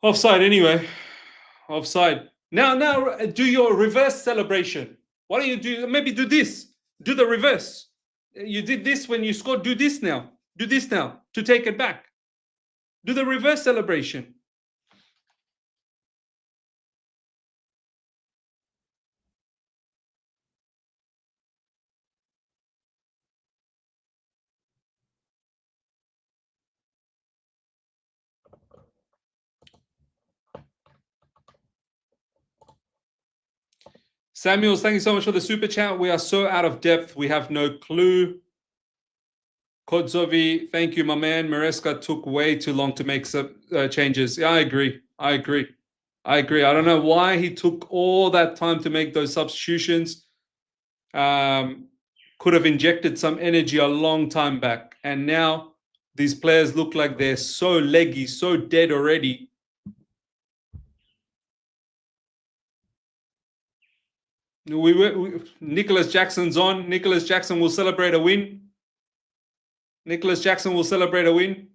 Offside anyway. Offside. Now do your reverse celebration. Why don't you maybe do this? Do the reverse. You did this when you scored. Do this now. Do this now to take it back. Do the reverse celebration. Samuels, thank you so much for the super chat. We are so out of depth. We have no clue. Kodzovi, thank you, my man. Maresca took way too long to make some changes. Yeah, I agree. I don't know why he took all that time to make those substitutions. Could have injected some energy a long time back. And now these players look like they're so leggy, so dead already. Nicholas Jackson's on. Nicholas Jackson will celebrate a win. Nicholas Jackson will celebrate a win.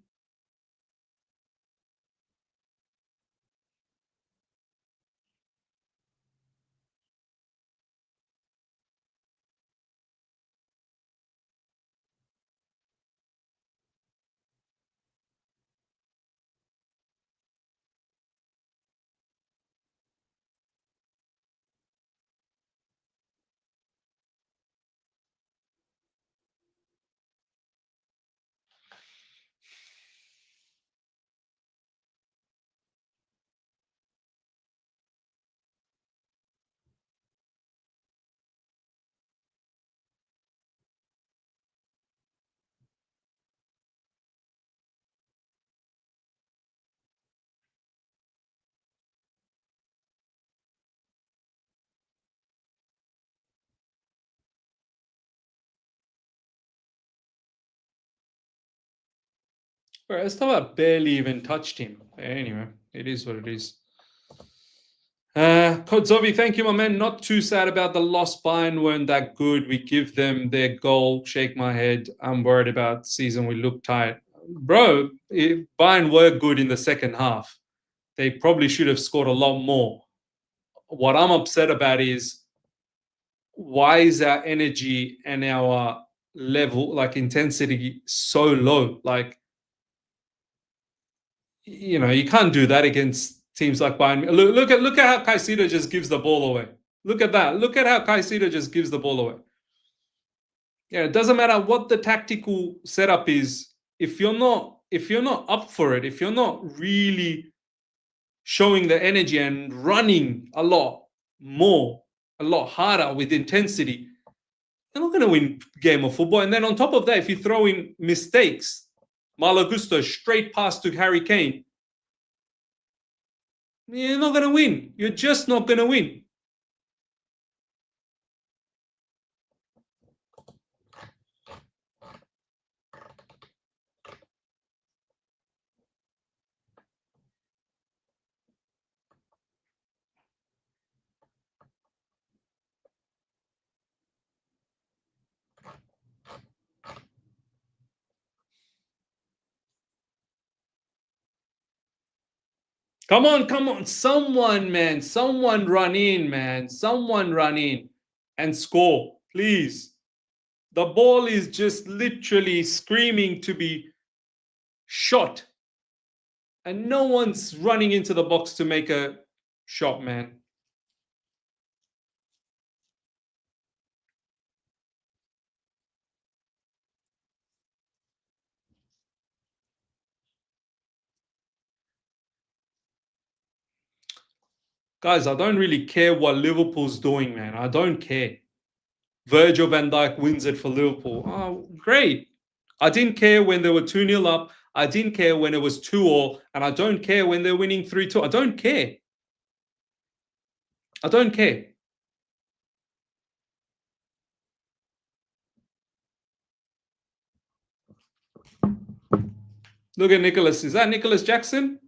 Bro, Estava barely even touched him. Anyway, it is what it is. Kodzovi, thank you, my man. Not too sad about the loss. Bayern weren't that good. We give them their goal. Shake my head. I'm worried about season. We look tight. Bro, Bayern were good in the second half. They probably should have scored a lot more. What I'm upset about is why is our energy and our level, like intensity, so low? Like, you know, you can't do that against teams like Bayern. Look at how Caicedo just gives the ball away. Look at that. Look at how Caicedo just gives the ball away. Yeah, it doesn't matter what the tactical setup is. If you're not up for it, if you're not really showing the energy and running a lot more, a lot harder with intensity, you're not going to win game of football. And then on top of that, if you throw in mistakes, Malo Gusto straight pass to Harry Kane, you're not going to win. You're just not going to win. Come on. Someone, man. Someone run in, man. Someone run in and score, please. The ball is just literally screaming to be shot. And no one's running into the box to make a shot, man. Guys, I don't really care what Liverpool's doing, man. I don't care. Virgil van Dijk wins it for Liverpool. Oh, great. I didn't care when they were 2-0 up. I didn't care when it was 2-2. And I don't care when they're winning 3-2. I don't care. I don't care. Look at Nicholas. Is that Nicholas Jackson?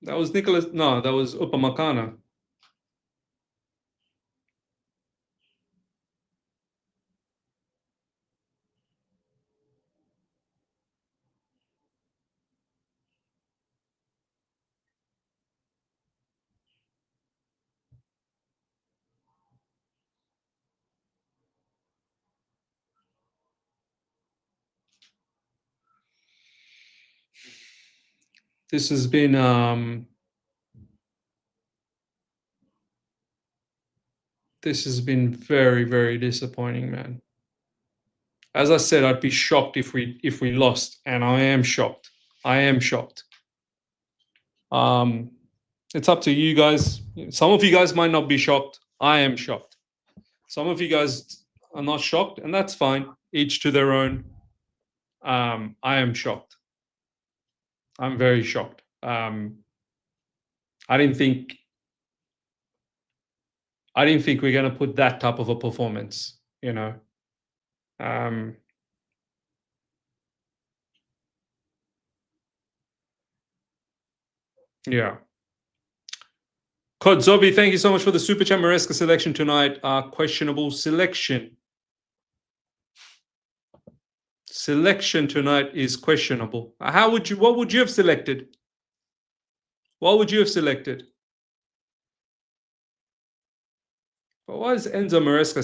That was Nicholas. No, that was Upamecano. This has been very, very disappointing, man. As I said, I'd be shocked if we lost, and I am shocked. I am shocked. It's up to you guys. Some of you guys might not be shocked. I am shocked. Some of you guys are not shocked, and that's fine. Each to their own. I am shocked. I'm very shocked. I didn't think we're going to put that type of a performance, you know. Yeah. Kodzovi, thank you so much for the Super Chat. Maresca selection tonight. Questionable selection. Selection tonight is questionable. What would you have selected? What would you have selected? But why is Enzo Maresca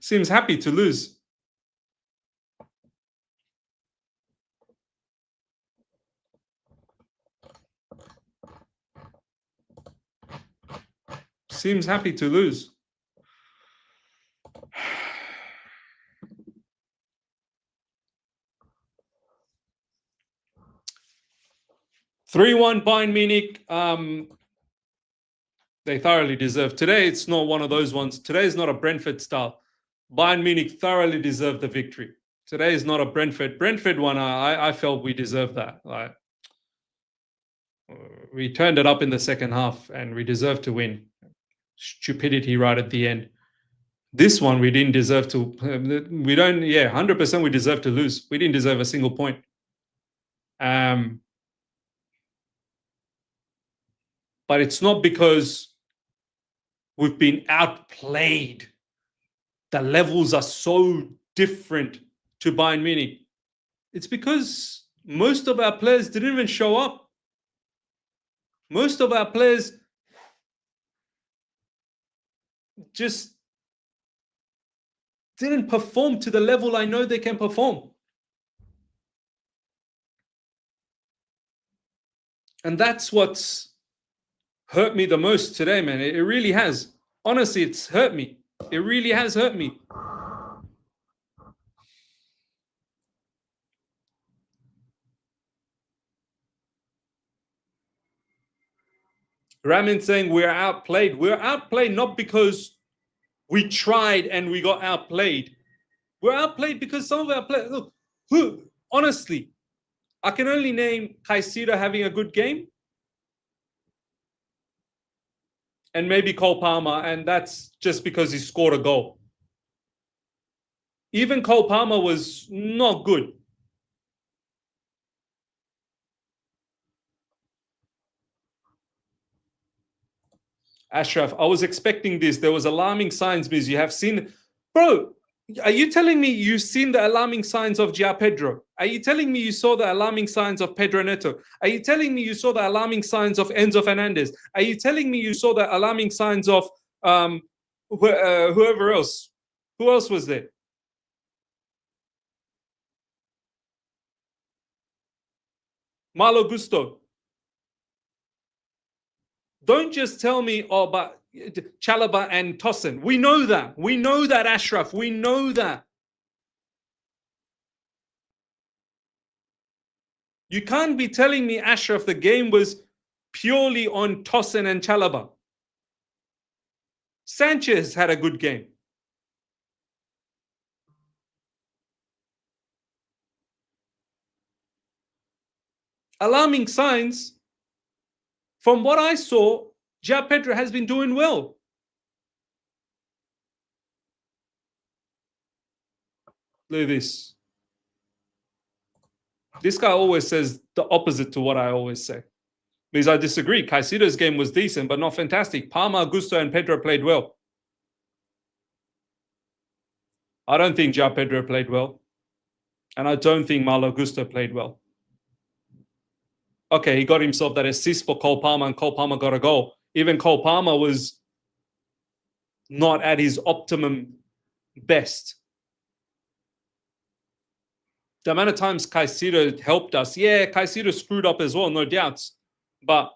seems happy to lose? Seems happy to lose. (3-1) Bayern Munich. They thoroughly deserve. Today, it's not one of those ones. Today is not a Brentford style. Bayern Munich thoroughly deserved the victory. Today is not a Brentford one. I felt we deserved that. Like, we turned it up in the second half, and we deserved to win. Stupidity right at the end. This one we didn't deserve to. We don't. Yeah, 100%. We deserve to lose. We didn't deserve a single point. But it's not because we've been outplayed. The levels are so different to Bayern Munich. It's because most of our players didn't even show up. Most of our players just didn't perform to the level I know they can perform. And that's what's hurt me the most today, man. It really has. Honestly, it's hurt me. It really has hurt me. Ramin saying we're outplayed. We're outplayed not because we tried and we got outplayed. We're outplayed because some of our players, look, honestly, I can only name Caicedo having a good game and maybe Cole Palmer, and that's just because he scored a goal. Even Cole Palmer was not good. Ashraf, I was expecting this. There was alarming signs, Miz. You have seen... Bro, are you telling me you've seen the alarming signs of João Pedro? Are you telling me you saw the alarming signs of Pedro Neto? Are you telling me you saw the alarming signs of Enzo Fernandez? Are you telling me you saw the alarming signs of whoever else? Who else was there? Malo Gusto. Don't just tell me, oh, but Chalobah and Tosin. We know that. We know that, Ashraf. We know that. You can't be telling me, Ashraf, the game was purely on Tosin and Chalobah. Sanchez had a good game. Alarming signs. From what I saw, João Pedro has been doing well. Look at this. This guy always says the opposite to what I always say. Because I disagree. Caicedo's game was decent, but not fantastic. Palma, Augusto, and Pedro played well. I don't think João Pedro played well. And I don't think Malo Augusto played well. Okay, he got himself that assist for Cole Palmer, and Cole Palmer got a goal. Even Cole Palmer was not at his optimum best. the amount of times Caicedo helped us. Yeah, Caicedo screwed up as well, no doubts. But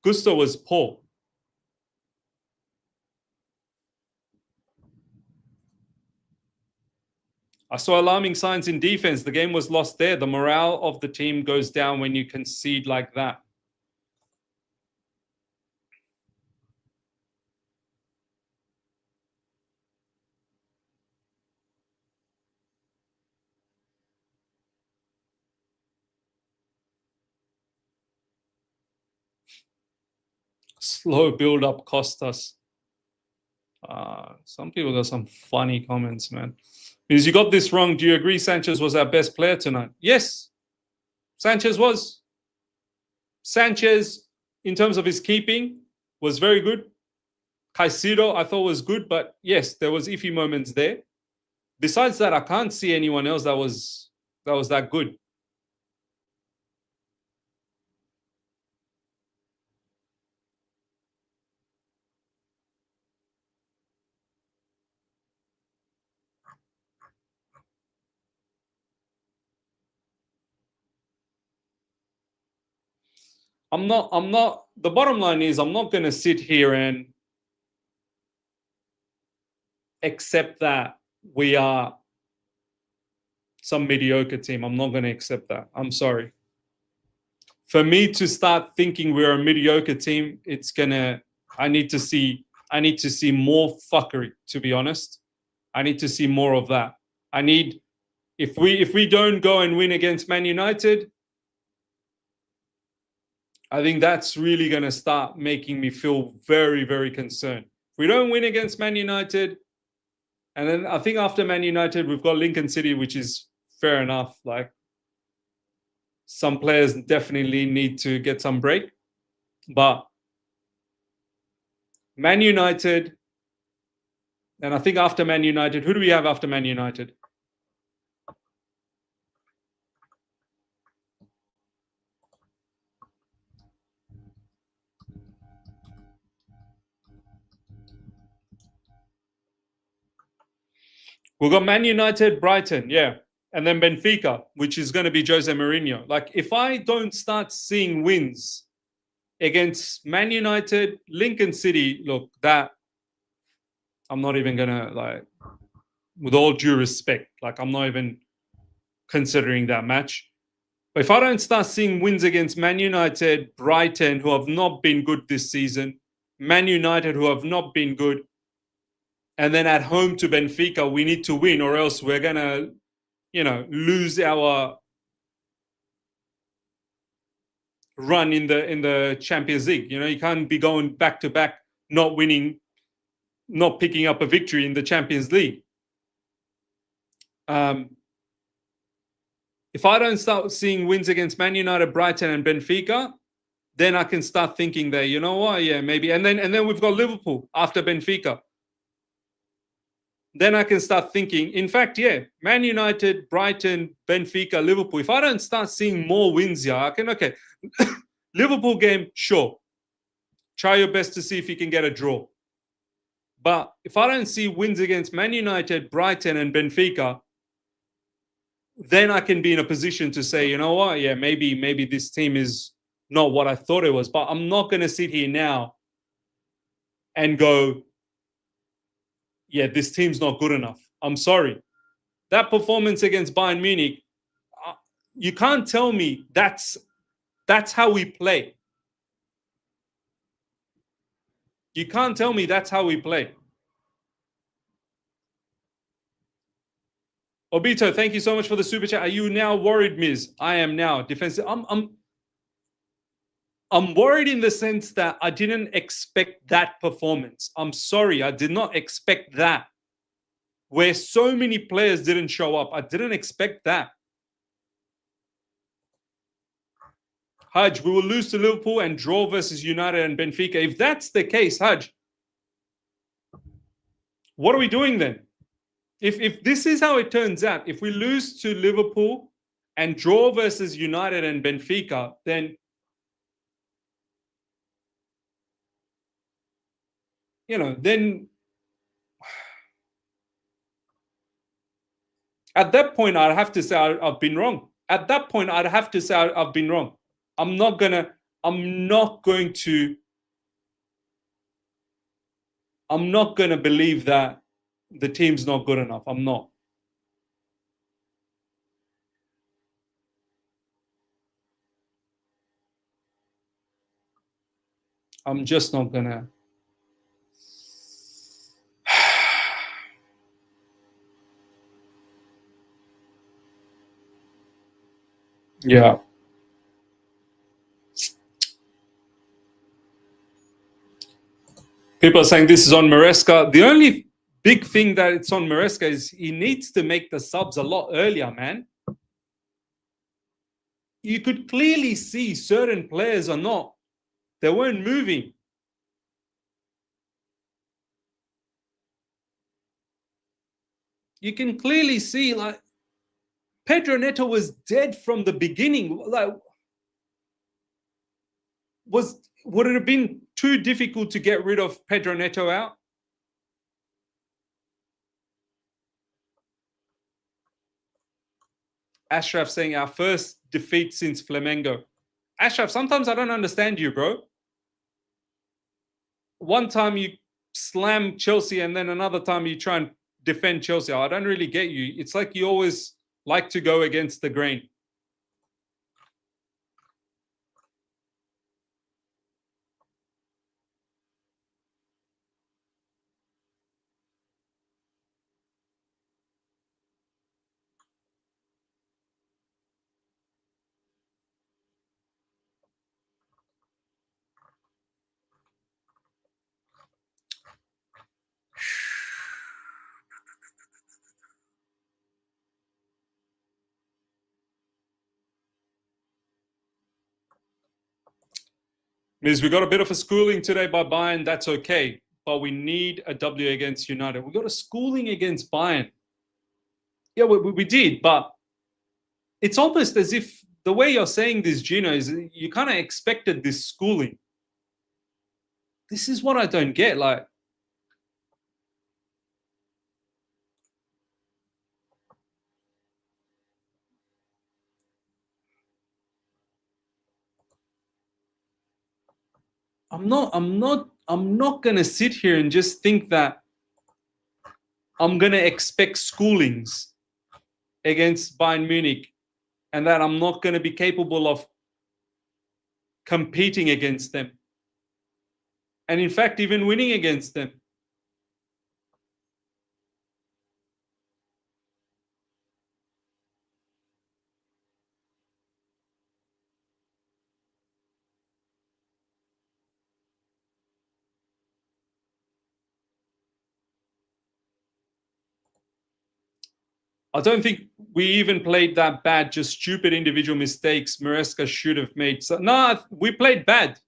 Gusto was poor. I saw alarming signs in defense. The game was lost there. The morale of the team goes down when you concede like that. Slow build-up cost us. Some people got some funny comments, man. Because you got this wrong. Do you agree Sanchez was our best player tonight? Yes, Sanchez was. Sanchez, in terms of his keeping, was very good. Caicedo, I thought was good, but yes, there was iffy moments there. Besides that, I can't see anyone else that was that good. I'm not. The bottom line is I'm not going to sit here and accept that we are some mediocre team. I'm not going to accept that. I'm sorry. For me to start thinking we're a mediocre team, I need to see more fuckery, to be honest. I need to see more of that. If we don't go and win against Man United, I think that's really going to start making me feel very, very concerned. If we don't win against Man United, and then I think after Man United, we've got Lincoln City, which is fair enough. Like, some players definitely need to get some break. But Man United, and I think after Man United, who do we have after Man United? We've got Man United, Brighton, yeah. And then Benfica, which is going to be Jose Mourinho. Like, if I don't start seeing wins against Man United, Lincoln City, look, that I'm not even going to, like, with all due respect, like, I'm not even considering that match. But if I don't start seeing wins against Man United, Brighton, who have not been good this season, Man United, who have not been good, and then at home to Benfica, we need to win, or else we're going to, lose our run in the Champions League. You can't be going back to back, not winning, not picking up a victory in the Champions League. If I don't start seeing wins against Man United, Brighton, and Benfica, then I can start thinking that, you know what, yeah, maybe. And then we've got Liverpool after Benfica. Then I can start thinking, in fact, yeah, Man United, Brighton, Benfica, Liverpool. If I don't start seeing more wins here, okay. Liverpool game, sure. Try your best to see if you can get a draw. But if I don't see wins against Man United, Brighton, and Benfica, then I can be in a position to say, you know what, yeah, maybe this team is not what I thought it was. But I'm not going to sit here now and go, yeah, this team's not good enough. I'm sorry. That performance against Bayern Munich, you can't tell me that's how we play. You can't tell me that's how we play. Obito, thank you so much for the super chat. Are you now worried, Miz? I am now defensive. I'm worried in the sense that I didn't expect that performance. I'm sorry, I did not expect that. Where so many players didn't show up, I didn't expect that. Haj, we will lose to Liverpool and draw versus United and Benfica. If that's the case, Haj, what are we doing then? If this is how it turns out, if we lose to Liverpool and draw versus United and Benfica, then, then At that point, I'd have to say I've been wrong. At that point, I'd have to say I've been wrong. I'm not going to believe that the team's not good enough. I'm not. I'm just not going to. Yeah. People are saying this is on Maresca. The only big thing that it's on Maresca is he needs to make the subs a lot earlier, man. You could clearly see certain players they weren't moving. You can clearly see, like, Pedro Neto was dead from the beginning. Like, would it have been too difficult to get rid of Pedro Neto out? Ashraf saying our first defeat since Flamengo. Ashraf, sometimes I don't understand you, bro. One time you slam Chelsea and then another time you try and defend Chelsea. I don't really get you. It's like you always like to go against the grain. Means we got a bit of a schooling today by Bayern. That's okay. But we need a W against United. We got a schooling against Bayern. Yeah, we did. But it's almost as if the way you're saying this, Gino, is you kind of expected this schooling. This is what I don't get. Like, I'm not gonna sit here and just think that I'm gonna expect schoolings against Bayern Munich and that I'm not gonna be capable of competing against them. And in fact, even winning against them. I don't think we even played that bad, just stupid individual mistakes Maresca should have made. So, no, we played bad.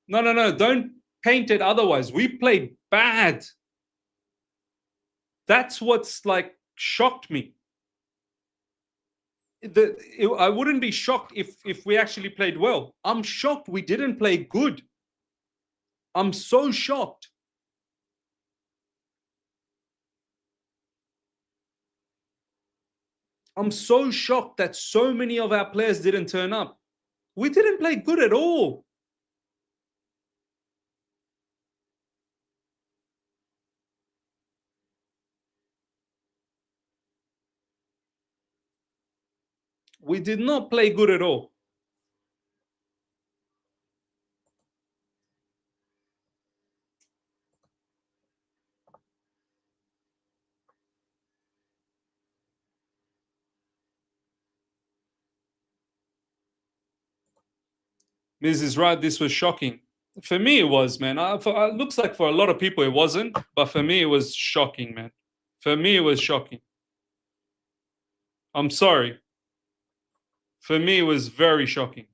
No, don't paint it otherwise. We played bad. That's what's like shocked me. I wouldn't be shocked if we actually played well. I'm shocked we didn't play good. I'm so shocked. I'm so shocked that so many of our players didn't turn up. We didn't play good at all. We did not play good at all. Miz is right. This was shocking. For me, it was, man. It looks like for a lot of people it wasn't, but for me, it was shocking, man. For me, it was shocking. I'm sorry. For me, it was very shocking.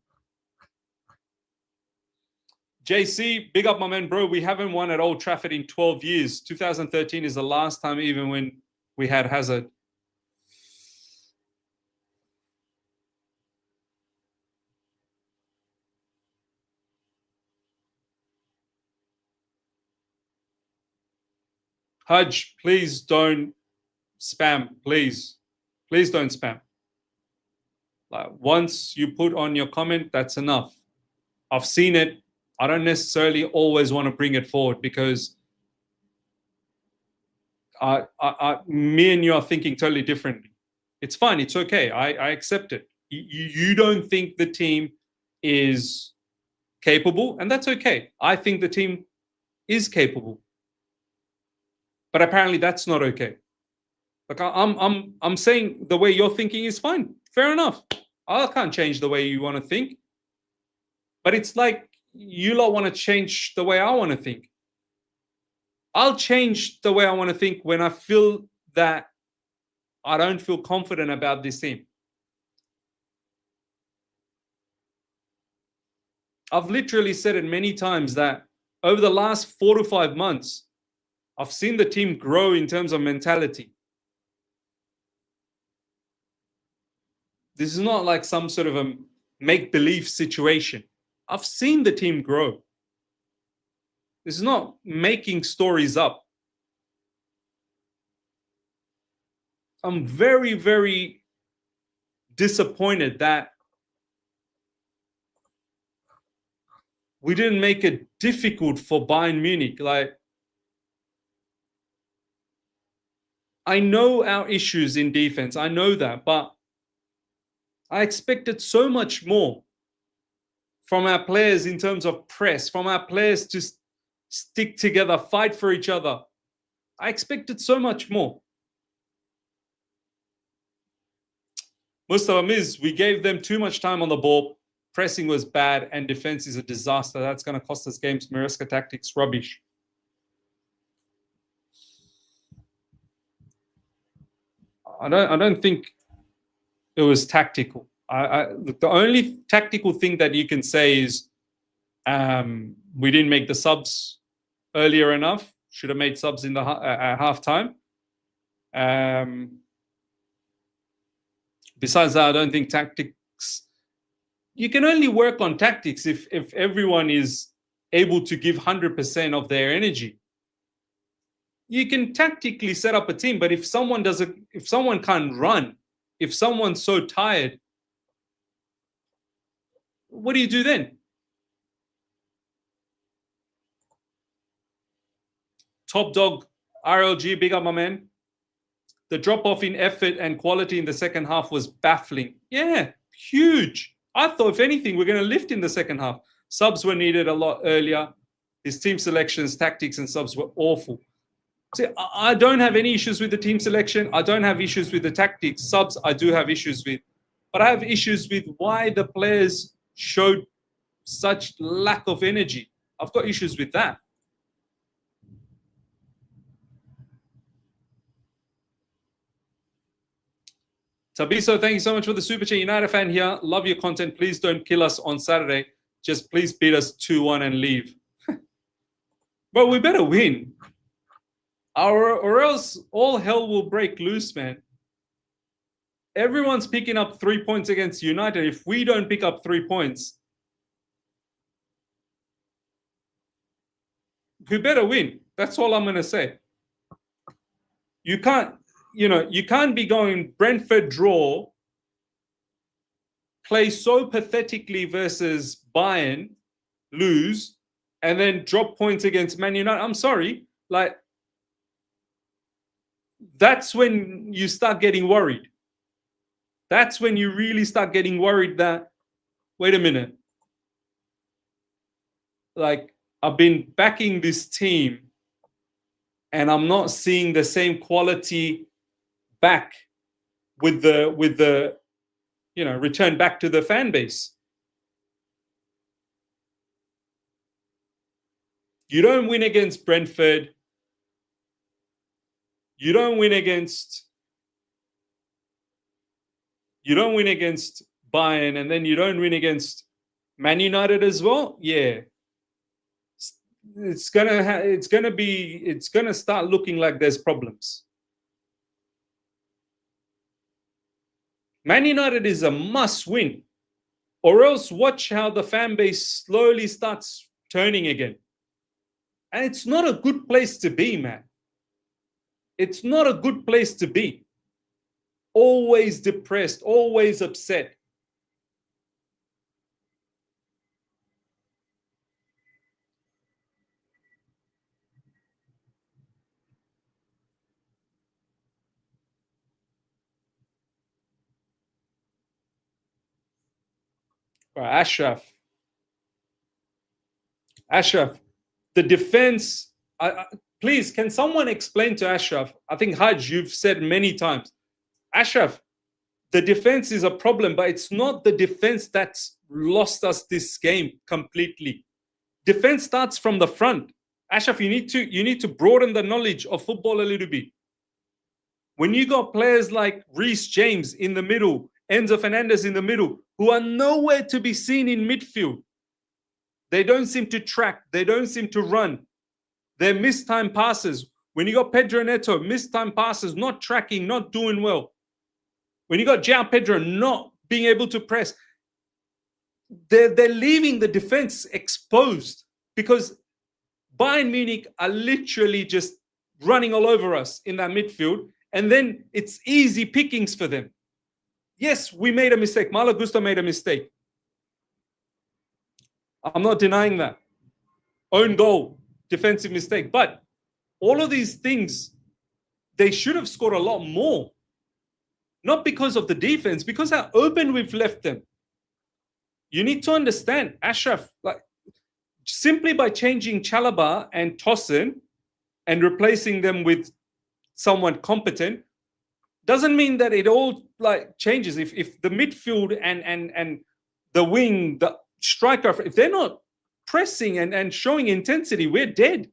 JC, big up my man, bro. We haven't won at Old Trafford in 12 years. 2013 is the last time even when we had Hazard. Hudge, please don't spam, please. Please don't spam. Like, once you put on your comment, that's enough. I've seen it. I don't necessarily always want to bring it forward because me and you are thinking totally differently. It's fine. It's okay. I accept it. You don't think the team is capable, and that's okay. I think the team is capable, but apparently that's not okay. Like I'm saying the way you're thinking is fine. Fair enough. I can't change the way you want to think, but it's like you lot want to change the way I want to think. I'll change the way I want to think when I feel that I don't feel confident about this team. I've literally said it many times that over the last 4 to 5 months, I've seen the team grow in terms of mentality. This is not like some sort of a make-believe situation. I've seen the team grow. This is not making stories up. I'm very, very disappointed that we didn't make it difficult for Bayern Munich. Like, I know our issues in defense. I know that, but I expected so much more from our players in terms of press, from our players to stick together, fight for each other. I expected so much more. Mustafa Miz, we gave them too much time on the ball. Pressing was bad and defense is a disaster. That's going to cost us games. Maresca tactics, rubbish. I don't think it was tactical. The only tactical thing that you can say is we didn't make the subs earlier enough. Should have made subs in the halftime. Besides that, I don't think tactics. You can only work on tactics if everyone is able to give 100% of their energy. You can tactically set up a team, but if someone can't run, if someone's so tired, what do you do then? Top dog, RLG, big up my man. The drop-off in effort and quality in the second half was baffling. Yeah, huge. I thought, if anything, we're going to lift in the second half. Subs were needed a lot earlier. His team selections, tactics, and subs were awful. See, I don't have any issues with the team selection. I don't have issues with the tactics. Subs, I do have issues with. But I have issues with why the players showed such lack of energy. I've got issues with that. Tabiso, thank you so much for the super chat. United fan here. Love your content. Please don't kill us on Saturday. Just please beat us 2-1 and leave. But we better win. Or else all hell will break loose, man. Everyone's picking up 3 points against United. If we don't pick up 3 points, we better win. That's all I'm going to say. You can't be going Brentford draw, play so pathetically versus Bayern, lose, and then drop points against Man United. I'm sorry. Like, that's when you start getting worried. That's when you really start getting worried that, wait a minute. Like, I've been backing this team and I'm not seeing the same quality back with the return back to the fan base. You don't win against Brentford. You don't win against Bayern, and then you don't win against Man United as well. Yeah, it's gonna start looking like there's problems. Man United is a must win, or else watch how the fan base slowly starts turning again. And it's not a good place to be, man. It's not a good place to be. always depressed, always upset. Right, Ashraf, the defense. Please, can someone explain to Ashraf? I think Haj, you've said many times, Ashraf, the defense is a problem, but it's not the defense that's lost us this game completely. Defense starts from the front. Ashraf, you need to broaden the knowledge of football a little bit. When you got players like Reece James in the middle, Enzo Fernandez in the middle, who are nowhere to be seen in midfield, they don't seem to track, they don't seem to run. They're mistime passes. When you got Pedro Neto, mistime passes, not tracking, not doing well. When you got João Pedro not being able to press, they're leaving the defense exposed because Bayern Munich are literally just running all over us in that midfield, and then it's easy pickings for them. Yes, we made a mistake. Malo Gusto made a mistake. I'm not denying that. Own goal, defensive mistake. But all of these things, they should have scored a lot more. Not because of the defense, because how open we've left them. You need to understand, Ashraf, like simply by changing Chalobah and Tosin and replacing them with someone competent, doesn't mean that it all like changes. If the midfield and the wing, the striker, if they're not pressing and showing intensity, we're dead.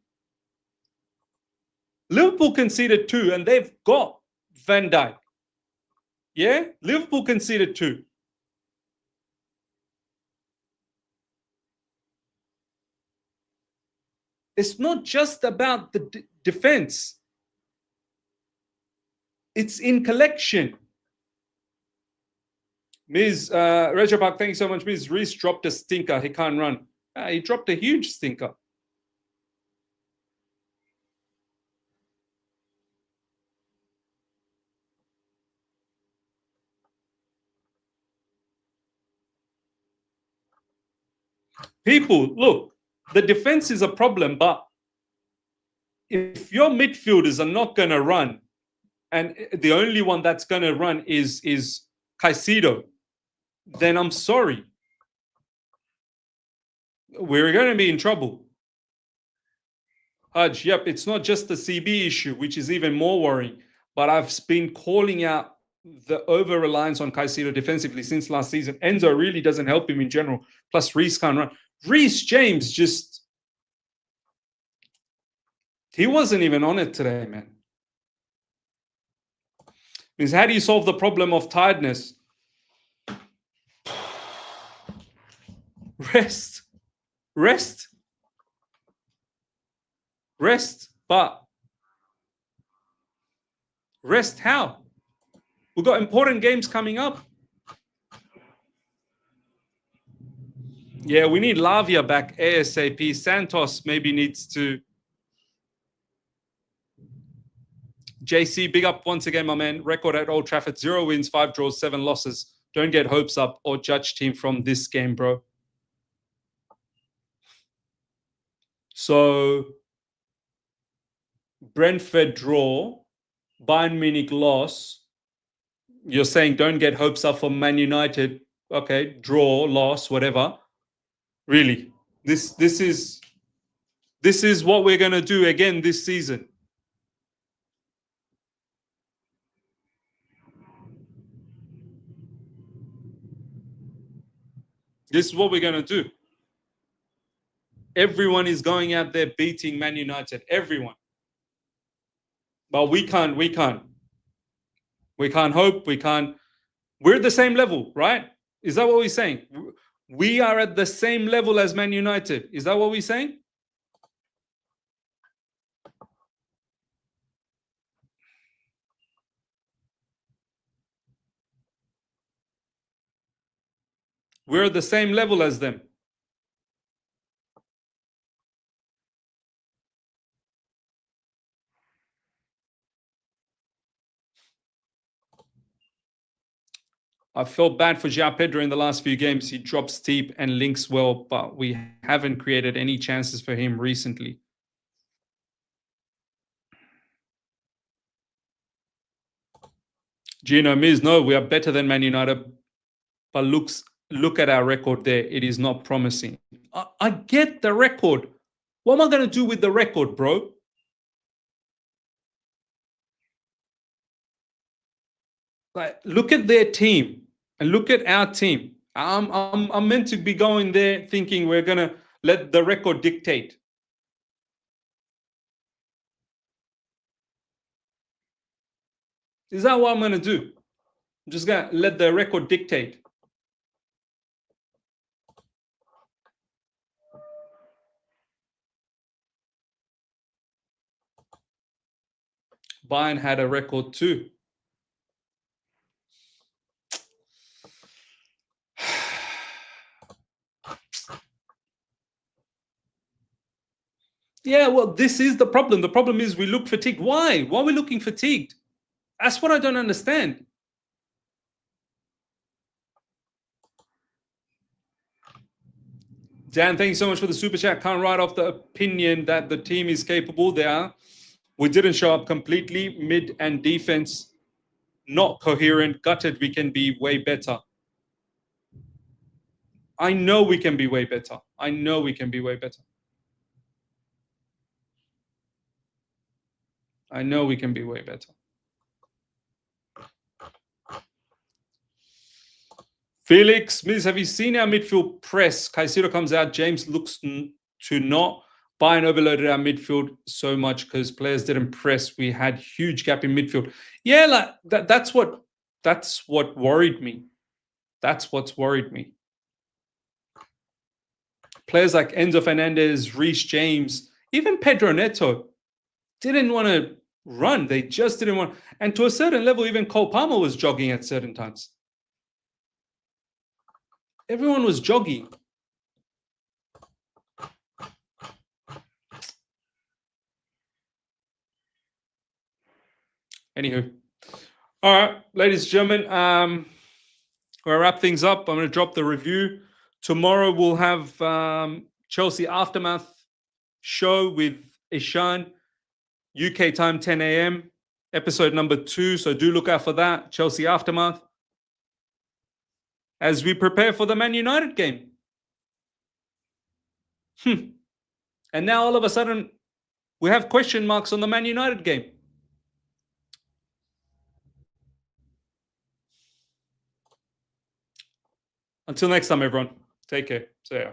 Liverpool conceded 2 and they've got Van Dijk. Yeah, Liverpool conceded 2. It's not just about the defense. It's in collection. Ms. Rajabak, thank you so much. Ms. Reece dropped a stinker. He can't run. He dropped a huge stinker. People, look, the defense is a problem, but if your midfielders are not going to run, and the only one that's going to run is Caicedo, then I'm sorry. We're going to be in trouble. Haj, yep, it's not just the CB issue, which is even more worrying, but I've been calling out the over-reliance on Caicedo defensively since last season. Enzo really doesn't help him in general. Plus, Reece can't run. Reece James just... he wasn't even on it today, man. Means how do you solve the problem of tiredness? Rest. But rest how? We've got important games coming up. Yeah, we need Lavia back ASAP. Santos maybe needs to... JC, big up once again, my man. Record at Old Trafford, 0 wins, 5 draws, 7 losses. Don't get hopes up or judge team from this game, bro. So, Brentford draw, Bayern Munich loss. You're saying don't get hopes up for Man United. Okay, draw, loss, whatever. Really, this is what we're gonna do again this season. This is what we're gonna do. Everyone is going out there beating Man United. Everyone. But we can't hope. We're at the same level, right? Is that what we're saying? We are at the same level as Man United. Is that what we're saying? We're at the same level as them. I felt bad for João Pedro in the last few games. He drops deep and links well, but we haven't created any chances for him recently. Gino Miz, no, we are better than Man United, but look at our record there. It is not promising. I get the record. What am I going to do with the record, bro? Like, look at their team and look at our team. I'm meant to be going there thinking we're going to let the record dictate. Is that what I'm going to do? I'm just going to let the record dictate. Bayern had a record too. Yeah, well, this is the problem. The problem is we look fatigued. Why? Why are we looking fatigued? That's what I don't understand. Dan, thank you so much for the super chat. Can't write off the opinion that the team is capable. We didn't show up completely. Mid and defense not coherent. Gutted. We can be way better. I know we can be way better. I know we can be way better. I know we can be way better. Felix, Miz, have you seen our midfield press? Caicedo comes out. James looks to not. Bayern overloaded our midfield so much because players didn't press. We had huge gap in midfield. Yeah, like that's what worried me. That's what's worried me. Players like Enzo Fernandez, Reece James, even Pedro Neto didn't want to run. They just didn't want. And to a certain level, even Cole Palmer was jogging at certain times. Everyone was jogging. Anywho. All right, ladies and gentlemen, we'll wrap things up. I'm going to drop the review. Tomorrow we'll have Chelsea Aftermath show with Ishan, UK time 10 a.m., episode number 2. So do look out for that, Chelsea Aftermath, as we prepare for the Man United game. And now all of a sudden, we have question marks on the Man United game. Until next time, everyone. Take care. See ya.